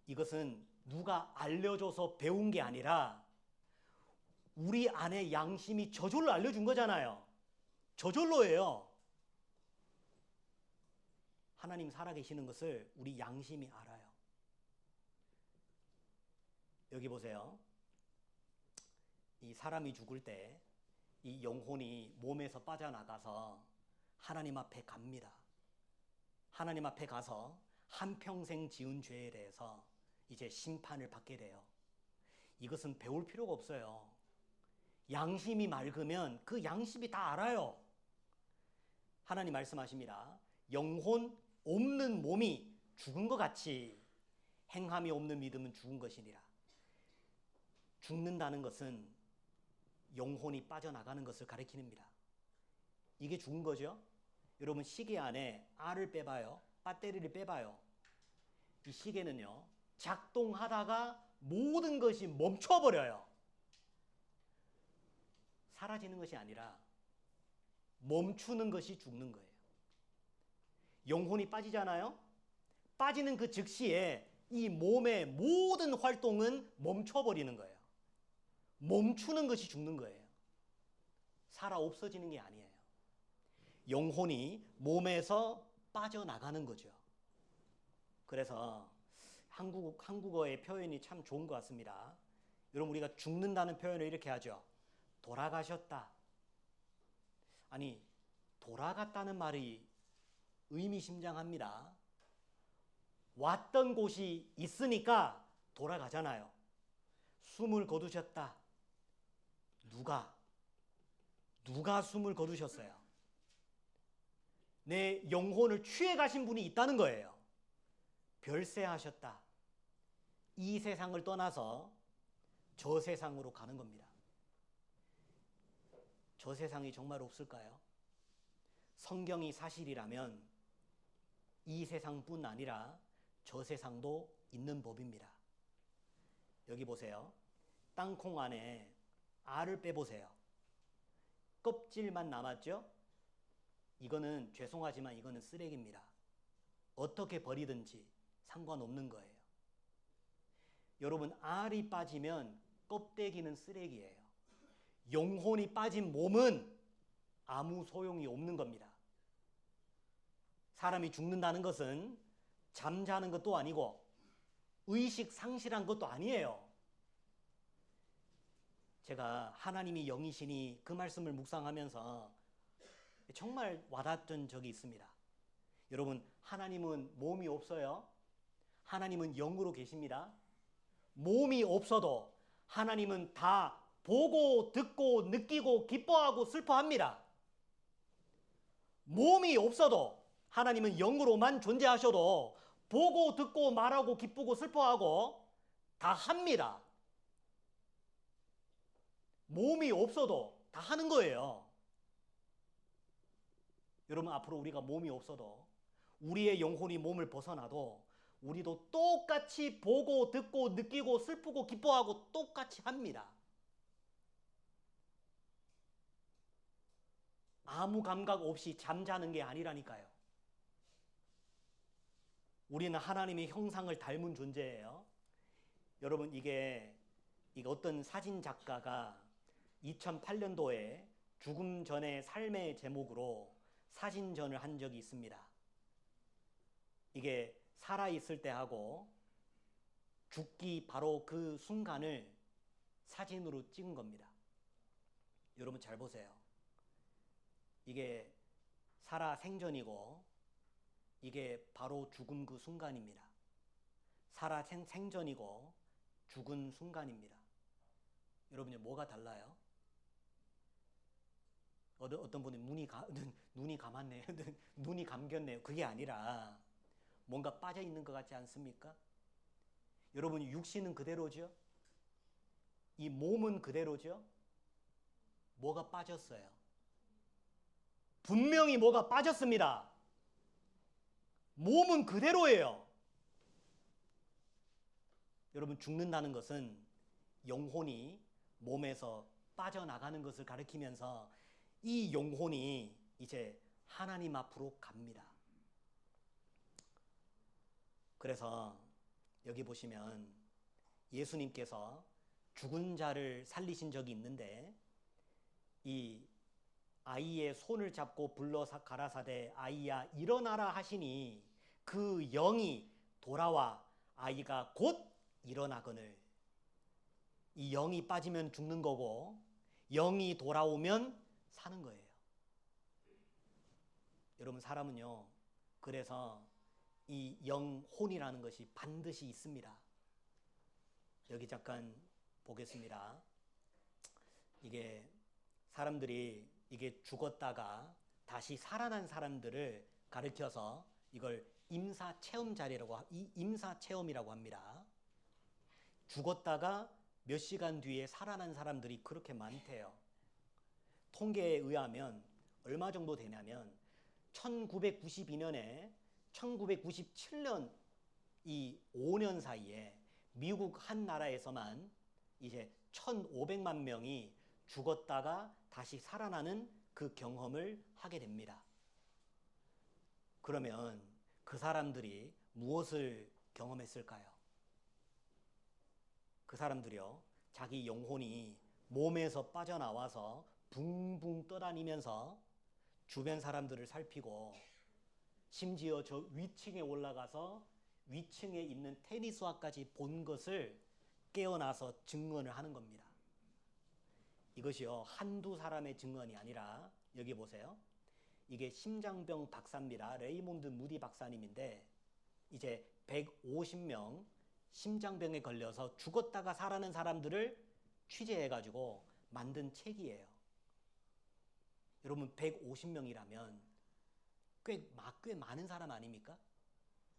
이것은 누가 알려줘서 배운 게 아니라 우리 안에 양심이 저절로 알려준 거잖아요. 저절로예요. 하나님 살아계시는 것을 우리 양심이 알아요. 여기 보세요. 이 사람이 죽을 때 이 영혼이 몸에서 빠져나가서 하나님 앞에 갑니다. 하나님 앞에 가서 한평생 지은 죄에 대해서 이제 심판을 받게 돼요. 이것은 배울 필요가 없어요. 양심이 맑으면 그 양심이 다 알아요. 하나님 말씀하십니다. 영혼 없는 몸이 죽은 것 같이 행함이 없는 믿음은 죽은 것이니라. 죽는다는 것은 영혼이 빠져나가는 것을 가리킵니다. 이게 죽은 거죠. 여러분, 시계 안에 알을 빼봐요. 배터리를 빼봐요. 이 시계는요, 작동하다가 모든 것이 멈춰버려요. 사라지는 것이 아니라 멈추는 것이 죽는 거예요. 영혼이 빠지잖아요. 빠지는 그 즉시에 이 몸의 모든 활동은 멈춰버리는 거예요. 멈추는 것이 죽는 거예요. 살아 없어지는 게 아니에요. 영혼이 몸에서 빠져나가는 거죠. 그래서 한국어의 표현이 참 좋은 것 같습니다. 여러분, 우리가 죽는다는 표현을 이렇게 하죠. 돌아가셨다. 아니, 돌아갔다는 말이 의미심장합니다. 왔던 곳이 있으니까 돌아가잖아요. 숨을 거두셨다. 누가 숨을 거두셨어요? 내 영혼을 취해 가신 분이 있다는 거예요. 별세하셨다. 이 세상을 떠나서 저 세상으로 가는 겁니다. 저 세상이 정말 없을까요? 성경이 사실이라면 이 세상뿐 아니라 저 세상도 있는 법입니다. 여기 보세요. 땅콩 안에 알을 빼보세요. 껍질만 남았죠? 이거는 죄송하지만 이거는 쓰레기입니다. 어떻게 버리든지 상관없는 거예요. 여러분, 알이 빠지면 껍데기는 쓰레기예요. 영혼이 빠진 몸은 아무 소용이 없는 겁니다. 사람이 죽는다는 것은 잠자는 것도 아니고 의식 상실한 것도 아니에요. 제가 하나님이 영이시니 그 말씀을 묵상하면서 정말 와닿던 적이 있습니다. 여러분, 하나님은 몸이 없어요. 하나님은 영으로 계십니다. 몸이 없어도 하나님은 다 보고 듣고 느끼고 기뻐하고 슬퍼합니다. 몸이 없어도 하나님은 영으로만 존재하셔도 보고 듣고 말하고 기쁘고 슬퍼하고 다 합니다. 몸이 없어도 다 하는 거예요. 여러분, 앞으로 우리가 몸이 없어도 우리의 영혼이 몸을 벗어나도 우리도 똑같이 보고 듣고 느끼고 슬프고 기뻐하고 똑같이 합니다. 아무 감각 없이 잠자는 게 아니라니까요. 우리는 하나님의 형상을 닮은 존재예요. 여러분, 이게 어떤 사진 작가가 2008년도에 죽음 전의 삶의 제목으로 사진전을 한 적이 있습니다. 이게 살아있을 때 하고 죽기 바로 그 순간을 사진으로 찍은 겁니다. 여러분, 잘 보세요. 이게 살아 생전이고 이게 바로 죽음 그 순간입니다. 살아 생전이고 죽은 순간입니다. 여러분이 뭐가 달라요? 어떤 분이 눈이 감았네요. 눈이 감겼네요. 그게 아니라 뭔가 빠져 있는 것 같지 않습니까? 여러분, 육신은 그대로죠? 이 몸은 그대로죠? 뭐가 빠졌어요? 분명히 뭐가 빠졌습니다. 몸은 그대로예요. 여러분, 죽는다는 것은 영혼이 몸에서 빠져나가는 것을 가리키면서 이 영혼이 이제 하나님 앞으로 갑니다. 그래서 여기 보시면 예수님께서 죽은 자를 살리신 적이 있는데 이 아이의 손을 잡고 불러서 가라사대 아이야 일어나라 하시니 그 영이 돌아와 아이가 곧 일어나거늘. 이 영이 빠지면 죽는 거고 영이 돌아오면 사는 거예요. 여러분, 사람은요, 그래서 이 영혼이라는 것이 반드시 있습니다. 여기 잠깐 보겠습니다. 이게 사람들이 이게 죽었다가 다시 살아난 사람들을 가리켜서 이걸 임사체험이라고 합니다. 죽었다가 몇 시간 뒤에 살아난 사람들이 그렇게 많대요. 통계에 의하면 얼마 정도 되냐면 1992년에 1997년 이 5년 사이에 미국 한 나라에서만 이제 1,500만 명이 죽었다가 다시 살아나는 그 경험을 하게 됩니다. 그러면 그 사람들이 무엇을 경험했을까요? 그 사람들이요, 자기 영혼이 몸에서 빠져나와서 붕붕 떠다니면서 주변 사람들을 살피고 심지어 저 위층에 올라가서 위층에 있는 테니스화까지 본 것을 깨어나서 증언을 하는 겁니다. 이것이요, 한두 사람의 증언이 아니라 여기 보세요. 이게 심장병 박사입니다. 레이몬드 무디 박사님인데 이제 150명 심장병에 걸려서 죽었다가 살아난 사람들을 취재해가지고 만든 책이에요. 여러분, 150명이라면 꽤 많은 사람 아닙니까?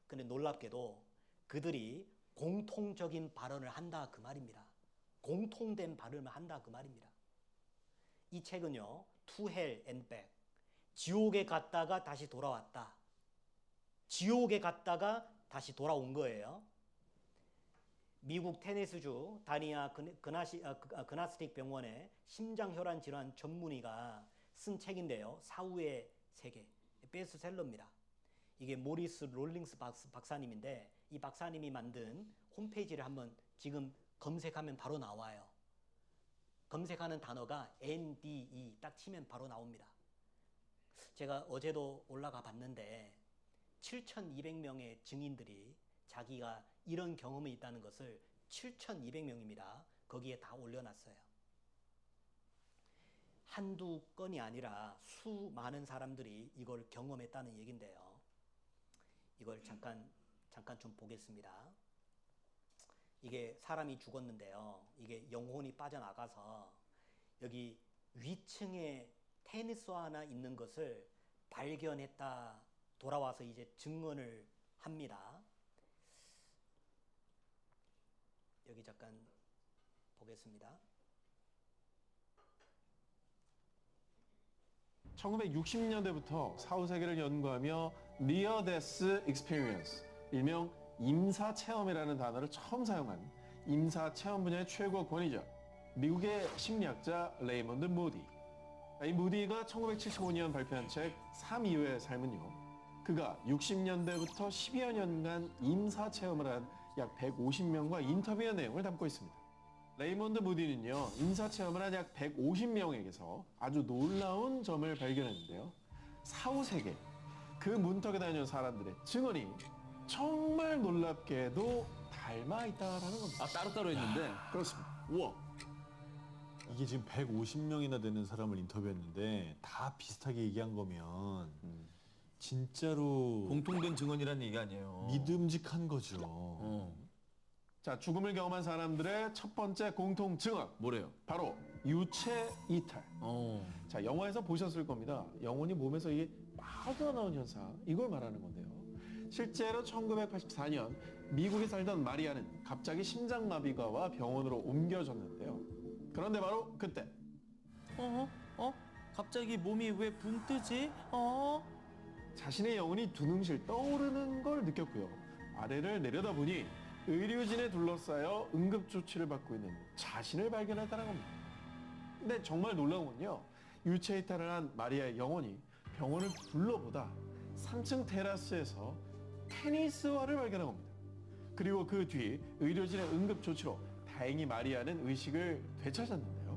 근데 놀랍게도 그들이 공통적인 발언을 한다 그 말입니다. 공통된 발언을 한다 그 말입니다. 이 책은요, To Hell and Back, 지옥에 갔다가 다시 돌아왔다. 지옥에 갔다가 다시 돌아온 거예요. 미국 테네스주 다니아 그나스틱 병원의 심장혈관 질환 전문의가 쓴 책인데요. 사후의 세계, 베스트셀러입니다. 이게 모리스 롤링스 박사님인데 이 박사님이 만든 홈페이지를 한번 지금 검색하면 바로 나와요. 검색하는 단어가 NDE 딱 치면 바로 나옵니다. 제가 어제도 올라가 봤는데 7,200명의 증인들이 자기가 이런 경험이 있다는 것을 7,200명입니다. 거기에 다 올려놨어요. 한두 건이 아니라 수많은 사람들이 이걸 경험했다는 얘긴데요. 이걸 잠깐 좀 보겠습니다. 이게 사람이 죽었는데요. 이게 영혼이 빠져나가서 여기 위층에 테니스화 하나 있는 것을 발견했다. 돌아와서 이제 증언을 합니다. 여기 잠깐 보겠습니다. 1960년대부터 사후세계를 연구하며 Near Death Experience, 일명 임사체험이라는 단어를 처음 사용한 임사체험 분야의 최고 권위자, 미국의 심리학자 레이먼드 무디. 이 무디가 1975년 발표한 책 3 이후의 삶은요, 그가 60년대부터 10여 년간 임사체험을 한 약 150명과 인터뷰의 내용을 담고 있습니다. 레이먼드 무디는요, 임사체험을 한 약 150명에게서 아주 놀라운 점을 발견했는데요. 사후세계, 그 문턱에 다녀온 사람들의 증언이 정말 놀랍게도 닮아 있다라는 겁니다. 아, 따로따로 있는데? 그렇습니다. 우와. 이게 지금 150명이나 되는 사람을 인터뷰했는데 다 비슷하게 얘기한 거면 진짜로 공통된 증언이라는 얘기 아니에요. 믿음직한 거죠. 자, 죽음을 경험한 사람들의 첫 번째 공통 증언. 뭐래요? 바로 유체 이탈. 자, 영화에서 보셨을 겁니다. 영혼이 몸에서 이게 빠져나온 현상, 이걸 말하는 건데요. 실제로 1984년 미국에 살던 마리아는 갑자기 심장마비가 와 병원으로 옮겨졌는데요. 그런데 바로 그때 갑자기 몸이 왜 붕 뜨지? 자신의 영혼이 두둥실 떠오르는 걸 느꼈고요. 아래를 내려다보니 의료진에 둘러싸여 응급조치를 받고 있는 자신을 발견했다는 겁니다. 근데 정말 놀라운 건요. 유체이탈을 한 마리아의 영혼이 병원을 둘러보다 3층 테라스에서 테니스화를 발견한 겁니다. 그리고 그 뒤 의료진의 응급조치로 다행히 마리아는 의식을 되찾았는데요.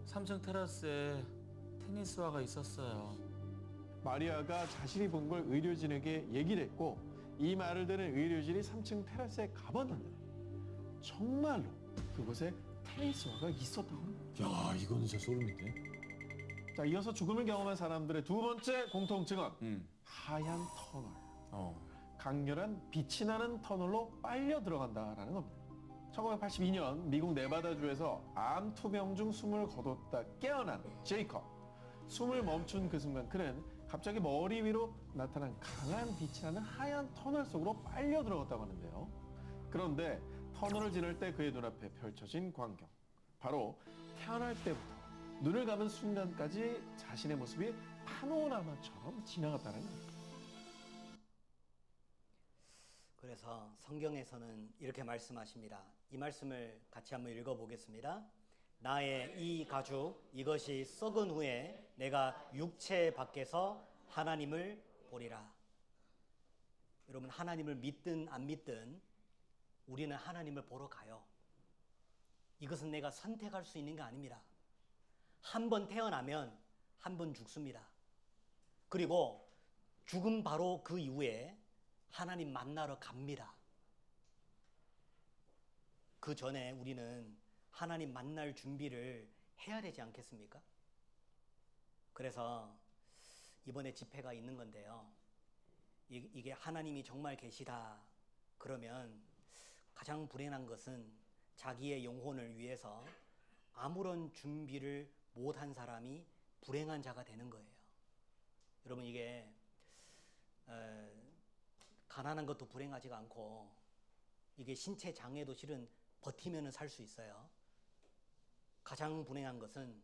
3층 테라스에 테니스화가 있었어요. 마리아가 자신이 본 걸 의료진에게 얘기를 했고 이 말을 들은 의료진이 3층 테라스에 가봤는데 정말로 그곳에 테니스화가 있었다고 합니다. 야, 이거는 진짜 소름인데. 자, 이어서 죽음을 경험한 사람들의 두 번째 공통증은 하얀 터널. 강렬한 빛이 나는 터널로 빨려 들어간다라는 겁니다. 1982년 미국 네바다주에서 암 투병 중 숨을 거뒀다 깨어난 제이컵. 숨을 멈춘 그 순간 그는 갑자기 머리 위로 나타난 강한 빛이 나는 하얀 터널 속으로 빨려 들어갔다고 하는데요. 그런데 터널을 지날 때 그의 눈앞에 펼쳐진 광경. 바로 태어날 때부터 눈을 감은 순간까지 자신의 모습이 파노라마처럼 지나갔다는 겁니다. 그래서 성경에서는 이렇게 말씀하십니다. 이 말씀을 같이 한번 읽어보겠습니다. 나의 이 가죽 이것이 썩은 후에 내가 육체 밖에서 하나님을 보리라. 여러분, 하나님을 믿든 안 믿든 우리는 하나님을 보러 가요. 이것은 내가 선택할 수 있는 게 아닙니다. 한 번 태어나면 한 번 죽습니다. 그리고 죽음 바로 그 이후에 하나님 만나러 갑니다. 그 전에 우리는 하나님 만날 준비를 해야 되지 않겠습니까? 그래서 이번에 집회가 있는 건데요. 이게 하나님이 정말 계시다 그러면 가장 불행한 것은 자기의 영혼을 위해서 아무런 준비를 못한 사람이 불행한 자가 되는 거예요. 여러분, 이게 가난한 것도 불행하지가 않고 이게 신체 장애도 실은 버티면은 살 수 있어요. 가장 불행한 것은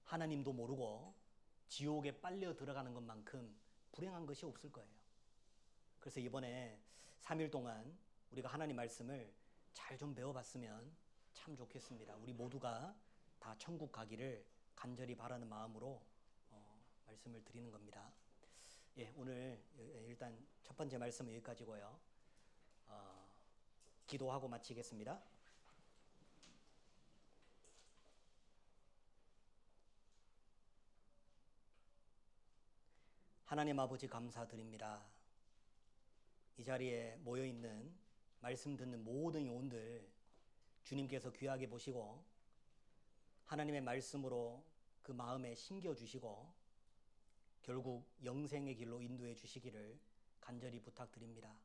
하나님도 모르고 지옥에 빨려 들어가는 것만큼 불행한 것이 없을 거예요. 그래서 이번에 3일 동안 우리가 하나님 말씀을 잘 좀 배워봤으면 참 좋겠습니다. 우리 모두가 다 천국 가기를 간절히 바라는 마음으로 말씀을 드리는 겁니다. 예, 오늘 일단 첫 번째 말씀은 여기까지고요. 기도하고 마치겠습니다. 하나님 아버지 감사드립니다. 이 자리에 모여있는 말씀 듣는 모든 영혼들 주님께서 귀하게 보시고 하나님의 말씀으로 그 마음에 심겨주시고 결국 영생의 길로 인도해 주시기를 간절히 부탁드립니다.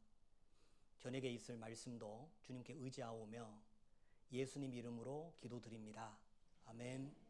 저녁에 있을 말씀도 주님께 의지하오며 예수님 이름으로 기도드립니다. 아멘.